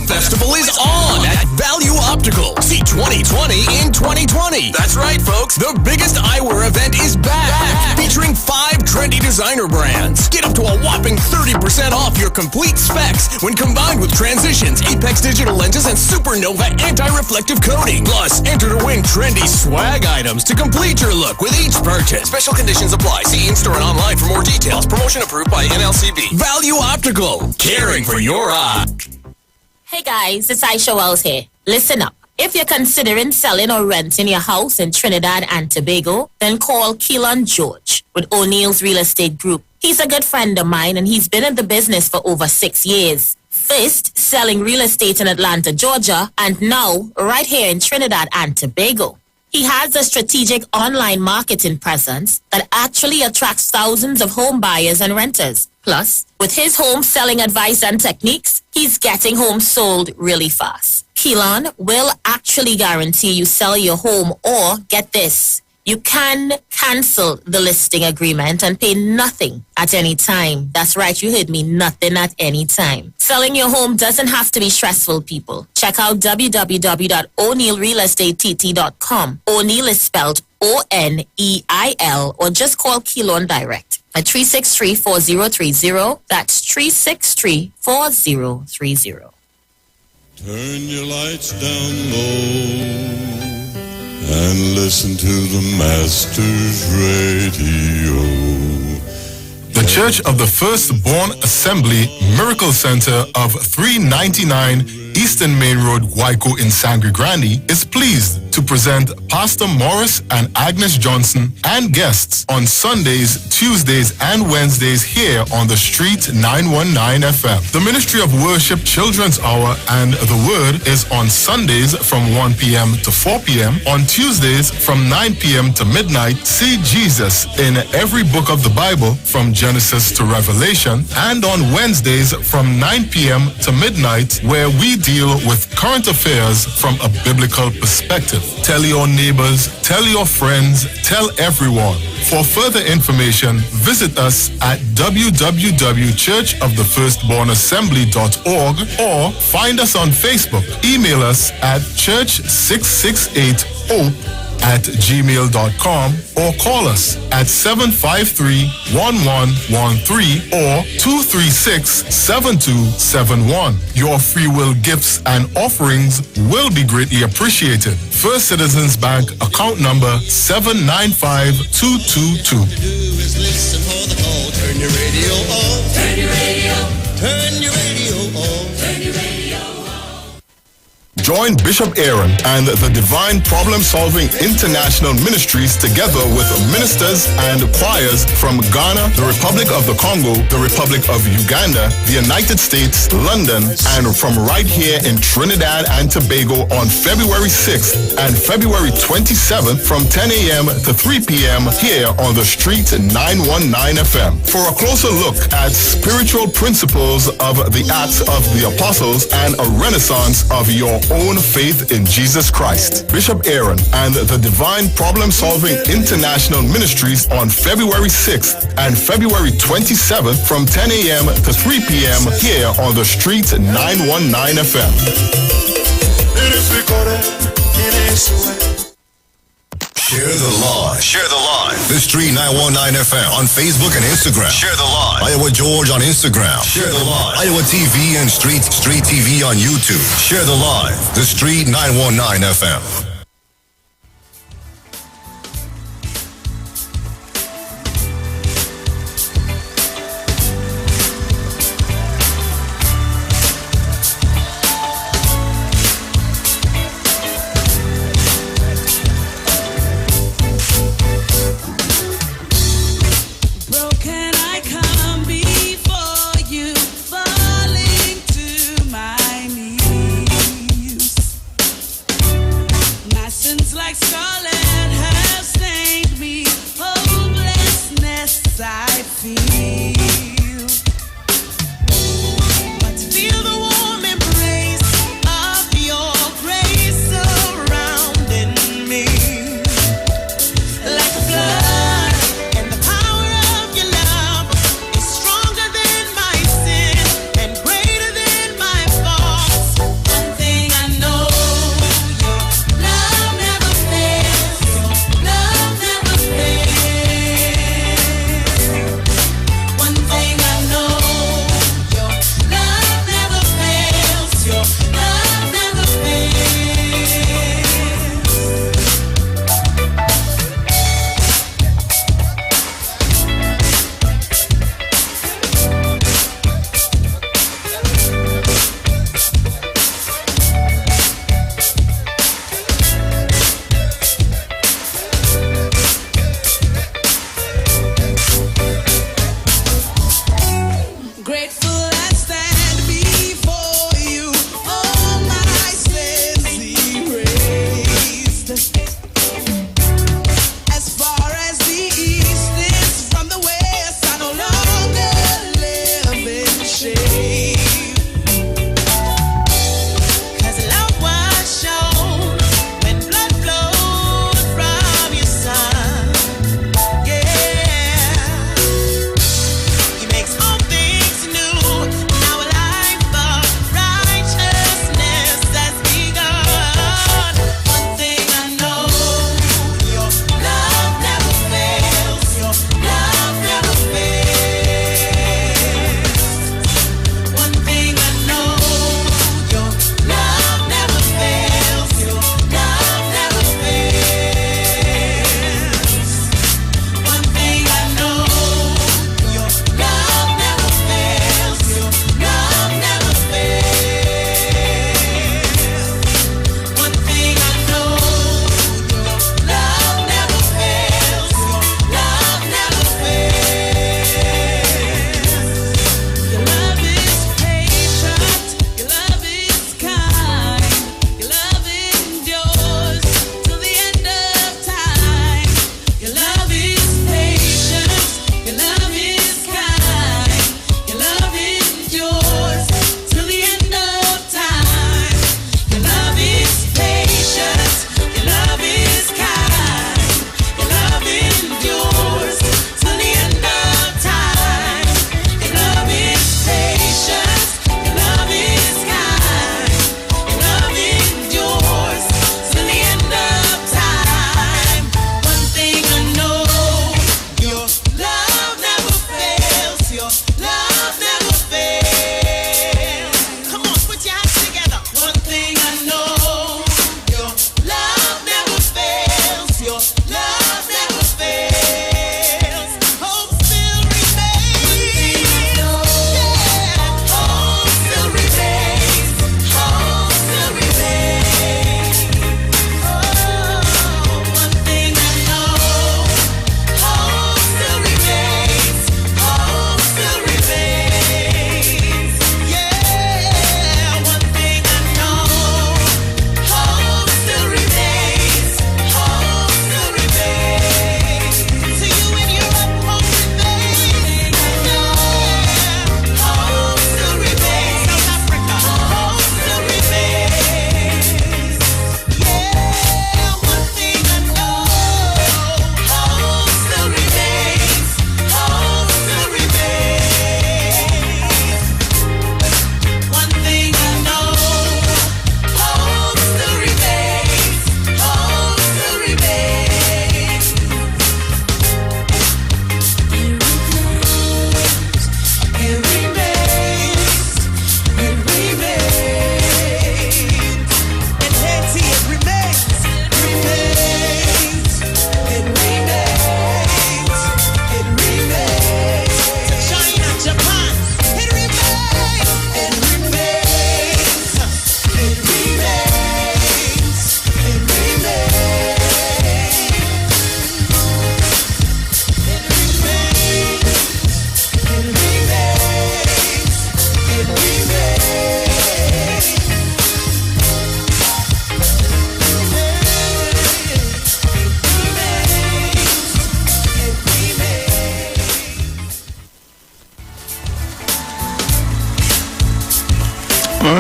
Festival is on at Value Optical. See 2020 in 2020. That's right, folks. The biggest eyewear event is back. Featuring 5 trendy designer brands. Get up to a whopping 30% off your complete specs when combined with Transitions, Apex digital lenses, and Supernova anti-reflective coating. Plus, enter to win trendy swag items to complete your look with each purchase. Special conditions apply. See in-store and online for more details. Promotion approved by NLCB. Value Optical. Caring for your eye.
Hey guys, it's Aisha Wells here. Listen up.
If you're considering selling or renting your house in Trinidad and Tobago, then call Keelan George with O'Neill's Real Estate Group. He's a good friend of mine and he's been in the business for over 6 years. First, selling real estate in Atlanta, Georgia, and now right here in Trinidad and Tobago. He has a strategic online marketing presence that actually attracts thousands of home buyers and renters. Plus, with his home selling advice and techniques, he's getting homes sold really fast. Keelan will actually guarantee you sell your home, or get this, you can cancel the listing agreement and pay nothing at any time. That's right, you heard me, nothing at any time. Selling your home doesn't have to be stressful, people. Check out www.o'neillrealestatetT.com. O'Neill is spelled O-N-E-I-L, or just call Keelan direct at 363-4030. That's 363-4030.
Turn your lights down low and listen to the Master's Radio.
The Church of the Firstborn Assembly Miracle Center of 399 Eastern Main Road, Guayco in Sangre Grande is pleased to present Pastor Morris and Agnes Johnson and guests on Sundays, Tuesdays, and Wednesdays here on the Street 919 FM. The Ministry of Worship Children's Hour and the Word is on Sundays from 1 p.m. to 4 p.m. On Tuesdays from 9 p.m. to midnight, see Jesus in every book of the Bible from Genesis to Revelation. And on Wednesdays from 9 p.m. to midnight, where we deal with current affairs from a biblical perspective. Tell your neighbors, tell your friends, tell everyone. For further information, visit us at www.churchofthefirstbornassembly.org or find us on Facebook. Email us at church668hope@gmail.com or call us at 753-1113 or 236-7271. Your free will gifts and offerings will be greatly appreciated. First Citizens Bank account number 795222.
Listen for the call. Turn your radio on. Turn your radio. Turn your radio on. Turn your radio.
Join Bishop Aaron and the Divine Problem Solving International Ministries together with ministers and choirs from Ghana, the Republic of the Congo, the Republic of Uganda, the United States, London, and from right here in Trinidad and Tobago on February 6th and February 27th from 10 a.m. to 3 p.m. here on the Street 919 FM. For a closer look at spiritual principles of the Acts of the Apostles and a renaissance of your own faith in Jesus Christ. Bishop Aaron and the Divine Problem Solving International Ministries on February 6th and February 27th from 10 a.m. to 3 p.m. here on the Street 919 FM.
Share the live. Share the live. The Street 919 FM on Facebook and Instagram. Share the live. Iwer George on Instagram. Share the live. Iwer TV and Street TV on YouTube. Share the live. The Street 919 FM.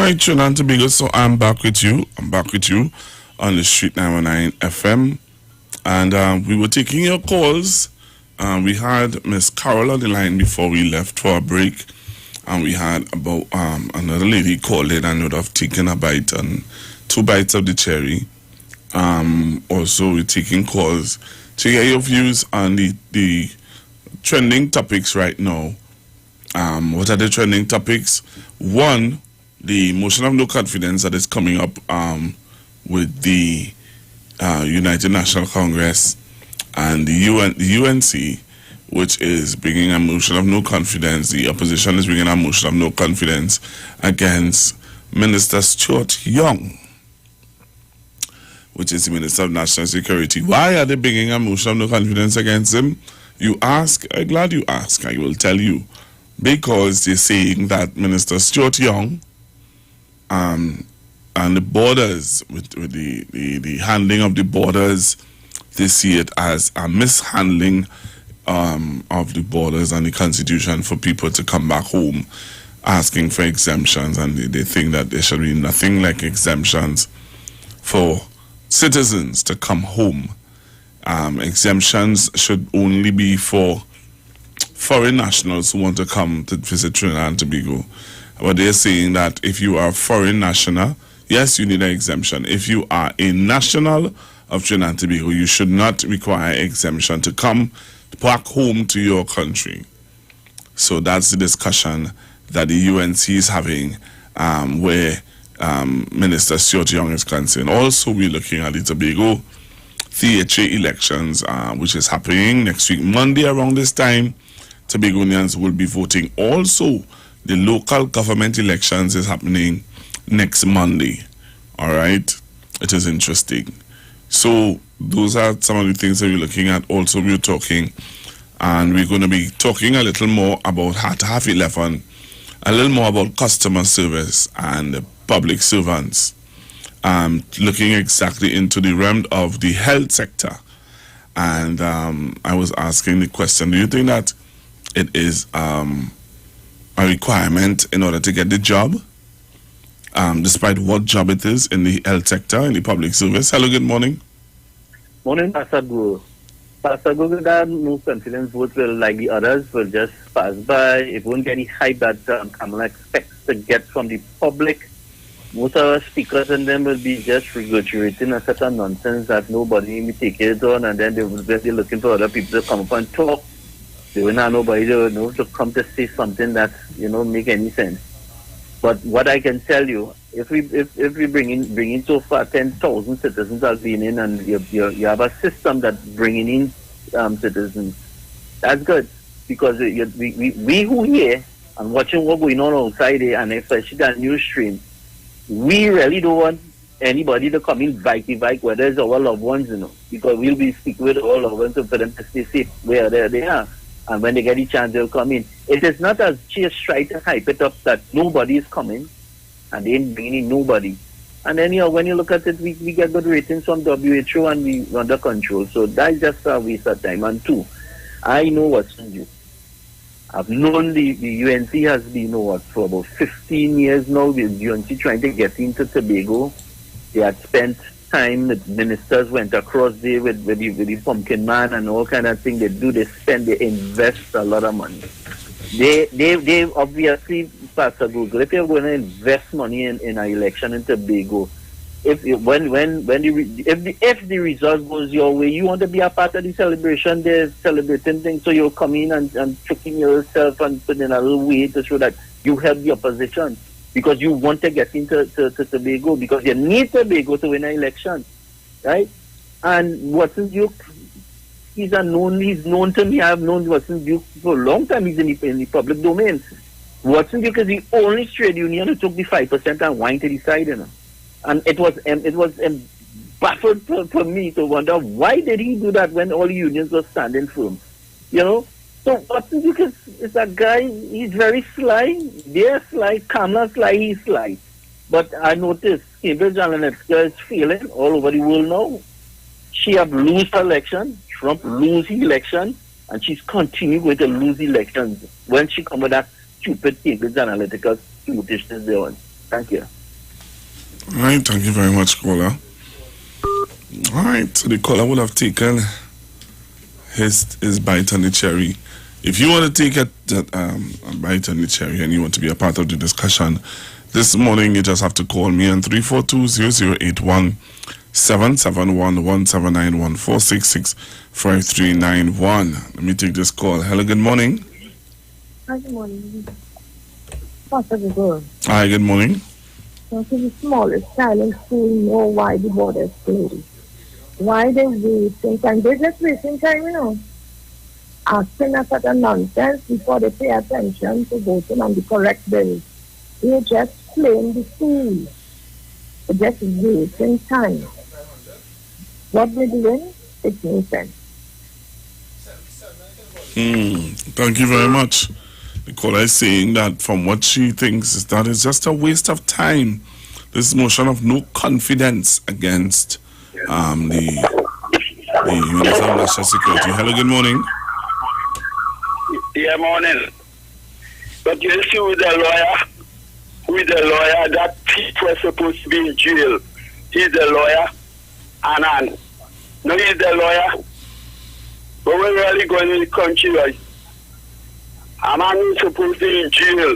right, Trinidad and Tobago, so I'm back with you. I'm back with you on the Street 919 FM. And we were taking your calls. We had Miss Carol on the line before we left for a break. And we had about another lady called in and would have taken a bite and 2 bites of the cherry. Also, we're taking calls to get your views on the trending topics right now. What are the trending topics? One, the motion of no confidence that is coming up with the United National Congress and the UNC, which is bringing a motion of no confidence. The opposition is bringing a motion of no confidence against Minister Stuart Young, which is the Minister of National Security. Why are they bringing a motion of no confidence against him? You ask. I'm glad you ask. I will tell you. Because they're saying that Minister Stuart Young and the borders, with the handling of the borders, they see it as a mishandling of the borders and the Constitution for people to come back home asking for exemptions, and they think that there should be nothing like exemptions for citizens to come home. Exemptions should only be for foreign nationals who want to come to visit Trinidad and Tobago. But they're saying that if you are a foreign national, yes, you need an exemption. If you are a national of Trinidad and Tobago, you should not require exemption to come back home to your country. So that's the discussion that the UNC is having, where Minister Stuart Young is concerned. Also, we're looking at the Tobago THA elections, which is happening next week, Monday around this time. Tobagonians will be voting. Also, the local government elections is happening next Monday. All right? It is interesting. So, those are some of the things that we're looking at. Also, we're talking, and we're going to be talking a little more about half 11, a little more about customer service and public servants. Looking exactly into the realm of the health sector. And I was asking the question, do you think that it is a requirement in order to get the job, despite what job it is in the health sector, in the public service? Hello, good morning.
Morning, Pastor Go. Pastor Go, that no confidence vote will, like the others, will just pass by. It won't get any hype that Kamala expects to get from the public. Most of our speakers and them will be just regurgitating a set of nonsense that nobody will take it on, and then they will be looking for other people to come up and talk. They will not nobody to come to say something that make any sense. But what I can tell you, if we bring in so far 10,000 citizens have been in, and you have a system that's bringing in citizens, that's good, because we who here and watching what's going on outside here, and especially that news stream, we really don't want anybody to come in bike, whether it's our loved ones, because we'll be speaking with all loved ones for them to stay safe where they are. And when they get a chance, they'll come in. It is not as just try to hype it up that nobody is coming, and they ain't bringing in nobody. And then, when you look at it, we get good ratings from WHO, and we under control. So that's just a waste of time. And two, I know what's in you. I've known the UNC has been, for about 15 years now, with UNC trying to get into Tobago. They had spent time, the ministers went across there with the pumpkin man and all kind of thing. They invest a lot of money. They obviously, Pastor Google, if you're going to invest money in an election in Tobago, if the result goes your way, you want to be a part of the celebration. They're celebrating things, so you'll come in and tricking yourself and put in a little way to show that you help the opposition, because you want to get into Tobago, because you need Tobago to win an election, right? And Watson Duke, he's known to me. I've known Watson Duke for a long time. He's in the public domain. Watson Duke is the only trade union who took the 5% and whined to the side, And it was baffled for me to wonder, why did he do that when all the unions were standing firm? So Watson Duke is a guy, he's very sly. They're sly, Kamala sly, he's sly. But I noticed Cambridge Analytica is failing all over the world now. She have lost her election, Trump lose his election, and she's continuing going to lose elections when she come with that stupid Cambridge Analytica foolishness there on. Thank you.
All right, thank you very much, caller. All right, so the caller would have taken his bite on the cherry. If you want to take a bite on the cherry and you want to be a part of the discussion this morning, you just have to call me on 342-0081 771-1791-466-5391. Let me take this call. Hello, good morning.
Hi, good morning. Pastor Google.
Hi, good morning.
So to the smallest child in school know why the border is closed. Why they wasting time. They're just wasting time, you know. Asking us at a nonsense before they pay attention to voting on the correct bill. They're just playing the fool. They're just wasting time. What they're doing, it makes sense.
Thank you very much. The caller is saying that from what she thinks is that it's just a waste of time. This motion of no confidence against the Uniform National Security. Hello, good morning.
Yeah, morning. But you see with the lawyer, that people are supposed to be in jail. He's the lawyer, and no, he's the lawyer. But we're really going in the country, right? A man is supposed to be in jail.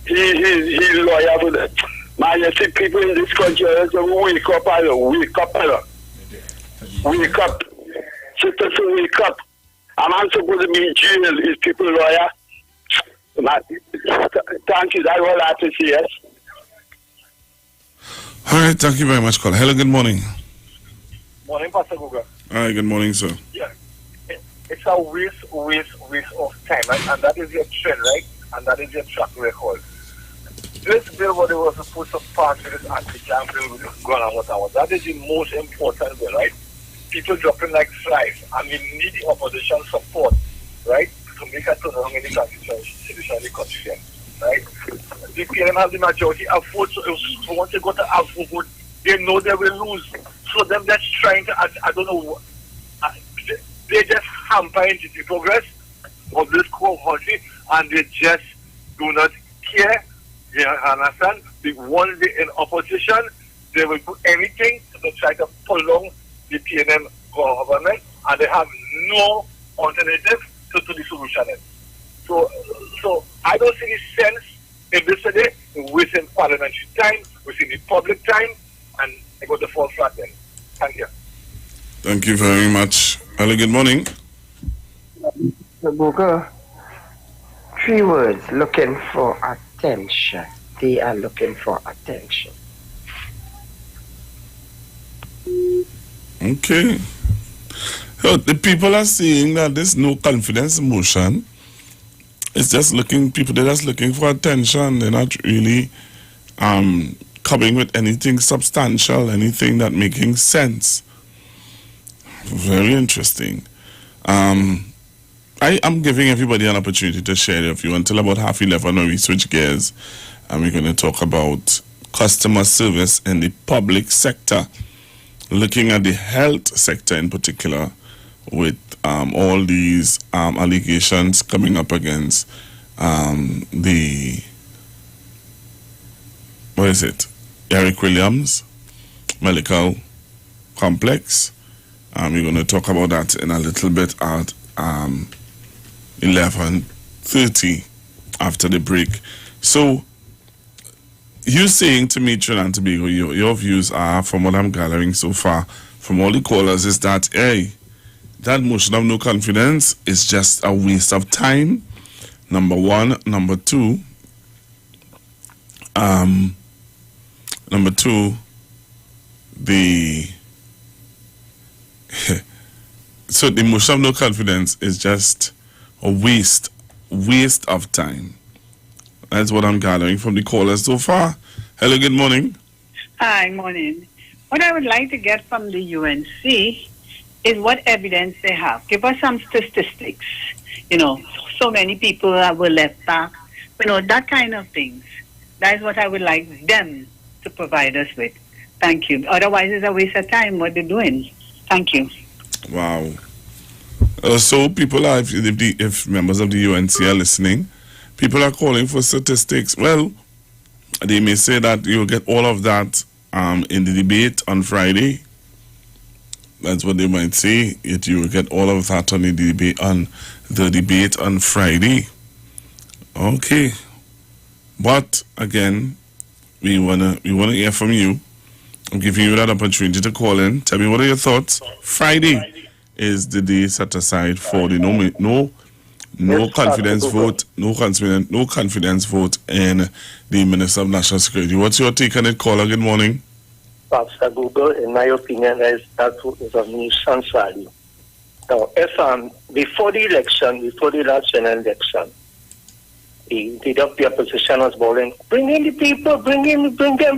He's lawyer for that. Man, you see people in this country, wake up. Citizens wake up. A man supposed to be in jail. Is people lawyer? Man, thank you. That's all I have to say, yes.
All right, thank you very much, caller. Hello, good morning.
Morning, Pastor Google.
All right, good morning, sir.
Yeah. It's a waste of time, right? And that is your trend, right? And that is your track record. This bill, what they were supposed to pass with this anti-jam bill with this gun and whatever, that is the most important bill, right? People dropping like flies, and we need the opposition support, right? To make a turnaround in the constitution in the country, right? The PNM have the majority of votes, so if they want to go to a vote, they know they will lose. So them just trying to, I don't know, they just hampering the progress of this country, and they just do not care. You understand? Once they're in opposition, they will do anything to try to prolong the PNM government, and they have no alternative to the solution. So I don't see the sense in this today, wasting parliamentary time, wasting the public time, and I got the fall flat then. Thank you.
Thank you very much. Hello, good morning.
Google, 3 words, looking for attention. They are looking for attention.
Okay. So the people are saying that this no confidence motion is just they're just looking for attention. They're not really coming with anything substantial, anything that making sense. Very interesting. I am giving everybody an opportunity to share their view until about 11:30 when we switch gears, and we're going to talk about customer service in the public sector, looking at the health sector in particular, with all these allegations coming up against Eric Williams Medical Complex. We're going to talk about that in a little bit at 11:30 after the break. So, you saying to me, Trinidad and Tobago, your views are, from what I'm gathering so far, from all the callers, is that, hey, that motion of no confidence is just a waste of time, number one. Number two, so the motion of no confidence is just a waste of time. That's what I'm gathering from the callers so far. Hello, good morning.
Hi, morning. What I would like to get from the UNC is what evidence they have. Give us some statistics. So many people that were left back. That kind of things. That is what I would like them to provide us with. Thank you. Otherwise, it's a waste of time what they're doing. Thank you.
Wow. So people are, if members of the UNC are listening, people are calling for statistics. Well, they may say that you'll get all of that in the debate on Friday. That's what they might say. You will get all of that on the debate on Friday. Okay, but again, we wanna hear from you. I'm giving you that opportunity to call in. Tell me what are your thoughts. Friday is the day set aside for the no confidence vote. No confidence vote in the Minister of National Security. What's your take on it, caller? Good morning.
Pastor Google, in my opinion, that is of nuisance value. Now, if before the last general election, the opposition was bawling, bring in the people, bring them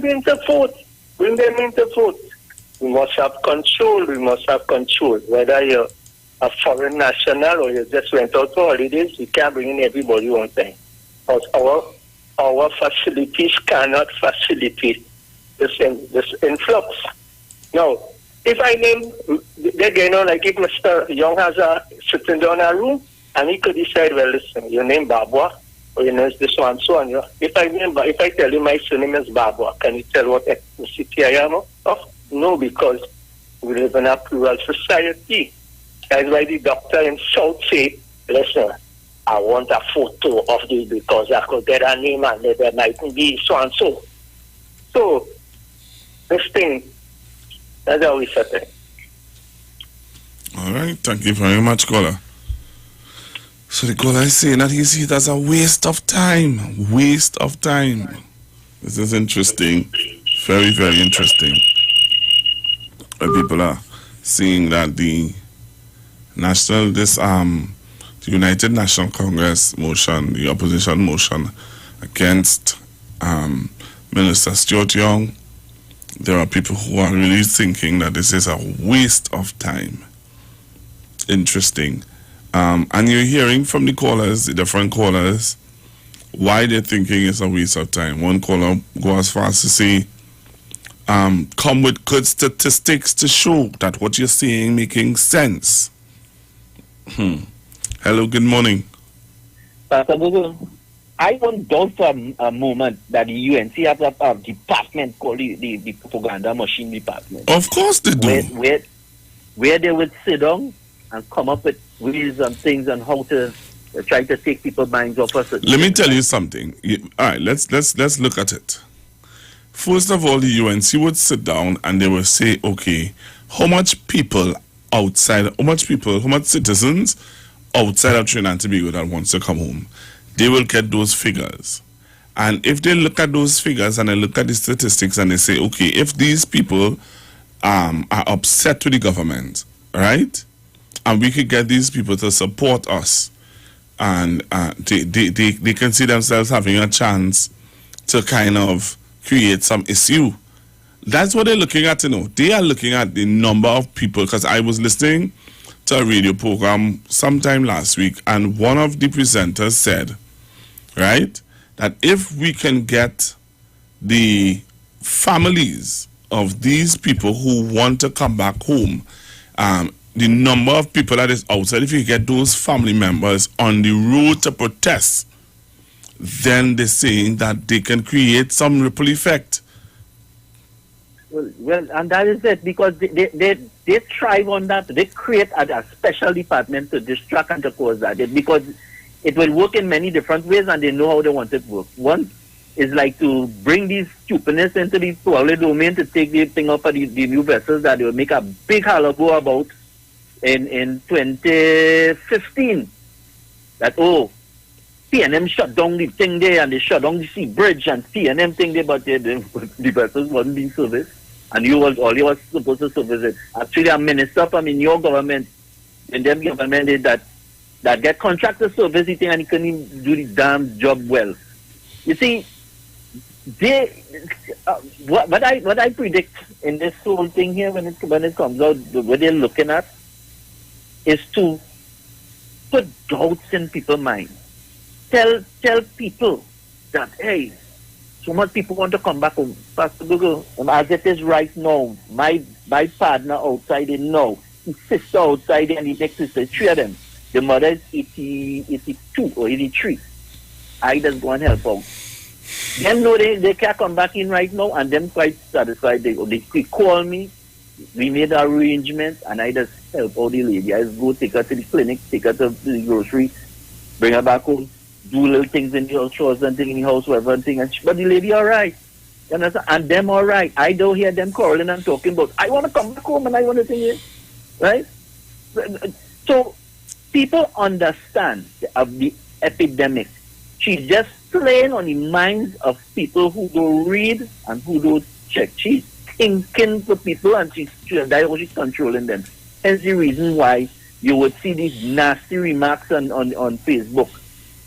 into vote. Bring them into vote. We must have control. Whether you're a foreign national or you just went out for holidays, you can't bring in everybody one time. Because our facilities cannot facilitate this influx. Now, if I name, like if Mr. Young has sitting down in a room and he could decide, well, listen, your name Babwa, or your name is this one, so on. If I tell you my surname is Babwa, can you tell what ethnicity I am? Oh, no, because we live in a plural society. That's why the doctor himself say, listen, I want a photo of this because I could get a name and there might be so and so. So, this thing, that's how we set it.
All right, thank you very much, caller. So the caller is saying that he sees it as a waste of time. Waste of time. This is interesting. Very, very interesting. People are seeing that the United National Congress motion, the opposition motion against Minister Stuart Young, there are people who are really thinking that this is a waste of time. Interesting. And you're hearing from the callers, the different callers, why they're thinking it's a waste of time. One caller go as far as to say, come with good statistics to show that what you're saying making sense. Hello, good morning.
Pastor Google, I don't doubt for a moment that the UNC has a department called the propaganda machine department.
Of course they do.
Where they would sit down and come up with ways and things and how to try to take people's minds off us.
Let me tell you something. All right, let's look at it. First of all, the UNC would sit down and they would say, okay, how much citizens outside of Trinidad and Tobago that wants to come home? They will get those figures. And if they look at those figures and they look at the statistics and they say, okay, if these people are upset with the government, right? And we could get these people to support us, and they can see themselves having a chance to kind of create some issue. That's what they're looking at, They are looking at the number of people, because I was listening to a radio program sometime last week, and one of the presenters said, right, that if we can get the families of these people who want to come back home, the number of people that is outside, if you get those family members on the road to protest, then they're saying that they can create some ripple effect.
Well, and that is it, because they thrive on that. They create a special department to distract and to cause that, because it will work in many different ways and they know how they want it to work. One is like to bring these stupidness into the public domain, to take the thing up for the new vessels that they will make a big hullabaloo about in 2015. That, PNM shut down the thing there and they shut down the sea bridge and PNM thing there, but the vessels wasn't being serviced. And all you was supposed to service it. Actually, a minister from in your government, in them government, that get contract to service the thing and he couldn't even do the damn job well. You see, what I predict in this whole thing here when it comes out, what they're looking at is to put doubts in people's minds. Tell people that, hey, so much people want to come back home. Pastor Google, as it is right now, my partner outside there now, his sister outside there, and the next sister, three of them. The mother is 82 or 83. I just go and help out. Them know they can't come back in right now, and them quite satisfied. They call me. We made arrangements, and I just help out the lady. I just go take her to the clinic, take her to the grocery, bring her back home, do little things in the house, chores and things in the house, whatever thing. But the lady all right. You understand? And them all right. I don't hear them quarreling and talking about, I want to come back home and I want to think it. Right? So people understand of the epidemic. She's just playing on the minds of people who don't read and who don't check. She's thinking for people, and she's controlling them. Hence the reason why you would see these nasty remarks on Facebook.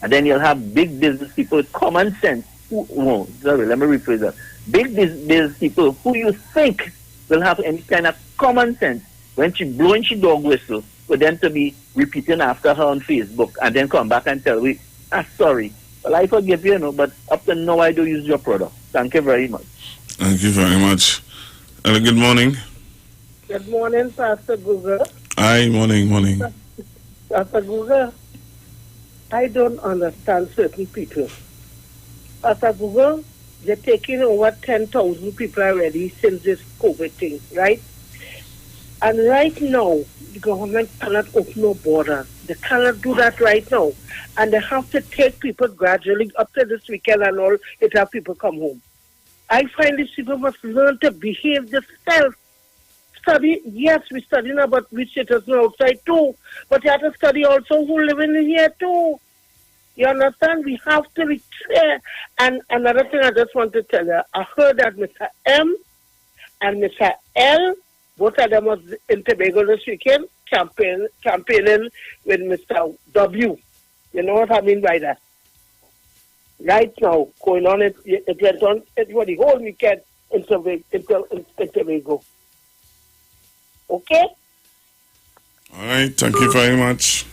And then you'll have big business people with common sense. Let me rephrase that. Big business people who you think will have any kind of common sense when she blowing she dog whistle for them to be repeating after her on Facebook and then come back and tell me, sorry. Well, I forgive you, but up to now I do use your product. Thank you very much.
Thank you very much. Good morning.
Good morning, Pastor Google.
Hi, morning.
Pastor Google, I don't understand certain people. Pastor Google, they're taking over 10,000 people already since this COVID thing, right? And right now, the government cannot open no borders. They cannot do that right now. And they have to take people gradually up to this weekend and all, to have people come home. I find these people must learn to behave themselves. Study, yes, we study now, but we citizens outside too. But you have to study also who live in here too. You understand? We have to be clear. And another thing I just want to tell you, I heard that Mr. M and Mr. L, both of them was in Tobago this weekend, campaigning with Mr. W. You know what I mean by that? Right now, going on, it went on for the whole weekend in Tobago. Okay?
All right, thank you very much.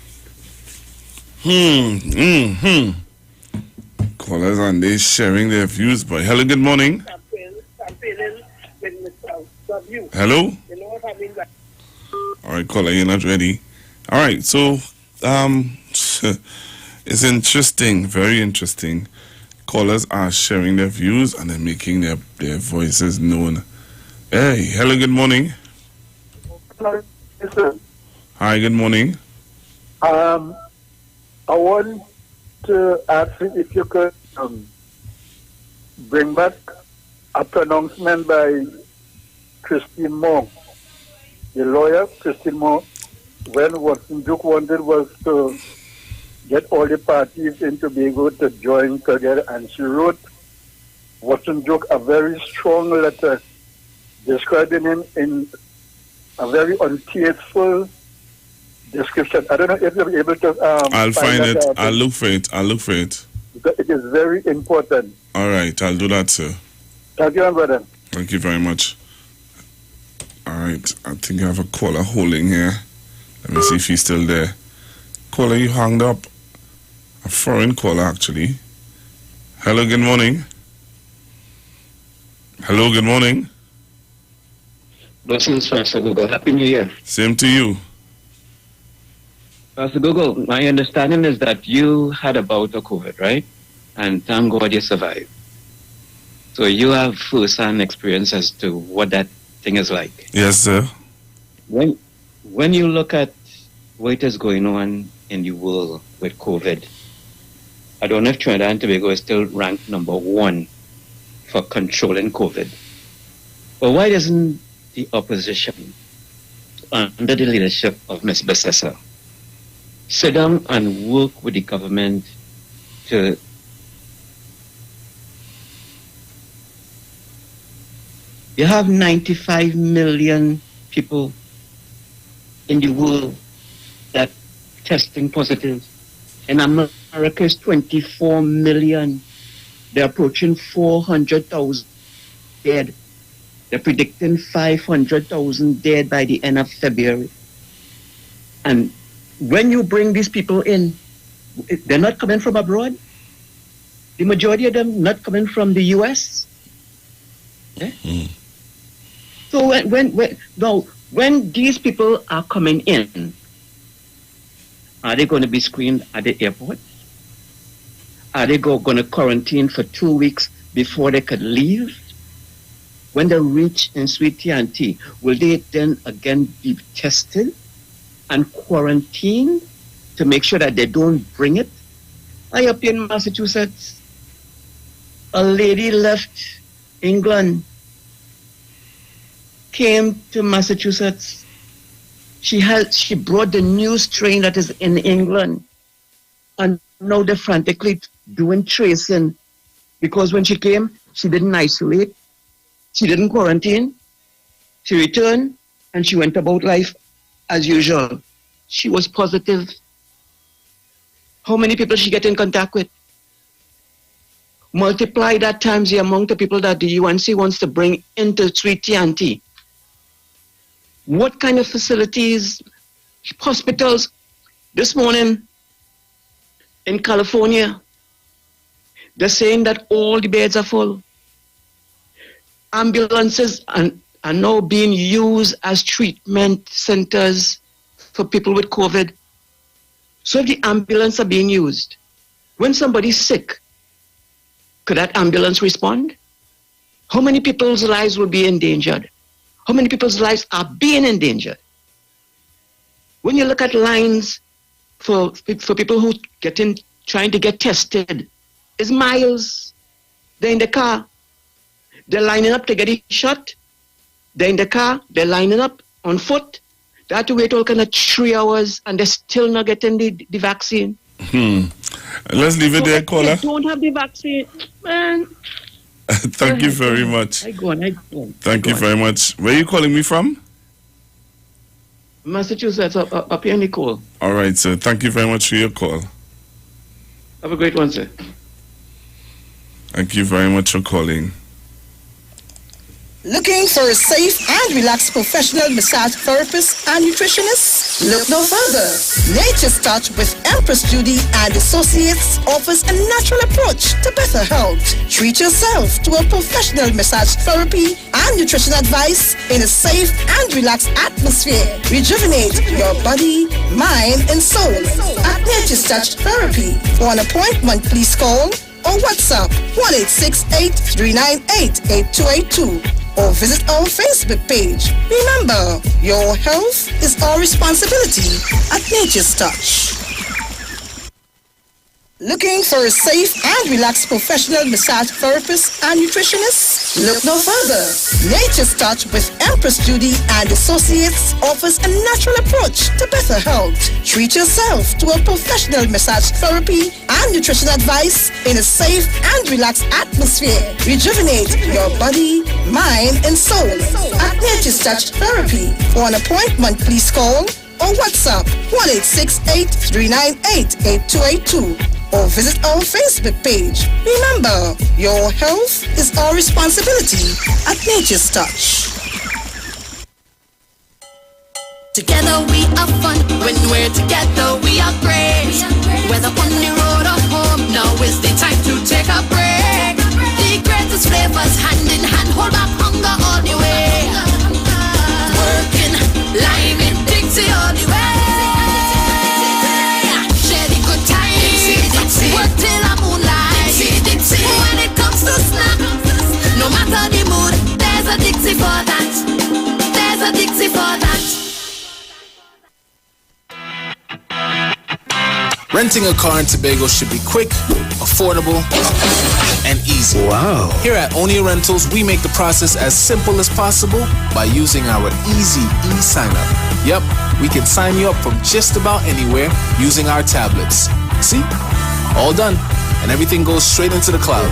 Callers and they sharing their views, boy. Hello, good morning.
Campaigning with Mr. W.
Hello?
You know what I mean by
All right, caller, you're not ready. All right, so it's interesting, very interesting. Callers are sharing their views and they're making their voices known. Hey, hello, good morning.
Hello, listen.
Hi, good morning.
I want to ask if you could bring back a pronouncement by Christine Moore, the lawyer, Christine Moore, when what Duke wanted was to get all the parties in Tobago to join together, and she wrote Watson Duke a very strong letter describing him in a very untasteful description. I don't know if you're able to
I'll find it. I'll look for it.
Because it is very important.
All right, I'll do that, sir.
Thank you, brother.
Thank you very much. All right, I think I have a caller holding here. Let me see if he's still there. Caller, you hung up. A foreign caller, actually. Hello, good morning. Hello, good morning.
Blessings, Pastor Google. Happy New Year.
Same to you.
Pastor Google, my understanding is that you had a bout of COVID, right? And thank God you survived. So you have first-hand experience as to what that thing is like.
Yes, sir.
When you look at what is going on in the world with COVID, I don't know if Trinidad and Tobago is still ranked number 1 for controlling COVID. But why doesn't the opposition, under the leadership of Ms. Besessa, sit down and work with the government to you have 95 million people in the world that testing positive. In America is 24 million. They're approaching 400,000 dead. They're predicting 500,000 dead by the end of February. And when you bring these people in, they're not coming from abroad. The majority of them not coming from the U.S. Yeah? So when these people are coming in, are they going to be screened at the airport? Are they going to quarantine for 2 weeks before they could leave? When they reach in Sweet T&T, will they then again be tested and quarantined to make sure that they don't bring it? I up in Massachusetts, a lady left England, came to Massachusetts. She brought the new strain that is in England, and now they're frantically doing tracing, because when she came, she didn't isolate, she didn't quarantine, she returned, and she went about life as usual. She was positive. How many people she get in contact with? Multiply that times the amount of people that the UNC wants to bring into Sweet T&T. What kind of facilities, hospitals? This morning in California, they're saying that all the beds are full. Ambulances are now being used as treatment centers for people with COVID. So if the ambulance are being used, when somebody's sick, could that ambulance respond? How many people's lives will be endangered? How many people's lives are being endangered? When you look at lines for people who trying to get tested, it's miles. They're in the car. They're lining up to get a shot. They're in the car. They're lining up on foot. They have to wait all kind of 3 hours, and they're still not getting the vaccine.
Let's leave it there, caller.
They don't have the vaccine, man.
Thank you very much.
I go on.
Thank you very much. Where are you calling me from?
Massachusetts, up here in Nicole.
All right, sir. Thank you very much for your call.
Have a great one, sir.
Thank you very much for calling.
Looking for a safe and relaxed professional massage therapist and nutritionist? Look no further. Nature's Touch with Empress Judy and Associates offers a natural approach to better health. Treat yourself to a professional massage therapy and nutrition advice in a safe and relaxed atmosphere. Rejuvenate your body, mind, and soul at Nature's Touch Therapy. For an appointment, please call or WhatsApp 1-868-398-8282 or visit our Facebook page. Remember, your health is our responsibility at Nature's Touch. Looking for a safe and relaxed professional massage therapist and nutritionist? Look no further. Nature's Touch with Empress Judy and Associates offers a natural approach to better health. Treat yourself to a professional massage therapy and nutrition advice in a safe and relaxed atmosphere. Rejuvenate your body, mind, and soul at Nature's Touch Therapy. For an appointment, please call or WhatsApp 1-868-398-8282 or visit our Facebook page. Remember, your health is our responsibility at Nature's Touch.
Together we are fun. When we're together we are great. Whether on the road or home, now is the time to take a break. The greatest flavors hand in hand, hold back hunger all the way. Working, liming, Dixie all the way. Share the good times. Work till the moonlight. Dixie. When it comes to snack, no matter the mood, there's a Dixie for that. There's a Dixie for that.
Renting a car in Tobago should be quick, affordable, and easy. Wow. Here at Onia Rentals, we make the process as simple as possible by using our easy e-sign-up. Yep, we can sign you up from just about anywhere using our tablets. See? All done. And everything goes straight into the cloud.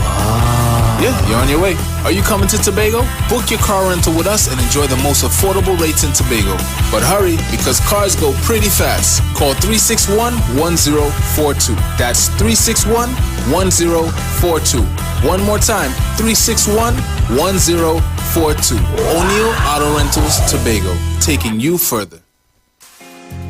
Yeah, you're on your way. Are you coming to Tobago? Book your car rental with us and enjoy the most affordable rates in Tobago. But hurry, because cars go pretty fast. Call 361-1042. That's 361-1042. One more time, 361-1042. O'Neill Auto Rentals, Tobago, taking you further.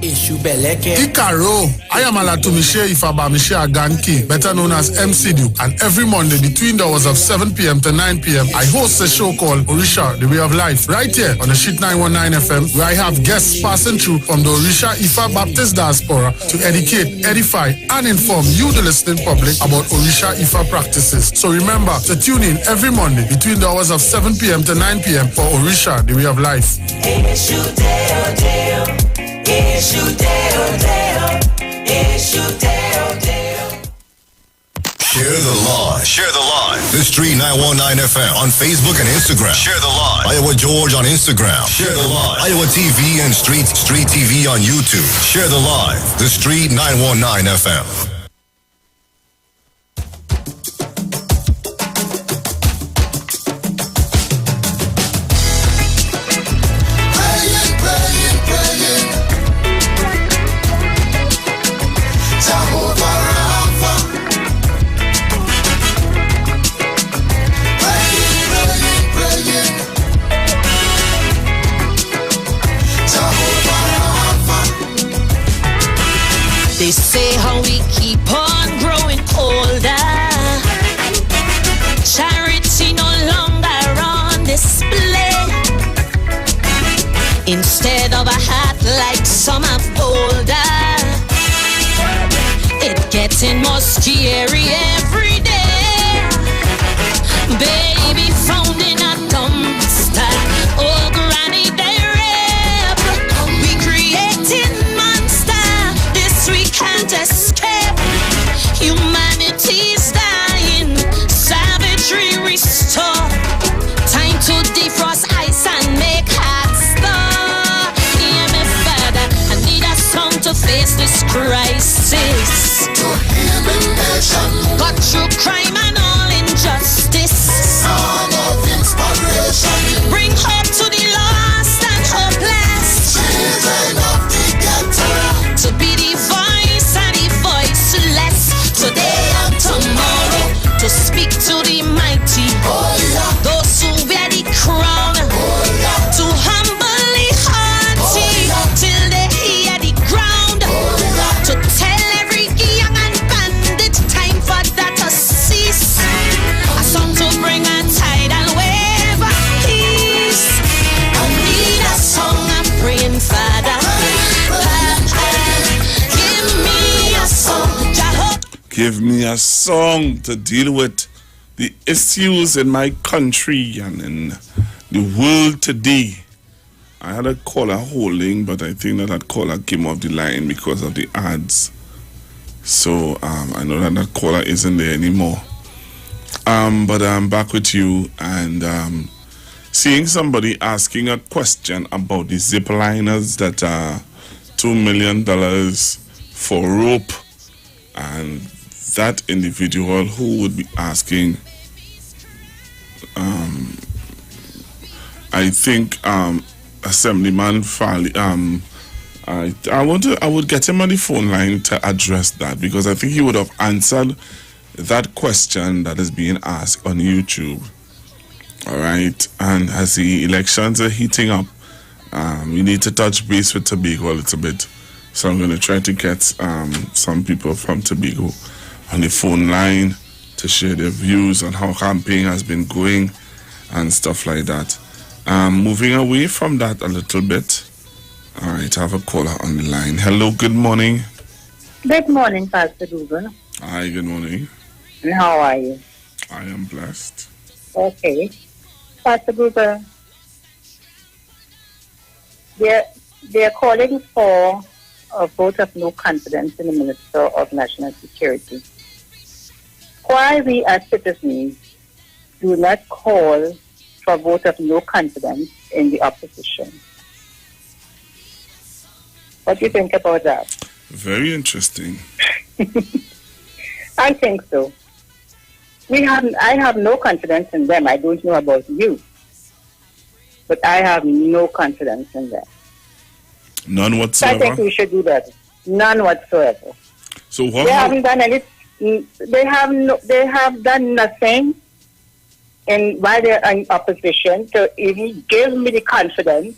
Ikaro, I am Alatumishe Ifabamishe Aganki, better known as MC Duke, and every Monday between the hours of 7 p.m. to 9 p.m. I host a show called Orisha, The Way of Life, right here on the Sheet 919 FM, where I have guests passing through from the Orisha Ifa Baptist Diaspora to educate, edify, and inform you, the listening public, about Orisha Ifa practices. So remember to tune in every Monday between the hours of 7 p.m. to 9 p.m. for Orisha, The Way of Life.
Share the line. Share the line. The Street 919 FM on Facebook and Instagram. Share the line. Iowa George on Instagram. Share the line. Iowa TV and Street TV on YouTube. Share the line. The Street 919 FM.
They say how we keep on growing older. Charity no longer on display. Instead of a hat like some have bolder, it getting more scary every day. Baby found in a dumpster. Oh, granny, they rap. We creating we can't escape. Humanity's dying. Savagery restore. Time to defrost ice and make hearts thaw. Yeah, my father, I need a song to face this crisis. To heal the nation. Got through crime and all injustice. Song of inspiration. Bring hope to the lost and hopeless. Children of the ghetto. To be the voice and the voiceless. Today and tomorrow. To speak to the mighty. Those who wear the crown. To humbly hearty. Till they hear the ground. To tell every young and bandit. Time for that to cease. A song to bring a tidal wave of peace. I need a song I'm praying, Father.
Give me a song to deal with the issues in my country and in the world today. I had a caller holding, but I think that caller came off the line because of the ads. So I know that caller isn't there anymore. But I'm back with you and seeing somebody asking a question about the zip liners that are $2 million for rope, and that individual who would be asking, I think, Assemblyman Farley, I would get him on the phone line to address that, because I think he would have answered that question that is being asked on YouTube. All right, and as the elections are heating up, we need to touch base with Tobago a little bit. So I'm going to try to get some people from Tobago on the phone line to share their views on how campaign has been going and stuff like that. Moving away from that a little bit. All right, I have a caller on the line. Hello, good morning.
Good morning, Pastor Google.
Hi, good morning.
And how are you?
I am blessed.
Okay. Pastor Google, they're calling for a vote of no confidence in the Minister of National Security. Why we as citizens do not call for a vote of no confidence in the opposition? What do you think about that?
Very interesting.
I think so. I have no confidence in them. I don't know about you, but I have no confidence in them.
None whatsoever?
I think we should do that. None whatsoever.
So what?
They haven't done any. They have done nothing, and while they're in opposition, to even give me the confidence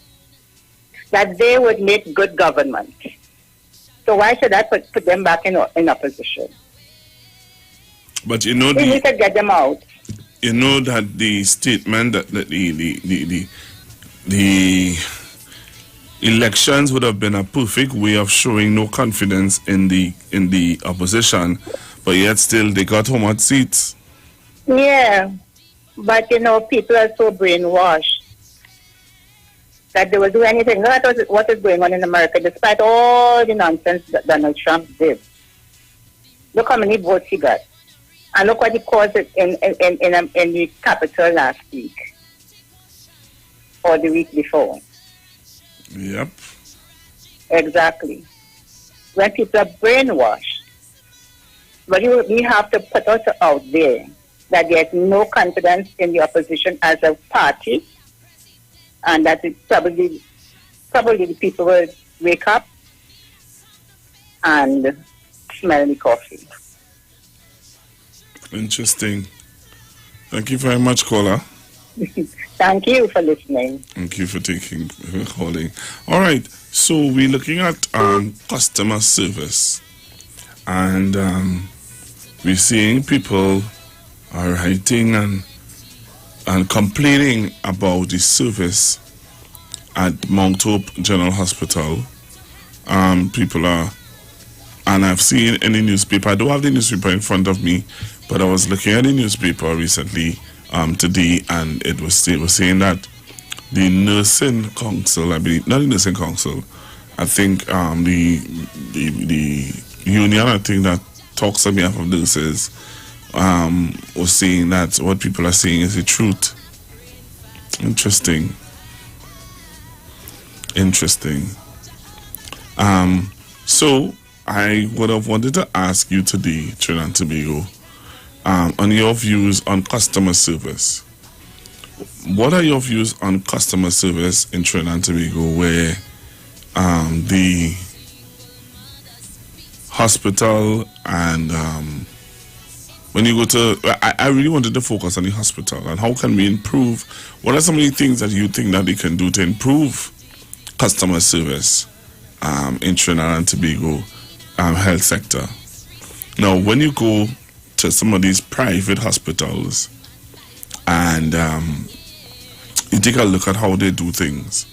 that they would make good government. So why should I put them back in opposition?
But you know,
we need to get them out.
You know that the statement that the elections would have been a perfect way of showing no confidence in the opposition, but yet still they got how much seats?
Yeah, but you know, people are so brainwashed that they will do anything. Look at what is going on in America, despite all the nonsense that Donald Trump did. Look how many votes he got. And look what he caused it in the Capitol last week. Or the week before.
Yep.
Exactly. When people are brainwashed. But we have to put us out there that there's no confidence in the opposition as a party. And that it probably the people will wake up and smell the coffee.
Interesting. Thank you very much, caller.
Thank you for listening.
Thank you for calling. All right, so we're looking at customer service, and we're seeing people are writing and complaining about the service at Mount Hope General Hospital. People are, and I've seen in the newspaper, I don't have the newspaper in front of me, but I was looking at the newspaper recently, today, and they were saying that the nursing council, I believe, not the nursing council, I think the union, I think that talks on behalf of nurses, was saying that what people are saying is the truth. Interesting. So I would have wanted to ask you today, Trinidad and Tobago, on your views on customer service. What are your views on customer service in Trinidad and Tobago, where the hospital and when you go to, I really wanted to focus on the hospital and how can we improve? What are some of the things that you think that they can do to improve customer service in Trinidad and Tobago health sector? Now, when you go to some of these private hospitals and you take a look at how they do things,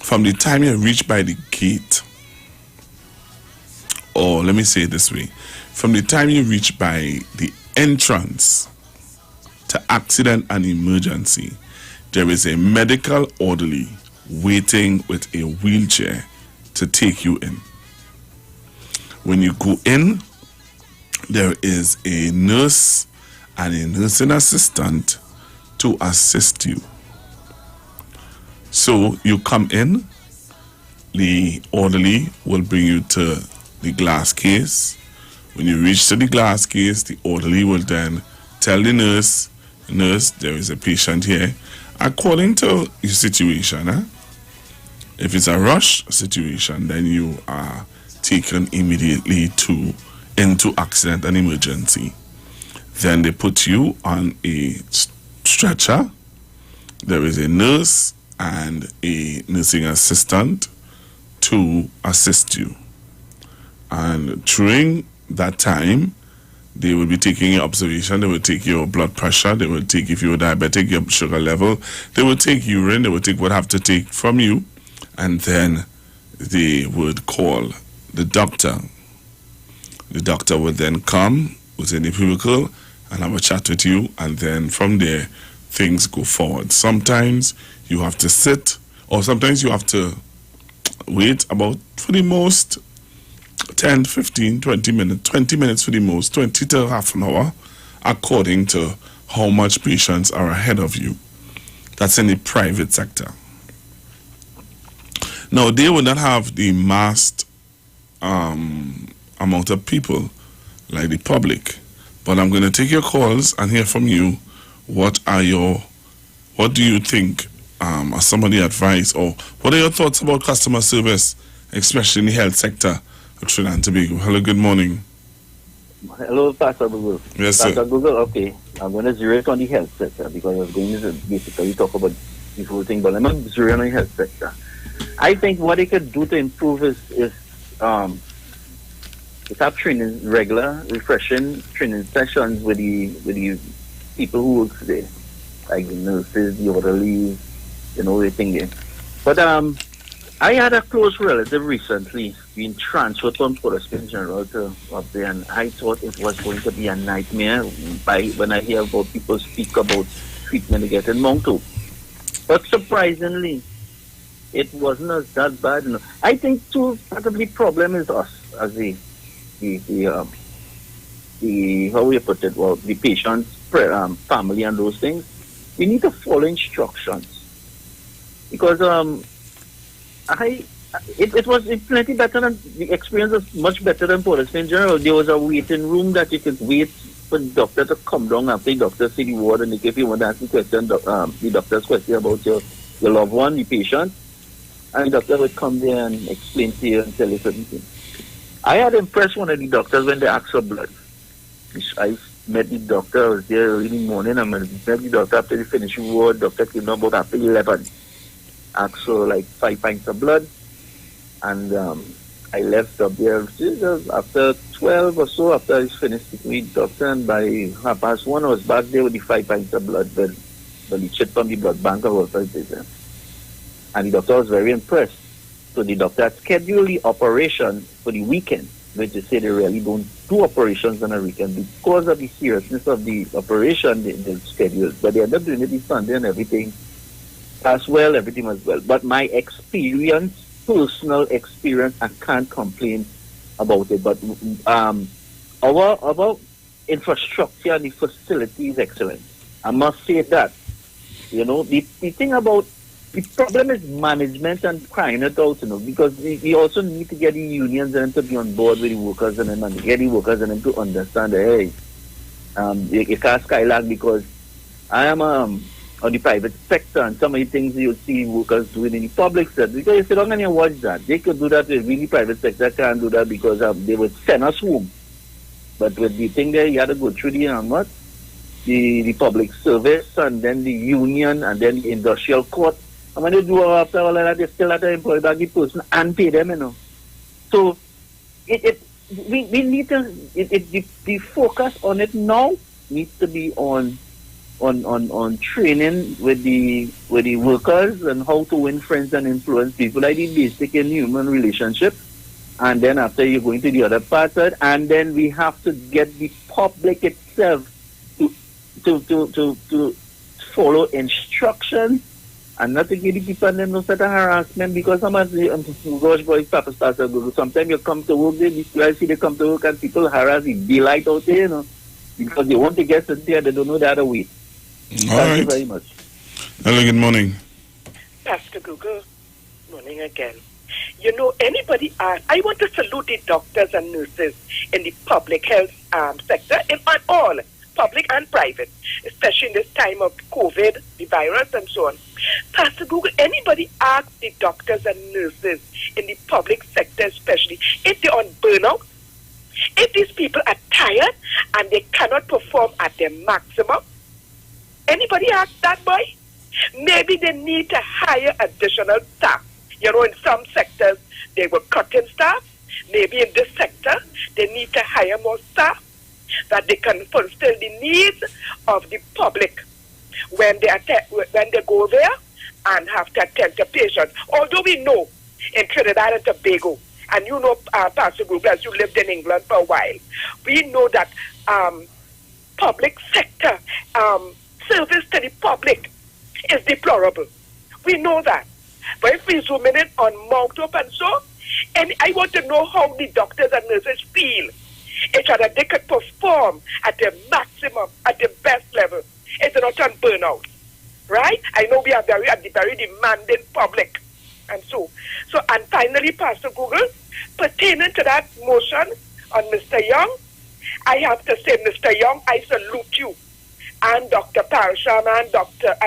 from the time you reach by the gate, or let me say it this way, from the time you reach by the entrance to accident and emergency, there is a medical orderly waiting with a wheelchair to take you in. When you go in, there is a nurse and a nursing assistant to assist you. So you come in, the orderly will bring you to the glass case. When you reach to the glass case, the orderly will then tell the nurse, there is a patient here, according to your situation. If it's a rush situation, then you are taken immediately into accident and emergency. Then they put you on a stretcher. There is a nurse and a nursing assistant to assist you. And during that time, they will be taking your observation, they will take your blood pressure, they will take, if you're diabetic, your sugar level, they will take urine, they will take what have to take from you, and then they would call the doctor. The doctor would then come within the cubicle and have a chat with you, and then from there, things go forward. Sometimes you have to sit, or sometimes you have to wait about, for the most, 10, 15, 20 minutes, 20 minutes for the most, 20 to half an hour, according to how much patients are ahead of you. That's in the private sector. Now, they will not have the massed amount of people like the public, but I'm going to take your calls and hear from you. What do you think as somebody advice, or what are your thoughts about customer service, especially in the health sector of Trinidad and Tobago? Hello, good morning.
Hello, Pastor Google.
Yes, sir.
Pastor Google, okay. I'm going to zero it on the health sector because I was going to basically talk about the whole thing, but I'm going to zero on the health sector.
I think what they could do to improve is have training, regular, refreshing training sessions with the people who work there, like the nurses, the orderlies, everything. But I had a close relative recently being transferred from Forest General to up there, and I thought it was going to be a nightmare when I hear about people speak about treatment they get in Moncton. But surprisingly, it wasn't as that bad. I think too part of the problem is us as the how we put it, well, the patient's family and those things. We need to follow instructions because it was plenty better than the experience was much better than Forest in general. There was a waiting room that you could wait for the doctor to come down after the doctor see the ward, and if you want to ask the question, the doctor's question about your loved one, the patient, and the doctor would come there and explain to you and tell you certain things. I had impressed one of the doctors when they asked for blood. I met the doctor, I was there early in the morning, I met the doctor after they finished the ward. Doctor came down about after 11. Asked for like 5 pints of blood, and I left up there after 12 or so, after I finished with the doctor, and by 1:30 I was back there with the 5 pints of blood, but the chip from the blood bank of there. And the doctor was very impressed. So the doctor had scheduled the operation for the weekend, which they say they really don't do operations on a weekend because of the seriousness of the operation they scheduled. But they ended up doing it on Sunday and everything as well, everything was well. But my experience, personal experience, I can't complain about it. But our infrastructure and the facility is excellent. I must say that. The thing about the problem is management and crying it out, because we also need to get the unions and to be on board with the workers and then get the workers and then to understand that, hey, you can't skylark because I am on the private sector, and some of the things you see workers doing in the public sector, because if you don't and watch that, they could do that with really private sector, can't do that because they would send us home. But with the thing there, you had to go through the public service and then the union and then the industrial court. And when they do after all that, they still have to employ back the person and pay them, So we need to the focus on it now needs to be on training with the workers and how to win friends and influence people, like the basic in human relationship. And then after you go into the other part, and then we have to get the public itself to follow instructions and not to give the people them no certain harassment, because sometimes gosh boys papa starts to go. Sometimes you come to work, I see they come to work and people harass the daylight out there, because they want to get something and they don't know the other way. Thank you very much.
Hello, good morning.
Pastor Google, morning again. Anybody, I want to salute the doctors and nurses in the public health sector, in all, public and private, especially in this time of COVID, the virus, and so on. Pastor Google, anybody ask the doctors and nurses in the public sector especially if they're on burnout? If these people are tired and they cannot perform at their maximum? Anybody ask that, boy? Maybe they need to hire additional staff. In some sectors, they were cutting staff. Maybe in this sector, they need to hire more staff that they can fulfill the needs of the public when they go there and have to attend to patients. Although we know in Trinidad and Tobago, and Pastor Google, as you lived in England for a while, we know that public sector service to the public is deplorable. We know that. But if we zoom in on Mount Hope and so, and I want to know how the doctors and nurses feel. It's that they could perform at the maximum, at the best level. It's not on burnout. Right? I know we are very demanding public. And and finally, Pastor Google, pertaining to that motion on Mr. Young, I have to say, Mr. Young, I salute you. And Dr. Parasham and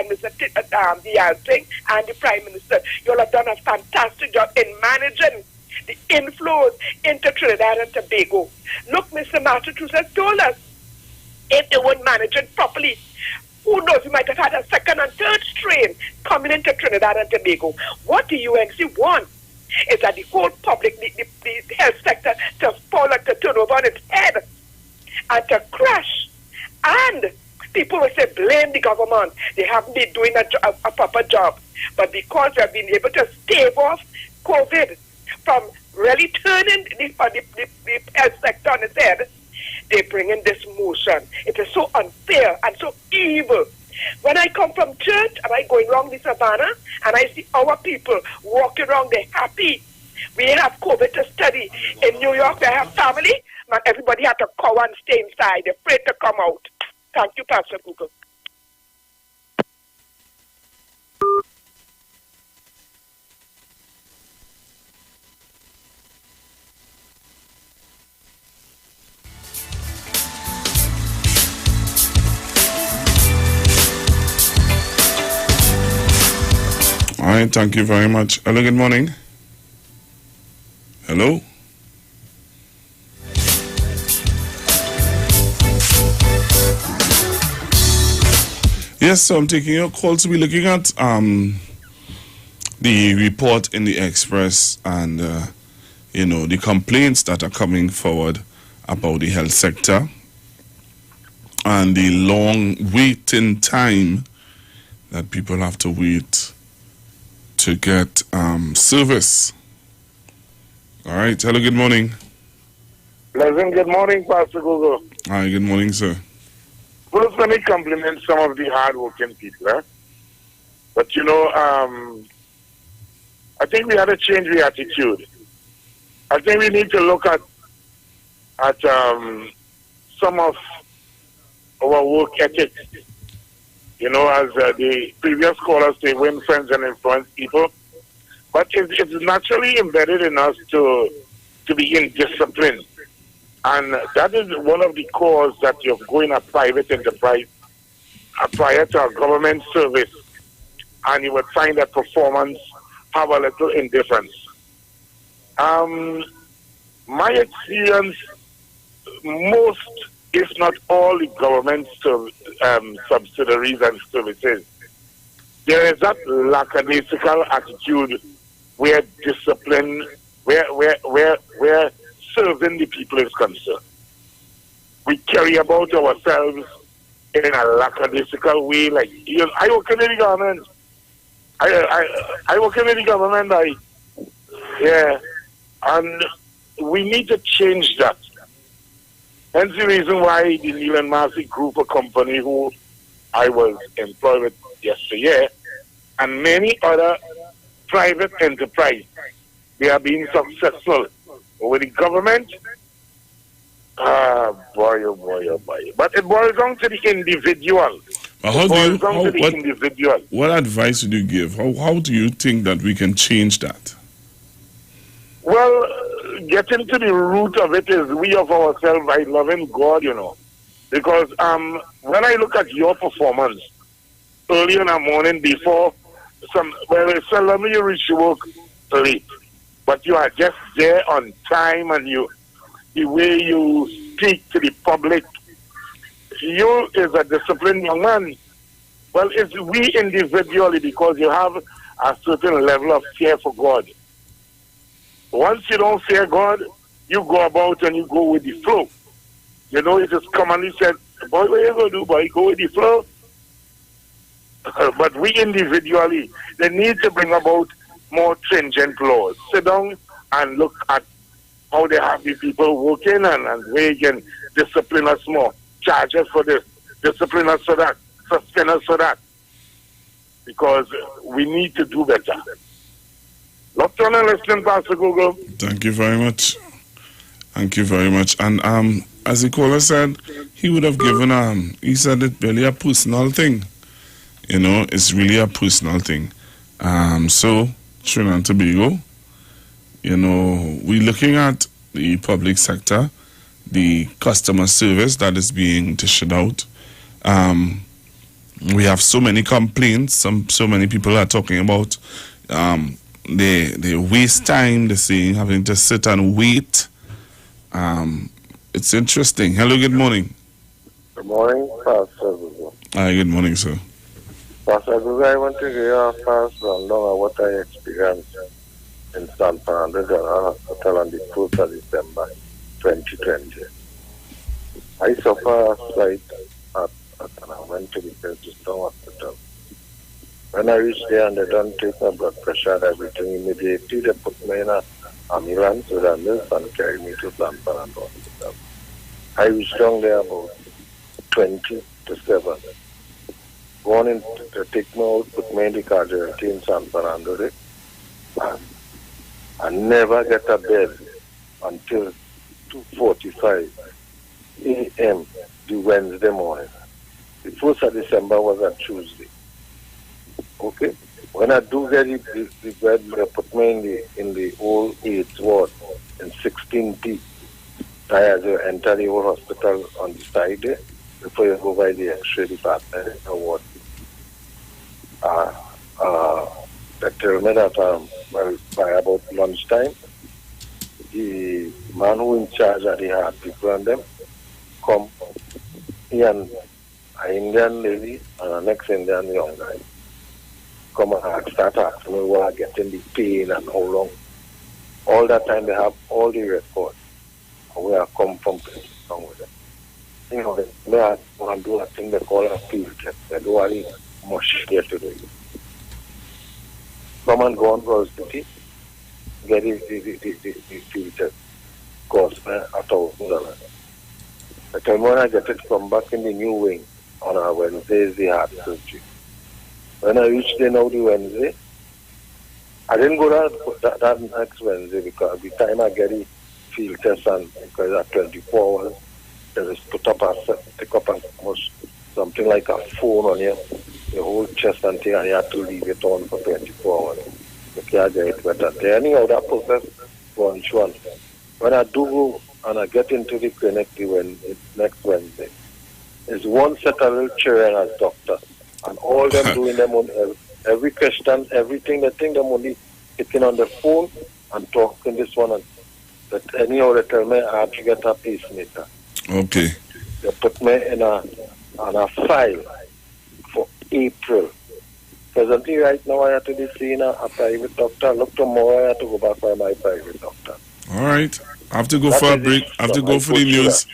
Mr. Dialting and the Prime Minister. You all have done a fantastic job in managing the inflows into Trinidad and Tobago. Look, Mr. Massachusetts told us if they weren't managing properly, who knows, we might have had a second and third strain coming into Trinidad and Tobago. What the UNC wants is that the whole public, the health sector, to fall and to turn over on its head and to crash. And people will say, blame the government. They haven't been doing a proper job. But because they have been able to stave off COVID from really turning the health sector on its head, they bring in this motion. It is so unfair and so evil. When I come from church and I go around the savannah and I see our people walking around, they're happy. We have COVID to study. In New York, they have family. Not everybody had to cover and stay inside. They're afraid to come out. Thank you, Pastor Google.
All right, thank you very much. Hello, good morning. Hello. Yes, so I'm taking your call to be looking at the report in the Express and the complaints that are coming forward about the health sector and the long waiting time that people have to wait to get service. All right. Hello, good morning.
Pleasant good morning, Pastor Google.
Hi, good morning, sir.
First, let me compliment some of the hard-working people. But, I think we had to change the attitude. I think we need to look at some of our work ethics. As the previous callers say, win friends and influence people. But it's naturally embedded in us to be indisciplined. And that is one of the cause that you're going a private enterprise prior to a government service. And you would find that performance have a little indifference. My experience, most, if not all, the government subsidiaries and services, there is that lackadaisical attitude where discipline, where serving the people is concerned. We carry about ourselves in a lackadaisical way. Like, I work in the government. I work in the government. And we need to change that. Hence the reason why the Neil and Marcy Group, a company who I was employed with yesterday, and many other private enterprise, they are being successful. With the government, boy, oh boy, oh boy. But it boils down to the individual.
What advice would you give? How do you think that we can change that?
Well, getting to the root of it is we of ourselves by loving God, Because when I look at your performance early in the morning before it's seldomly you reach work late. But you are just there on time, and the way you speak to the public, you is a disciplined young man. Well, it's we individually, because you have a certain level of fear for God. Once you don't fear God, you go about and you go with the flow. It is commonly said, boy, what you going to do, boy? Go with the flow. But we individually, they need to bring about more stringent laws. Sit down and look at how they have the people working and where you can discipline us more. Charge us for this, discipline us for that, suspend us for that. Because we need to do better. Locked on and listening, Pastor Google.
Thank you very much. Thank you very much. And as the caller said, he would have given, he said it's really a personal thing. It's really a personal thing. So, Trinidad and Tobago, we're looking at the public sector, the customer service that is being dished out. We have so many complaints. So many people are talking about they waste time. They're saying having to sit and wait. It's interesting. Hello, good morning.
Good morning, Pastor.
Hi, good morning, sir.
Pastor Guga, I want to give you a fast rundown of what I experienced in San Fernando General Hospital on the 4th of December 2020. I suffered a slight heart attack and I went to the Princeton Hospital. When I reached there and they done take my blood pressure and everything, immediately they put me in an ambulance with a nurse and carried me to San Fernando Hospital. I reached down there about 20 to 7. Gone in to take me out, put me in the casualty in San Fernando. And I never get a bed until 2:45 a.m. the Wednesday morning. The 1st of December was a Tuesday. Okay? When I do get the bed, they put me in the old 8th ward in 16P. I had to enter the old hospital on the side there before you go by the X-ray department ward. They tell me that by about lunchtime, the man who in charge of the heart people and them come, he and an Indian lady and the next Indian young guy come and start asking me why I getting the pain and how long. All that time they have all the records where I come from along with them. You know, they have to do a thing they call a field test. They do very much here to do. Come and go on to hospital, get the field test. Cost me $1,000. I tell me when I get it, come back in the new wing on a Wednesday is the heart surgery. When I reached there now the Wednesday, I didn't go that next Wednesday because by the time I get the field test and because at 24 hours, they just take up almost something like a phone on you, the whole chest and thing, and you have to leave it on for 24 hours. You can't get it better. Anyhow, that process for one. When I do go and I get into the clinic next Wednesday, it's one set of little children as doctor, and all them doing them on every question, everything. They think them only picking on the phone and talking this one. And but anyhow, they tell me I have to get a pacemaker.
Okay.
They put me on a file for April. Presently, right now, I have to be seeing a private doctor. Look, tomorrow I have to go back by my private doctor.
All right. I have to go for a break. I have to go for the news.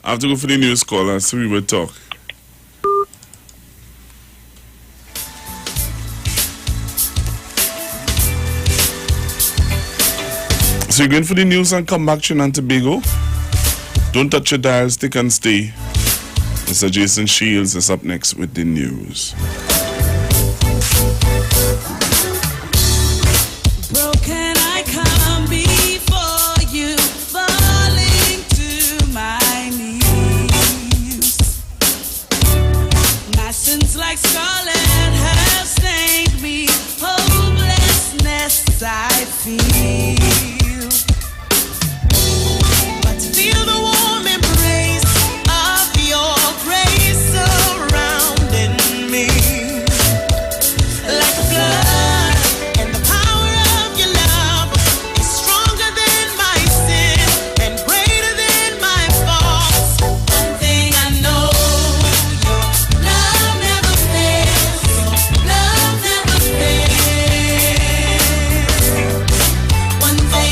I have to go for the news call and so we will talk. So you're going for the news and come back, Trinidad and Tobago. Don't touch your dial, stick and stay. Mr. Jason Shields is up next with the news.
Broken, I come before you, falling to my knees. My sins like scarlet have stained me. Hopelessness I feel. But to feel the warm embrace of your grace surrounding me. Like a flood, and the power of your love is stronger than my sin and greater than my faults. One thing I know, your love never fails. Your love never fails. One thing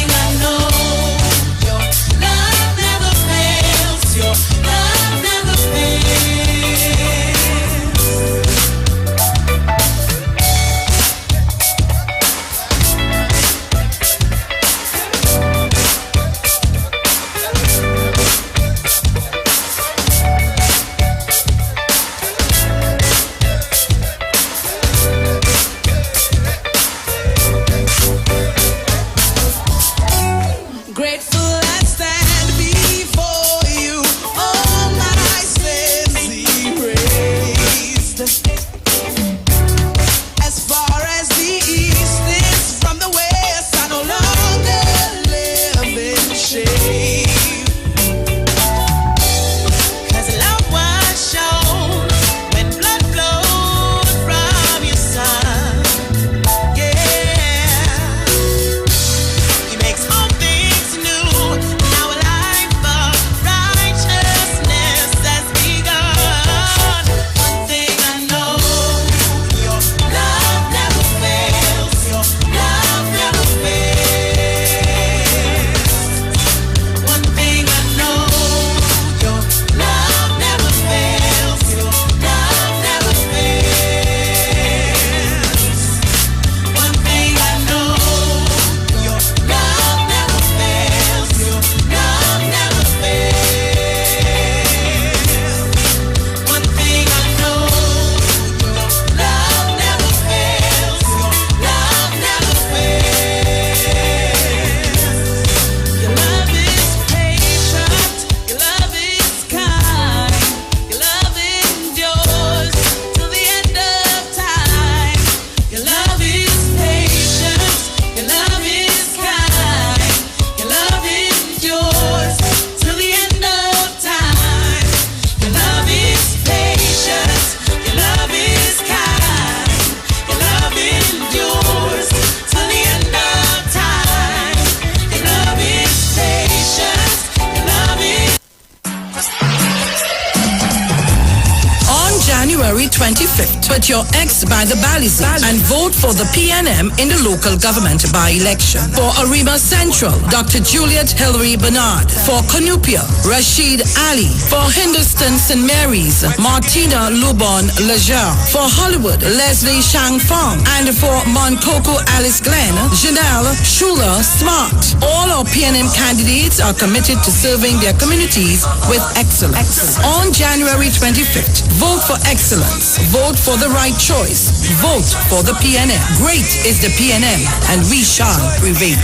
25th. Put your X by the Balizi and vote for the PNM in the local government by-election. For Arima Central, Dr. Juliet Hillary Bernard. For Canupia, Rashid Ali. For Hindustan St. Mary's, Martina Lubon Lejar. For Hollywood, Leslie Shang Fong. And for Montcoco Alice Glenn, Janelle Schuler Smart. All our PNM candidates are committed to serving their communities with excellence. On January 25th, vote for excellence. Vote for the right choice. Vote for the PNM. Great is the PNM, and we shall prevail.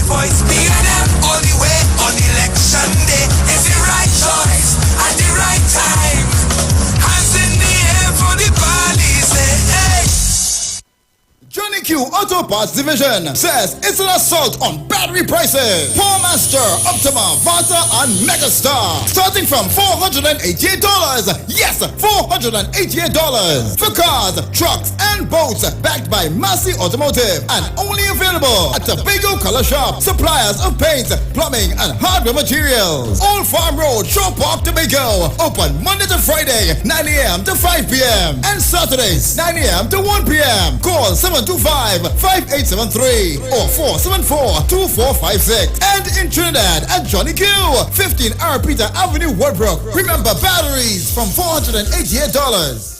Voice PNM all the way on election day. It's the right choice at the right time. Hands in the air for the police. Hey.
Johnny Q Auto Parts Division says it's an assault on battery prices. Power Master, Optima, Vata, and Megastar. Starting from $488. Yes, $488. For cars, trucks, and boats. Backed by Massey Automotive. And only available at Tobago Color Shop. Suppliers of paint, plumbing, and hardware materials. Old Farm Road, Shore Park, Tobago. Open Monday to Friday, 9 a.m. to 5 p.m. And Saturdays, 9 a.m. to 1 p.m. Call 725-5873 or 474-2456. And in Trinidad at Johnny Q, 15 R. Peter Avenue, Woodbrook. Remember, batteries from $488.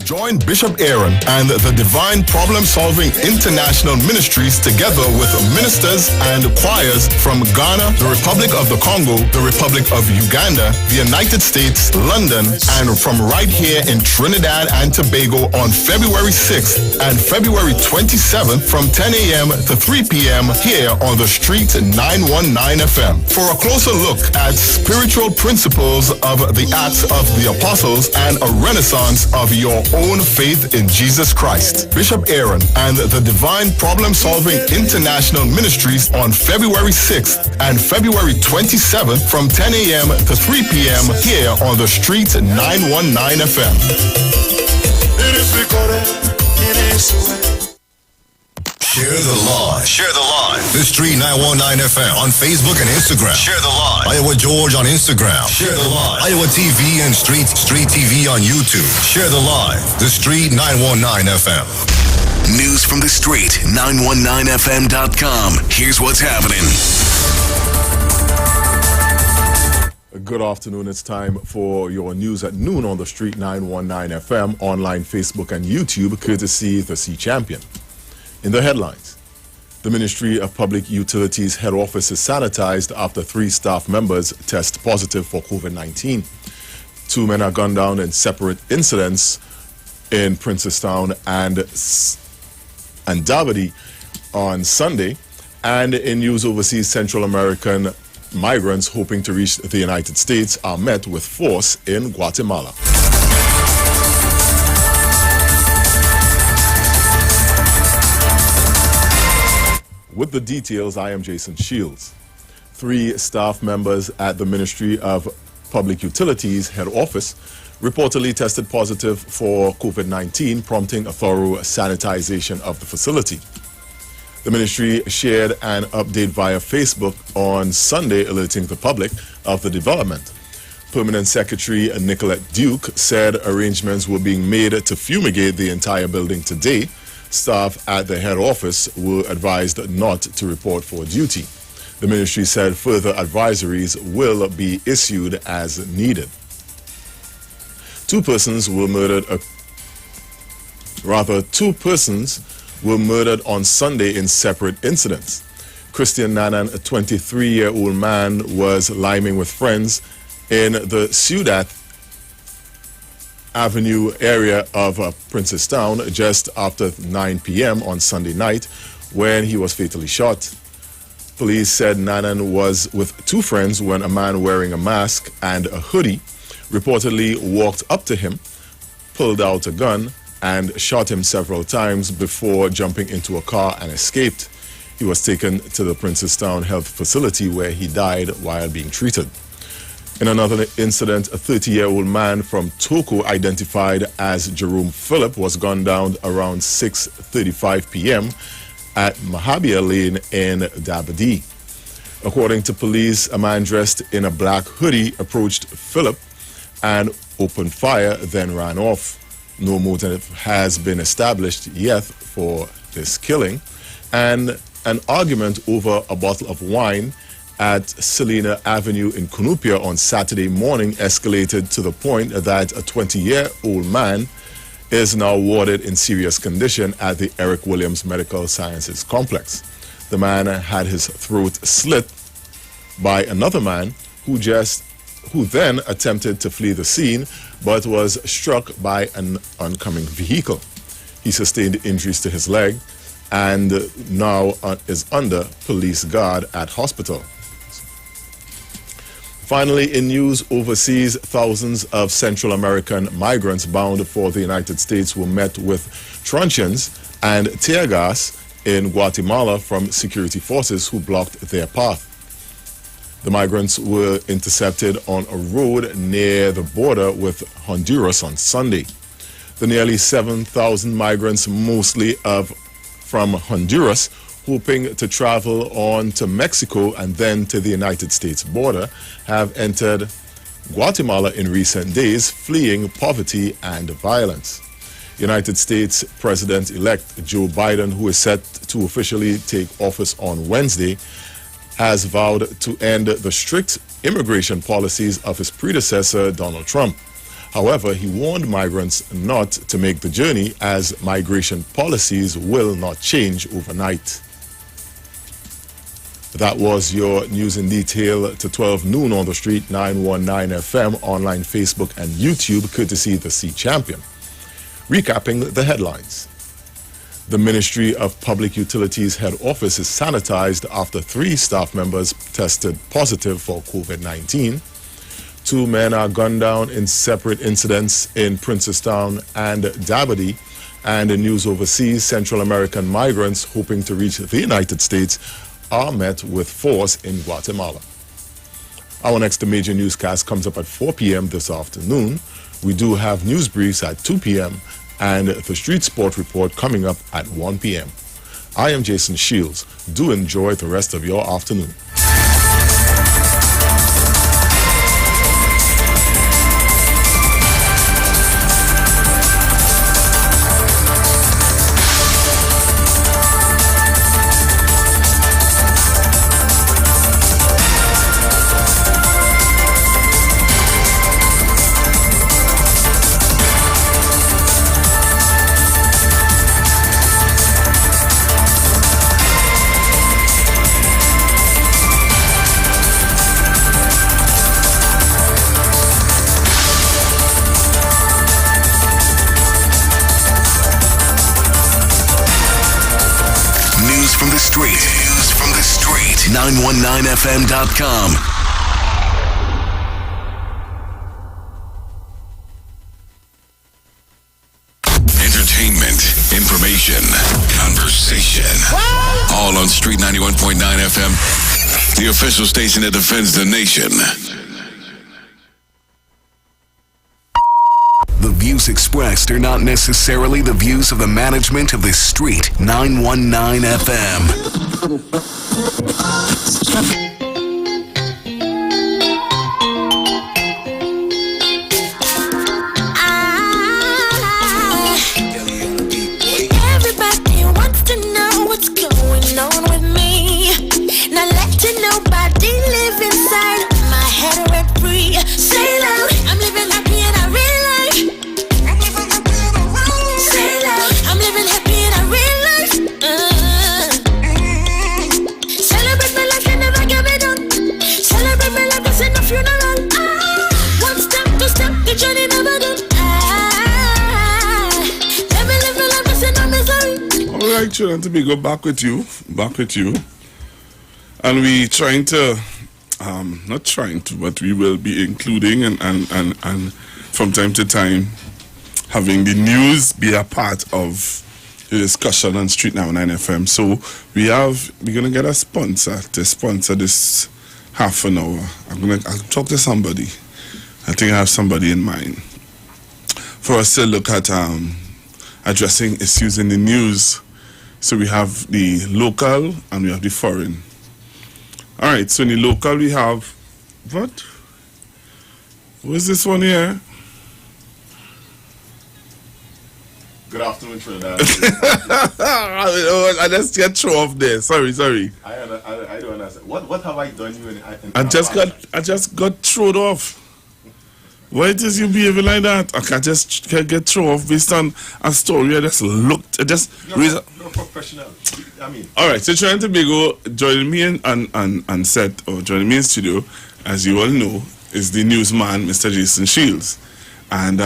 Join Bishop Aaron and the Divine Problem Solving International Ministries together with ministers and choirs from Ghana, the Republic of the Congo, the Republic of Uganda, the United States, London, and from right here in Trinidad and Tobago on February 6th and February 27th from 10 a.m. to 3 p.m. here on the Street 919 FM. For a closer look at spiritual principles of the Acts of the Apostles and a renaissance of your own faith in Jesus Christ. Bishop Aaron and the Divine Problem Solving International Ministries on February 6th and February 27th from 10 a.m. to 3 p.m. here on the Street 919 FM.
Share the live. Share the live. The Street 919 FM on Facebook and Instagram. Share the live. Iwer George on Instagram. Share the live. Iwer TV and Street TV on YouTube. Share the live. The Street 919 FM. News from the Street 919fm.com. Here's what's happening.
Good afternoon. It's time for your news at noon on the Street 919 FM, online, Facebook, and YouTube, courtesy the Sea Champion. In the headlines, the Ministry of Public Utilities head office is sanitized after 3 staff members test positive for COVID-19. 2 men are gunned down in separate incidents in Princestown and Davidi on Sunday. And in news overseas, Central American migrants hoping to reach the United States are met with force in Guatemala. With the details, I am Jason Shields. 3 staff members at the Ministry of Public Utilities head office reportedly tested positive for COVID-19, prompting a thorough sanitization of the facility. The ministry shared an update via Facebook on Sunday, alerting the public of the development. Permanent Secretary Nicolette Duke said arrangements were being made to fumigate the entire building today. Staff at the head office were advised not to report for duty. The ministry said further advisories will be issued as needed. 2 persons were murdered on Sunday in separate incidents. Christian Nanan, a 23-year-old man, was liming with friends in the Ciudad Avenue area of Princestown just after 9 p.m. on Sunday night when he was fatally shot. Police said Nanan was with 2 friends when a man wearing a mask and a hoodie reportedly walked up to him, pulled out a gun, and shot him several times before jumping into a car and escaped. He was taken to the Princestown Health Facility where he died while being treated. In another incident, a 30-year-old man from Toko, identified as Jerome Phillip, was gunned down around 6:35 p.m. at Mahabia Lane in Davidi. According to police, a man dressed in a black hoodie approached Phillip and opened fire, then ran off. No motive has been established yet for this killing. And an argument over a bottle of wine at Selena Avenue in Cunupia on Saturday morning escalated to the point that a 20-year-old man is now warded in serious condition at the Eric Williams Medical Sciences Complex. The man had his throat slit by another man who then attempted to flee the scene but was struck by an oncoming vehicle. He sustained injuries to his leg and now is under police guard at hospital. Finally, in news overseas, thousands of Central American migrants bound for the United States were met with truncheons and tear gas in Guatemala from security forces who blocked their path. The migrants were intercepted on a road near the border with Honduras on Sunday. The nearly 7,000 migrants, mostly from Honduras, hoping to travel on to Mexico and then to the United States border, have entered Guatemala in recent days, fleeing poverty and violence. United States President-elect Joe Biden, who is set to officially take office on Wednesday, has vowed to end the strict immigration policies of his predecessor, Donald Trump. However, he warned migrants not to make the journey, as migration policies will not change overnight. That was your news in detail to 12 noon on the street, 919 FM, online, Facebook, and YouTube, courtesy the Sea Champion. Recapping the headlines. The Ministry of Public Utilities head office is sanitized after 3 staff members tested positive for COVID-19. 2 men are gunned down in separate incidents in Princestown and Dabadie. And in news overseas, Central American migrants hoping to reach the United States are met with force in Guatemala. Our next major newscast comes up at 4 p.m. this afternoon. We do have news briefs at 2 p.m. and the Street Sport Report coming up at 1 p.m. I am Jason Shields. Do enjoy the rest of your afternoon.
News from the street. 919fm.com. Entertainment, information, conversation. All on Street 91.9 FM, the official station that defends the nation. The views expressed are not necessarily the views of the management of the Street 919 FM.
Everybody wants to know what's going on with me. Not letting nobody live inside my head rent free. Say loud, I'm living happy and I realize. I'm living happy and I realize. Celebrate my life and never get me done. Celebrate my life, it's in the funeral. One step, 2 step, the journey never done. Let me live my life, it's in no misery.
All right, Trinidad and Tobago, back with you. And we trying to, not trying to, but we will be including and from time to time having the news be a part of the discussion on Street 99 FM. So we're gonna get a sponsor to sponsor this half an hour. I'll talk to somebody. I think I have somebody in mind for us to look at addressing issues in the news. So we have the local and we have the foreign. All right. So in the local we have what? Who is this one here?
Good afternoon, Trinidad.
I just get thrown off there. Sorry.
I don't understand. What have I done you in
I just got thrown off. Why it is you behaving like that? I can just get thrown off based on a story. I just looked.
You're a professional. I mean.
All right. So Trinidad and Tobago joining me on set or joining me in studio, as you all know, is the newsman, Mr. Jason Shields, and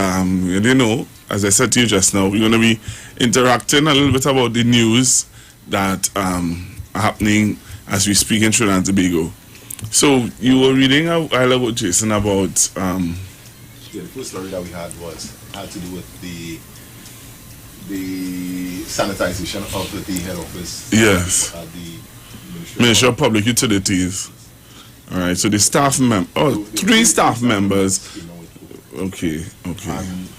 you know. As I said to you just now, we're going to be interacting a little bit about the news that are happening as we speak in Trinidad and Tobago. So you were reading a while ago, Jason, about
yeah, the first story that we had had to do with the sanitization of the head office.
Yes.
At the
Ministry of Public Utilities. All right. So the staff three staff members. Okay.
And,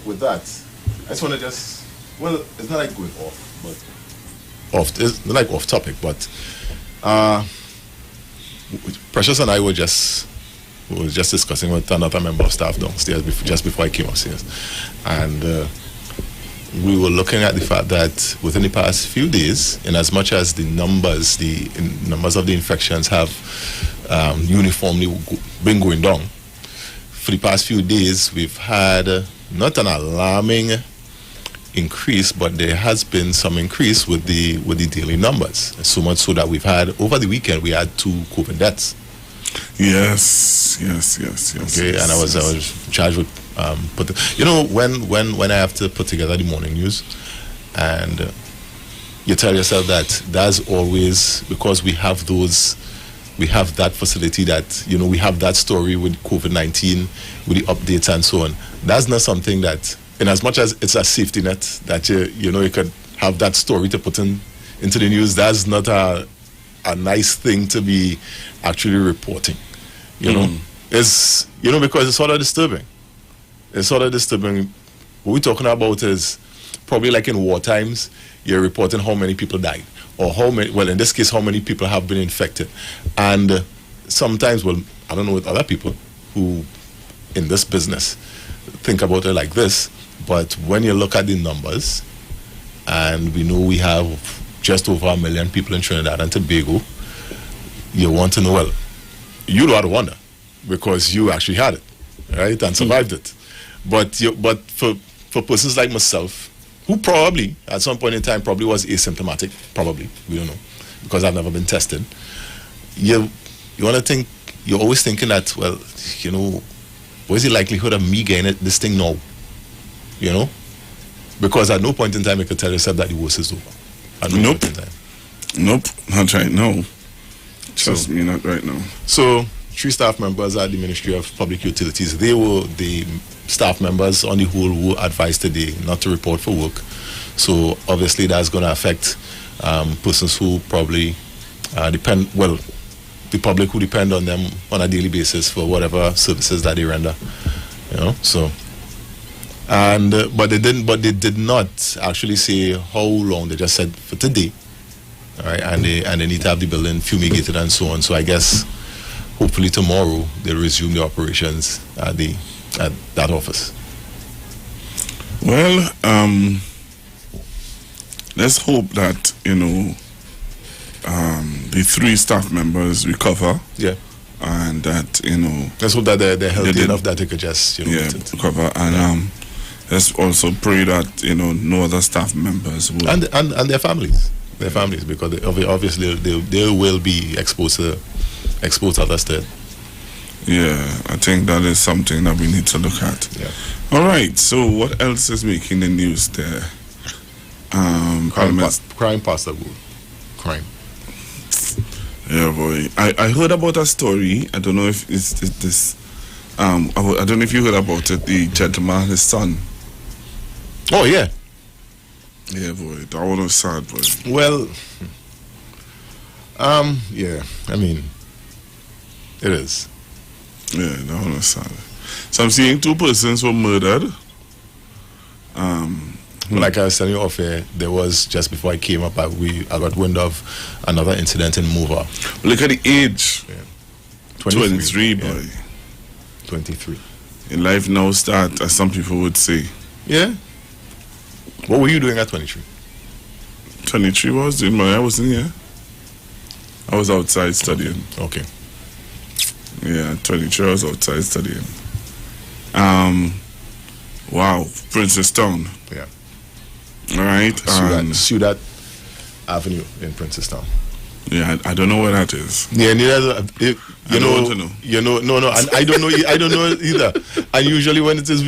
with that, I just want to it's not like going off, but it's not like off topic, but Precious and I were just discussing with another member of staff downstairs just before I came upstairs, and we were looking at the fact that within the past few days, in as much as the numbers of the infections have uniformly been going down, for the past few days we've had not an alarming increase, but there has been some increase with the daily numbers. So much so that we've had over the weekend we had 2 COVID deaths.
Yes.
Okay, and I was charged with when I have to put together the morning news, and you tell yourself that that's always because we have that facility that we have that story with COVID-19, with the updates and so on. That's not something that, in as much as it's a safety net that you could have that story to put into the news, that's not a nice thing to be actually reporting. It's because it's sort of disturbing. What we're talking about is probably like in war times, you're reporting how many people died, or in this case, how many people have been infected. And sometimes, I don't know with other people who in this business think about it like this, but when you look at the numbers, and we know we have just over 1 million people in Trinidad and Tobago, you want to know, you don't have to wonder, because you actually had it, right, and survived it. But for persons like myself, who probably at some point in time probably was asymptomatic, we don't know, because I've never been tested. You want to think, you're always thinking that, what is the likelihood of me getting this thing now? Because at no point in time you could tell yourself that the worst is over. At no point in time.
Nope, not right now. Trust me, not right now.
So 3 staff members at the Ministry of Public Utilities, they were the staff members on the whole who advised today not to report for work. So obviously that's going to affect persons who probably the public who depend on them on a daily basis for whatever services that they render. So but they did not actually say how long. They just said for today. All right, and they need to have the building fumigated and so on. So I guess hopefully tomorrow they'll resume the operations at that office.
Well, let's hope that the 3 staff members recover.
Yeah.
And that
let's hope that they're healthy enough that they could just
recover. And let's also pray that no other staff members will
and their families. Because obviously they will be exposed to others there.
Yeah, I think that is something that we need to look at.
Yeah.
All right. So what else is making the news there?
Crime Pastor Good. Crime.
Yeah, boy. I heard about a story. I don't know if it's this. I don't know if you heard about it. The gentleman, his son.
Oh yeah.
Yeah, boy. That one was sad, boy.
Well, yeah. I mean, it is.
Yeah, that one was sad. So I'm seeing 2 persons were murdered.
Like I was telling you off air, there was, just before I came up, I got wind of another incident in Mova.
Look at the age.
Yeah.
23, boy.
23.
In life now start, as some people would say.
Yeah. What were you doing at 23?
23 was doing I wasn't here. I was outside studying.
Okay.
Yeah, 23 I was outside studying. Wow, Princestown.
Yeah.
All right.
Ciudad Avenue in Princestown.
Yeah, I don't know where that is.
Yeah, neither.
I don't want to know.
You know, no, and I don't know. I don't know either. And usually when it is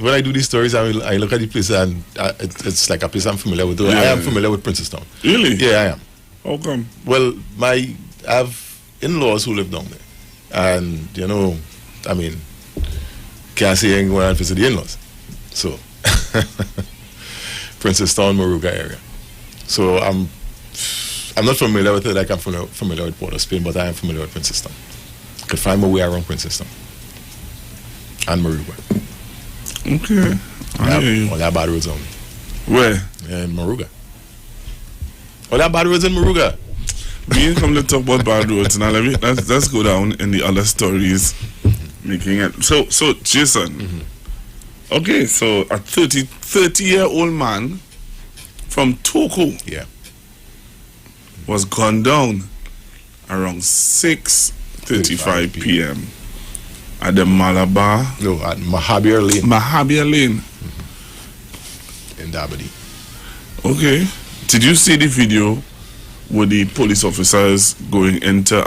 when I do these stories, I look at the place and it's like a place I'm familiar with. I am familiar with Princestown.
Really?
Yeah, I am.
How come?
Well, I have in-laws who live down there, and I mean, can't say I'm going to visit the in-laws. So, Princestown, Moruga area. So I'm not familiar with it like I'm familiar with Port of Spain, but I am familiar with Princestown. Could find my way around Princestown and Moruga.
Okay.
All that bad roads only.
Where?
In Moruga. All that bad roads in Moruga.
We ain't come to talk about bad roads now. Let's go down in the other stories. Making it so Jason. Okay, so a 30-year-old man from Toko was gunned down around 6:35 p.m. at the at
Mahabir
Lane.
In Dabadi.
Okay. Did you see the video with the police officers going into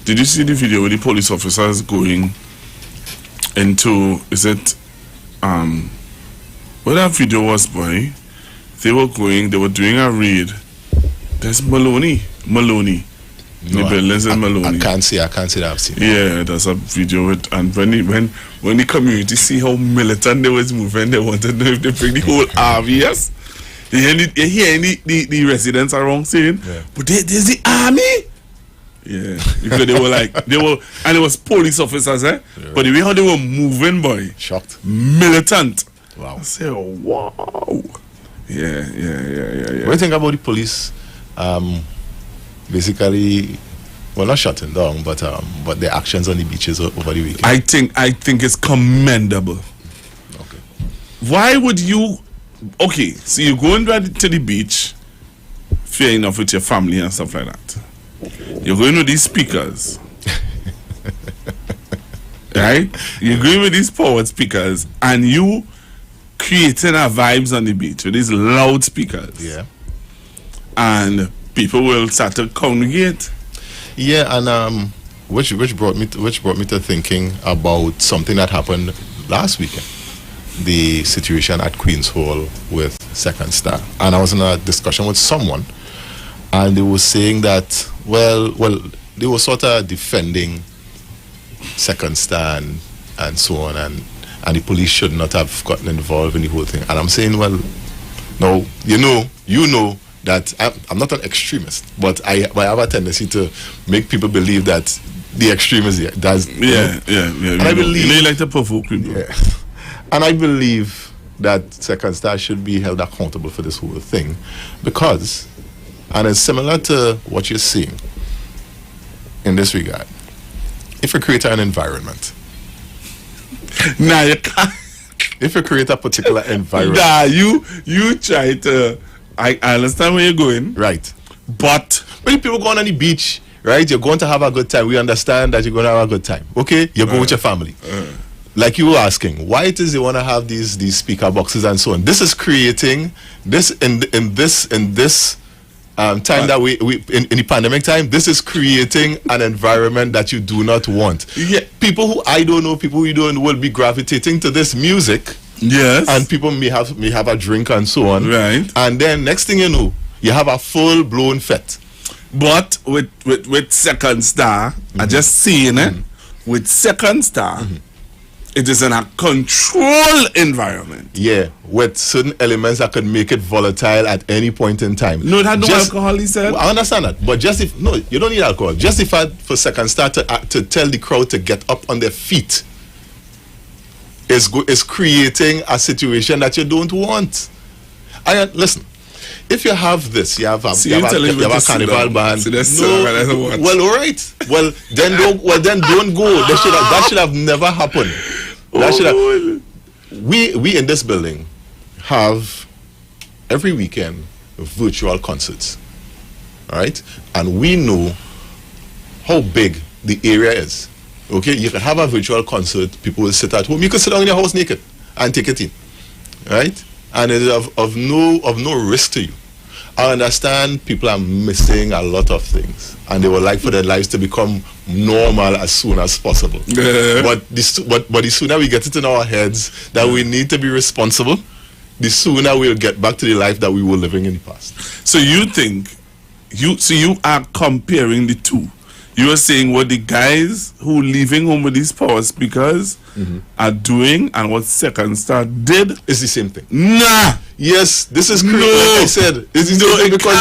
Did you see the video with the police officers going into, is it what that video was, boy? They were doing a raid. There's Maloney.
No,
The buildings in Maloney.
I can't say that I've seen it.
Yeah, there's a video with, and when the community see how militant they was moving, they wanted to know if they bring the whole army. Yes, you hear the residents around saying, but there's the army. Yeah, because and it was police officers, but the way how they were moving, boy,
shocked,
militant.
Wow.
I say, wow. Yeah.
What do you think about the police? Basically, well, not shutting down, but their actions on the beaches over the weekend.
I think it's commendable.
Okay.
Why would you? Okay, so you're going to the beach, fair enough, with your family and stuff like that. You're going with these speakers, right? You're going with these powered speakers, and you creating a vibes on the beach with these loudspeakers.
Yeah.
And people will start to congregate.
Yeah, and which brought me to thinking about something that happened last weekend. The situation at Queen's Hall with Second Star, and I was in a discussion with someone, and they were saying that well they were sort of defending Second Star and so on, and the police should not have gotten involved in the whole thing. And I'm saying, well, no, you know that I'm not an extremist, but I have a tendency to make people believe that the extreme is does.
Yeah.
And I believe
you like to provoke people.
Yeah. And I believe that Second Star should be held accountable for this whole thing, because, and it's similar to what you're seeing in this regard. If you create an environment,
nah, you can't.
If you create a particular environment,
nah, you try to. I understand where you're going,
right?
But
when people go on the beach, right, you're going to have a good time. We understand that you're going to have a good time. Okay, you're going with your family. Like you were asking, why it is they want to have these speaker boxes and so on. This is creating this in this time that we in the pandemic time. This is creating an environment that you do not want.
Yeah,
people who I don't know, people who don't will be gravitating to this music.
Yes,
and people may have a drink and so on.
Right,
and then next thing you know, you have a full blown fete.
But with Second Star, I just seeing it with Second Star. It is in a controlled environment.
Yeah, with certain elements that could make it volatile at any point in time.
No, it had no alcohol, he said.
Well, I understand that, but you don't need alcohol. Justified for Second Star to tell the crowd to get up on their feet is creating a situation that you don't want. Listen, if you have this, you have a carnival band.
No,
well, all right. Well, then don't go. That should have never happened. We in this building have every weekend virtual concerts. All right, and we know how big the area is. Okay, you can have a virtual concert. People will sit at home. You can sit down in your house naked and take it in, right? And it is of no risk to you. I understand people are missing a lot of things, and they would like for their lives to become normal as soon as possible. But the sooner we get it in our heads that we need to be responsible, the sooner we'll get back to the life that we were living in the past.
So you think you are comparing the two? You are saying what the guys who leaving home with these power speakers are doing and what Second Star did
is the same thing.
Nah.
Yes, this is like I said, this is because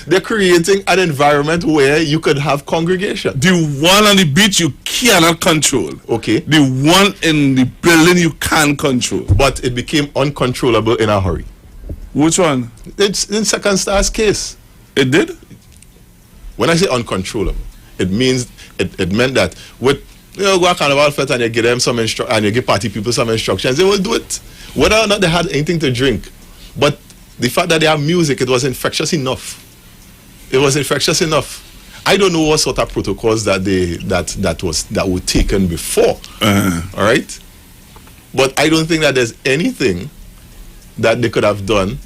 they're creating an environment where you could have congregation.
The one on the beach you cannot control.
Okay.
The one in the building you can control.
But it became uncontrollable in a hurry.
Which one?
It's in Second Star's case.
It did?
When I say uncontrollable, it means it meant that with go to Carnival Fest and you give them some and you give party people some instructions, they will do it. Whether or not they had anything to drink. But the fact that they have music, it was infectious enough. It was infectious enough. I don't know what sort of protocols that were taken before. All right? But I don't think that there's anything that they could have done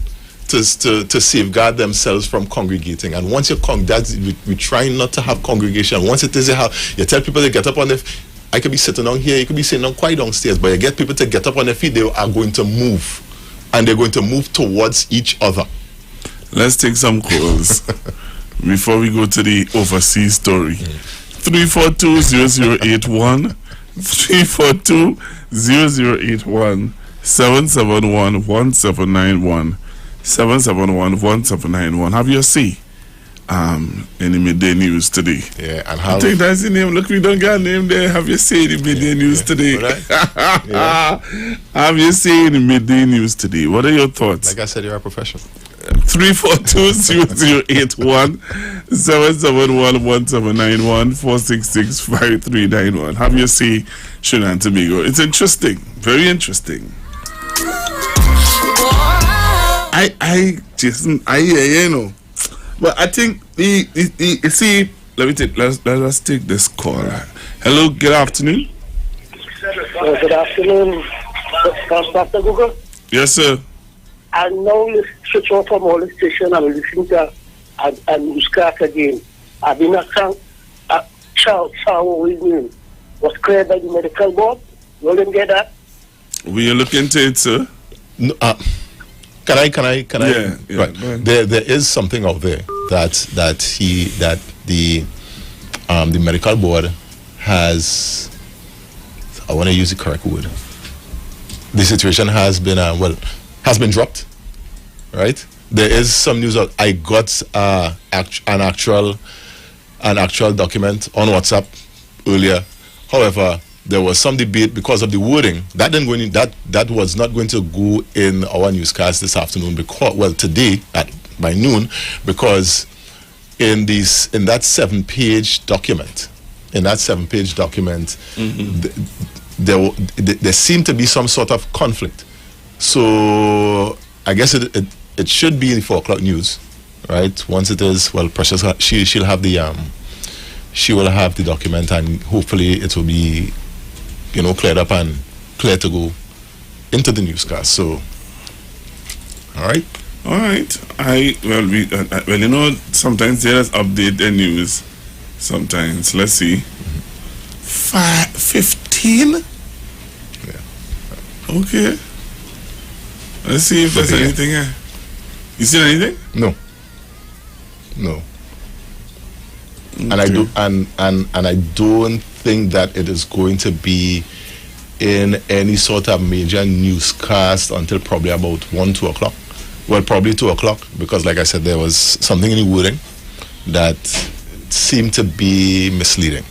to safeguard themselves from congregating. And once we try not to have congregation. Once it is you tell people to get up on their feet. I could be sitting down here, you could be sitting down quite downstairs, but you get people to get up on their feet, they are going to move. And they're going to move towards each other.
Let's take some calls before we go to the overseas story. 342-0081, 342-0081, 771-1791. 771-1791. Have you seen in the midday news today?
Yeah, and
I think that's the name. Look, we don't got a name there. Have you seen the midday news today? Have you seen the midday news today? What are your thoughts?
Like I said, you're a professional.
342-0081, 771-1791, 466-5391. Have you seen Trinidad and Tobago? It's interesting. Very interesting. You know, but I think let's take this call. Hello, good afternoon.
Good afternoon, Dr. Google.
Yes, sir.
I now switch off from all the station and listen to a newscast again. I've been a child was cleared by the medical board. You didn't get that?
We are looking into it, sir. No, Can I?
Yeah,
right. There is something out there that the medical board has. I want to use the correct word. The situation has been dropped, right? There is some news out. I got an actual document on WhatsApp earlier. However, there was some debate because of the wording that didn't go in, that was not going to go in our newscast this afternoon today by noon, because in that 7-page document there seemed to be some sort of conflict. So I guess it should be in 4 o'clock news, right? Once it is, Precious, she'll have she will have the document, and hopefully it will be cleared up and clear to go into the newscast. So, all right.
Sometimes they just update the news. Sometimes, let's see. 15.
Yeah.
Okay. Let's see if there's anything here. You seen anything?
No. Okay. And I do, and I don't think that it is going to be in any sort of major newscast until probably about 1-2 o'clock. Well, probably 2 o'clock, because like I said, there was something in the wording that seemed to be misleading.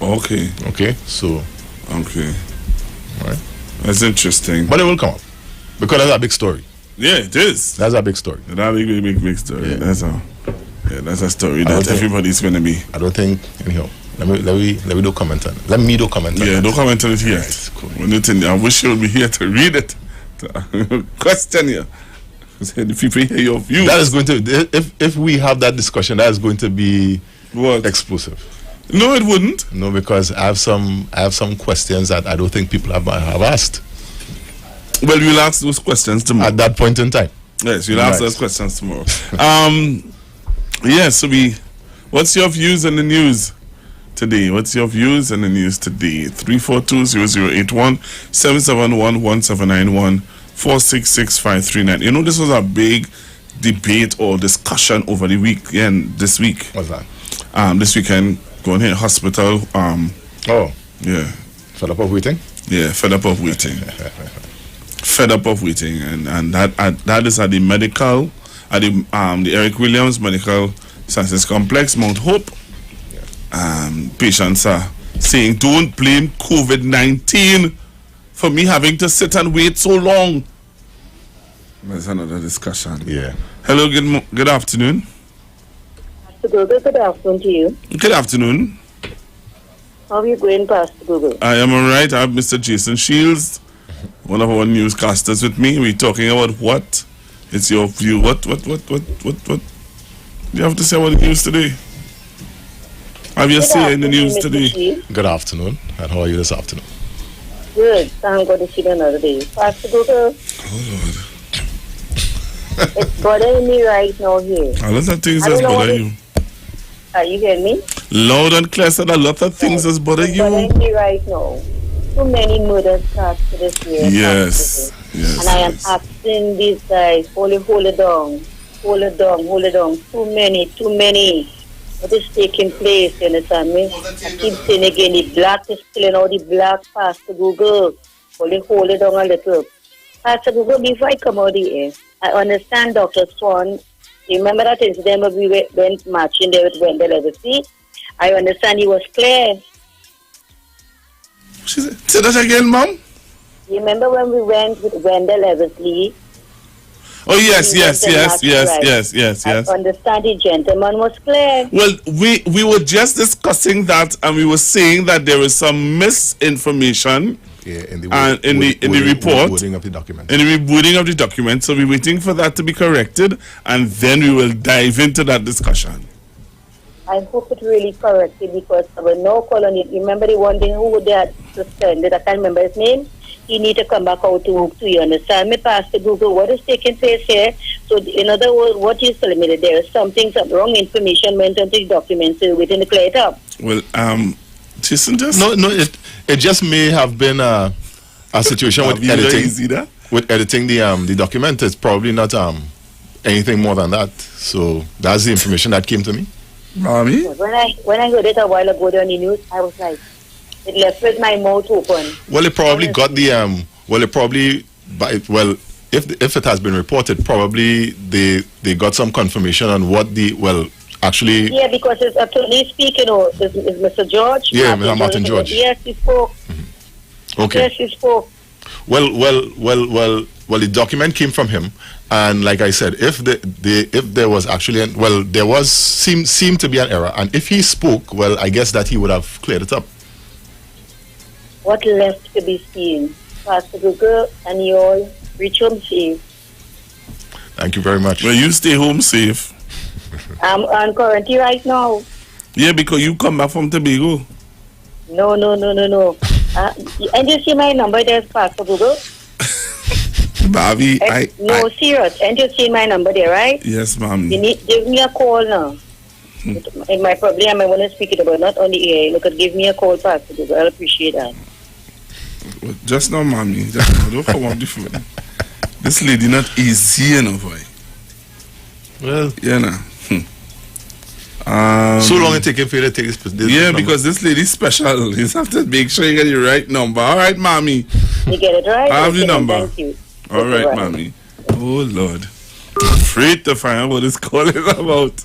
Okay.
So.
Okay.
All right.
That's interesting.
But it will come up, because that's a big story.
Yeah, it is.
That's a big story.
That's a big story. Yeah. That's a story that everybody's going to be.
I don't think, anyhow. Let me do comment on it. Let me do comment on it.
Yeah, don't comment on it yet. Right, cool. I wish you would be here to read it. To question you. If you hear your views.
That is going to, if we have that discussion, that is going to be explosive.
No, it wouldn't.
No, because I have some questions that I don't think people have asked.
Well, we'll ask those questions tomorrow.
At that point in time.
Yes, we'll ask those questions tomorrow. So what's your views on the news today? What's your views on the news today? 342-0081, 771-1791, 466-539. You know, this was a big debate or discussion over the weekend, this week.
What's that?
This weekend, going here hospital. Yeah.
Fed up of waiting?
Yeah, fed up of waiting. Fed up of waiting, and that is at the medical, at the Eric Williams Medical Sciences Complex, Mount Hope. Patients are saying, don't blame COVID-19 for me having to sit and wait so long. There's another discussion.
Yeah.
Hello, good afternoon.
Good afternoon to you.
Good afternoon.
How are you going, Pastor Google?
I am all right. I have Mr. Jason Shields, one of our newscasters, with me. We're talking about what? It's your view. What do you have to say about the news today? Have you say in the news today?
Good afternoon. And how are you this afternoon?
Good. Thank God to see you another day. Pastor Google.
Oh, Lord.
It's bothering me right now here.
A lot of things that's bothering you.
Are you hearing me?
Loud and clear, said a lot of things that's bothering you.
It's bothering me right now. Too many murders started this year.
Yes.
And I am asking these guys, hold it down. Too many. What is taking place, you understand me? I keep saying again, the black is killing all the black. Pastor Google. Hold it down a little. Pastor Google, before I come out here, I understand Dr. Swan. Remember that incident where we went marching there with Wendell Eversley? I understand he was clear.
Say that again, Mom?
Remember when we went with Wendell Eversley?
Oh, yes.
I understand the gentleman was clear.
Well, we were just discussing that, and we were saying that there is some misinformation in the report.
Wording of the document.
In the wording of the document. So we're waiting for that to be corrected, and then we will dive into that discussion.
I hope it's really corrected, because there were no call on it. Remember the one thing who they had suspended? I can't remember his name. He need to come back out to work too, you understand me, Pastor Google? What is taking place here? So, in other words, what you're telling me, that there is some wrong information went into the document, so we're waiting to clear it up.
Well, Jason, just...
No, it just may have been a situation with editing. With editing the document, it's probably not anything more than that. So, that's the information that came to me.
Mommy?
When I heard it a while ago on the news, I was like, it left with my mouth open.
Well, it probably got the if it has been reported, probably they got some confirmation on what actually.
Yeah, because it's attorney speaking, or is Mr. George?
Yeah, Mr. Martin George.
Yes, he spoke.
Mm-hmm. Okay.
Yes, he spoke.
Well, the document came from him, and like I said, if there was actually seemed to be an error, and if he spoke, well, I guess that he would have cleared it up.
What left to be seen? Pastor Google, and you all reach home safe.
Thank you very much.
Well, you stay home safe.
I'm on quarantine right now.
Yeah, because you come back from Tobago.
No. And you see my number there, Pastor Google?
Bobby,
serious. And you see my number there, right?
Yes, ma'am.
You need give me a call now. In my problem, I want to speak it about, not on the air. Look, give me a call, Pastor Google. I'll appreciate that.
Just now, mommy. Just now. Don't come on the phone. This lady not easy enough, boy.
Well,
yeah, nah.
So long it taking for you to take this
number. Because this lady's special. You have to make sure you get the right number. All right, mommy.
You get it right?
I have the number.
Thank you.
All right, mommy. Oh, Lord. I'm afraid to find out what this call is about.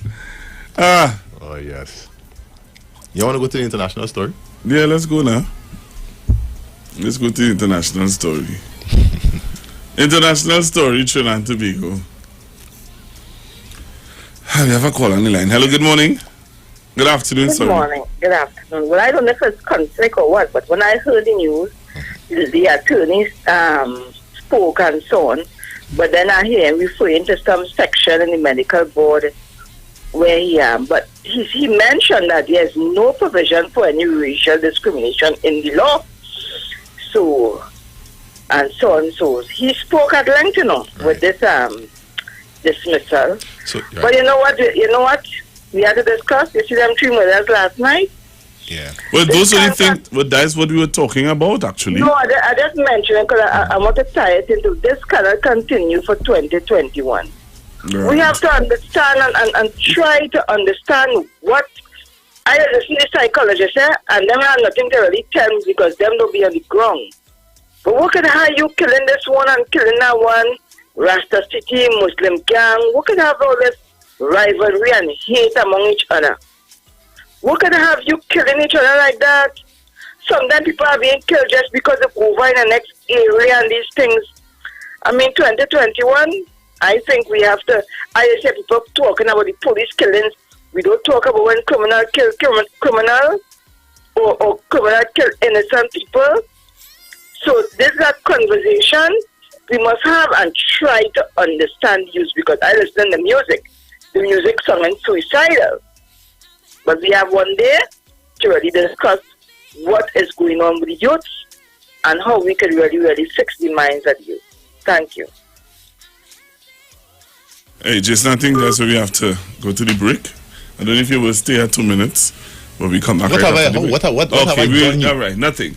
Oh, yes. You want to go to the international story?
Yeah, let's go now. Let's go to the international story. International story, Trinidad and Tobago. We have a call on the line. Hello, good morning. Good afternoon,
Good
sorry.
morning. Good afternoon. Well, I don't know if it's conflict or what, but when I heard the news, the attorneys spoke and so on, but then I hear him referring to some section in the medical board where but he mentioned that there's no provision for any racial discrimination in the law. So, and so on. So he spoke at length, with this dismissal.
So,
But you know what? We had to discuss. You see them 3 murders last night?
Yeah.
Well, those are the things, well, that's what we were talking about, actually.
No, I just mentioned it because I want to tie it into this cannot continue for 2021.
Right.
We have to understand and try to understand what I listen to psychologists and them have nothing to really tell me because them don't be on the ground. But look at how you killing this one and killing that one, Rasta City, Muslim gang. Look at have all this rivalry and hate among each other. What can have you killing each other like that? Sometimes people are being killed just because of over in the next area and these things. I mean, 2021, I think we have to, I say people talking about the police killings. We don't talk about when criminal kill criminal or criminal kill innocent people. So this is a conversation we must have and try to understand use because I listen to the music song and suicidal. But we have one day to really discuss what is going on with the youths and how we can really, really fix the minds of the youth. Thank you.
Hey, Jason, I think that's where we have to go to the break. I don't know if you will stay at 2 minutes, but we come back
What
right
have I-
after the break.
what have I done you?
All right, nothing.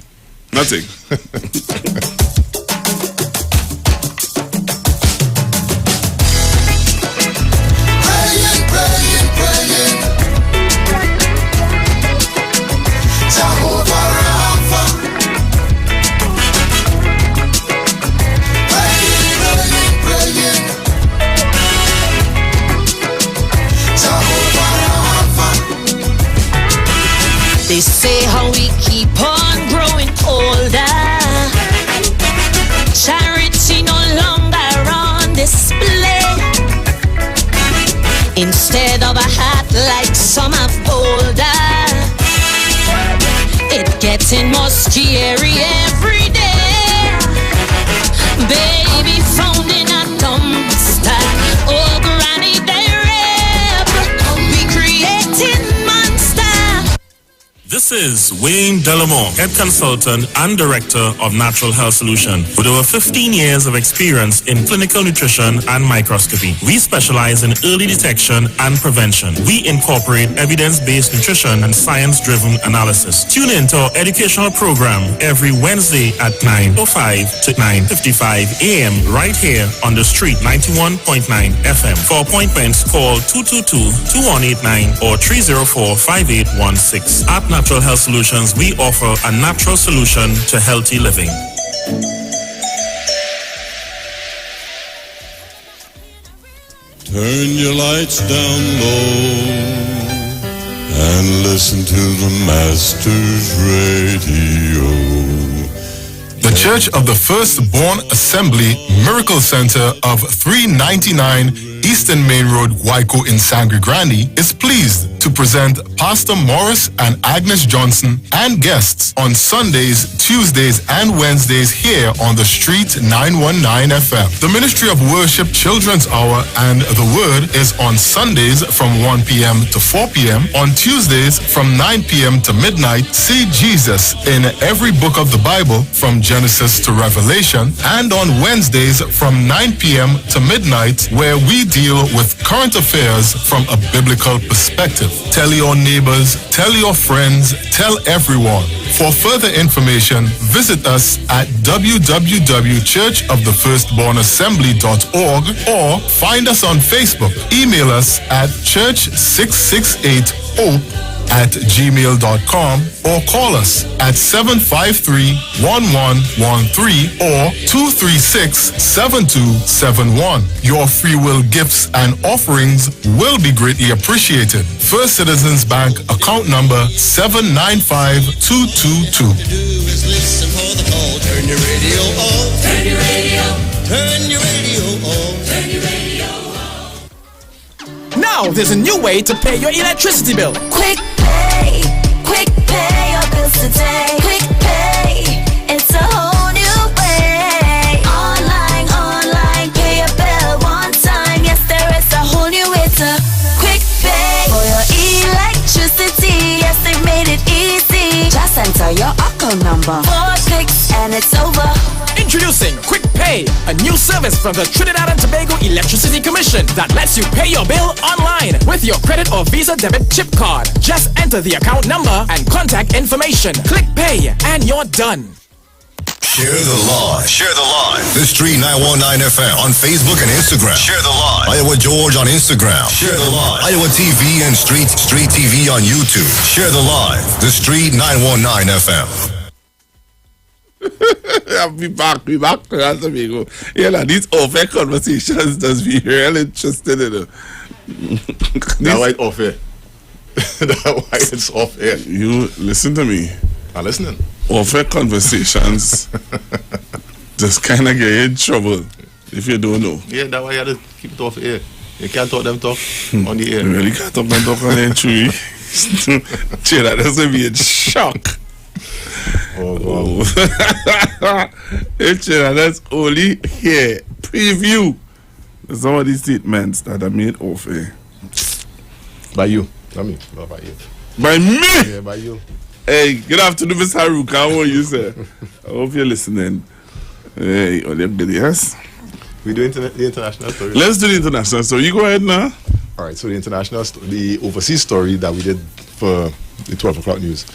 They say how we keep on growing older. Charity no longer on display. Instead of a hat like some have bolder, it getting more scary every day. Baby found in a dumpster. Oh, granny, they rap. We creating monster.
This is Wayne Delamore, Head Consultant and Director of Natural Health Solution. With over 15 years of experience in clinical nutrition and microscopy, we specialize in early detection and prevention. We incorporate evidence-based nutrition and science-driven analysis. Tune in to our educational program every Wednesday at 9:05 to 9:55 a.m. right here on the street 91.9 FM. For appointments, call 222-2189 or 304-5816. At Natural Health Solutions, we offer a natural solution to healthy living.
Turn your lights down low and listen to the Master's Radio.
The Church of the Firstborn Assembly Miracle Center of 399 Eastern Main Road, Waiko in Sangre Grande is pleased to present Pastor Morris and Agnes Johnson and guests on Sundays, Tuesdays, and Wednesdays here on the street 919 FM. The Ministry of Worship Children's Hour and the Word is on Sundays from 1 p.m. to 4 p.m. On Tuesdays from 9 p.m. to midnight, see Jesus in every book of the Bible from Genesis to Revelation. And on Wednesdays from 9 p.m. to midnight, where we deal with current affairs from a biblical perspective. Tell your neighbors, tell your friends, tell everyone. For further information, visit us at www.churchofthefirstbornassembly.org or find us on Facebook. Email us at church668hope @gmail.com or call us at 753-1113 or 236-7271. Your free will gifts and offerings will be greatly appreciated. First Citizens Bank account number 795222.
Listen for the call. Turn your radio on. Turn your radio. Turn your radio on. Turn your radio on.
Now there's a new way to pay your electricity bill.
Quick pay your bills today. Quick pay, it's a whole new way. Online, pay your bill one time. Yes, there is a whole new way to quick pay for your electricity. Yes, they made it easy. Just enter your account number. 4 clicks and it's over.
Introducing Quick Pay, a new service from the Trinidad and Tobago Electricity Commission that lets you pay your bill online with your credit or Visa debit chip card. Just enter the account number and contact information. Click Pay and you're done.
Share the line. Share the line. The Street 919 FM on Facebook and Instagram. Share the line. Iowa George on Instagram. Share the line. Iowa TV and Street TV on YouTube. Share the line. The Street 919 FM.
We back, that's amigo. Yeah, like, these off-air conversations does be real interesting, you know.
That's why it's off-air. That's why it's off-air.
You listen to me.
I'm listening.
Off-air conversations just kind of get you in trouble if you don't know.
Yeah, that's why you have to keep it off-air. You can't talk them talk on the air.
You really can't talk them talk on the air, true. Cheer, that doesn't be in shock.
Oh, wow.
That's only here. Preview some of these statements that are made off air.
By you. I mean, not by you.
By me?
Yeah, by you.
Hey, good afternoon, Miss Haruka. How are you, sir? I hope you're listening. Hey, yes.
We do the international story.
Let's do the international story. You go ahead now.
All right, so the overseas story that we did for the 12 o'clock news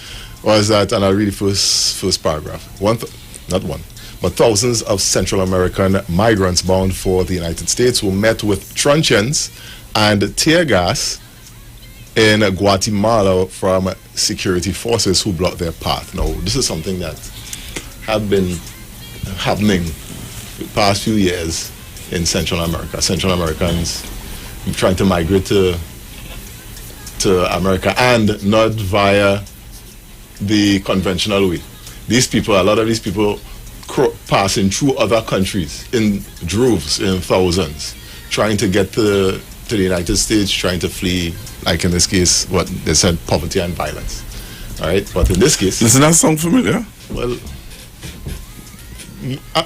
was that, and I'll read the first paragraph. Thousands of Central American migrants bound for the United States were met with truncheons and tear gas in Guatemala from security forces who blocked their path. Now, this is something that had been happening the past few years in Central America. Central Americans trying to migrate to America, and not via the conventional way. A lot of these people passing through other countries in droves, in thousands, trying to get to the United States, trying to flee, like in this case, what they said, poverty and violence. All right, but in this case,
doesn't that sound familiar?
Well,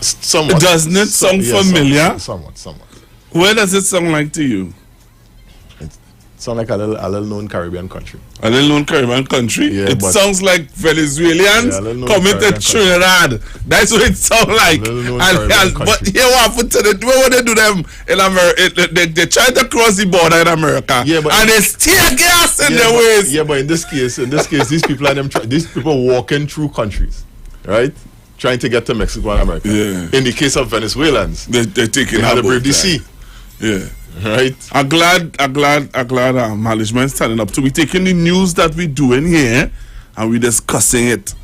somewhat.
Doesn't it sound familiar?
Somewhat.
Where does it sound like to you?
Sound like a little known Caribbean country.
A little known Caribbean country?
Yeah,
it sounds like Venezuelans coming to Trinidad. That's what it sounds like. But here what happened to what they do them in America, they try to cross the border in America, and they tear gas in their ways.
Yeah, but in this case, these people walking through countries, right? Trying to get to Mexico and America.
Yeah.
In the case of Venezuelans,
they're taking
how to brave the sea.
Yeah.
Right.
I'm glad management standing up to be taking the news that we're doing here and we're discussing it.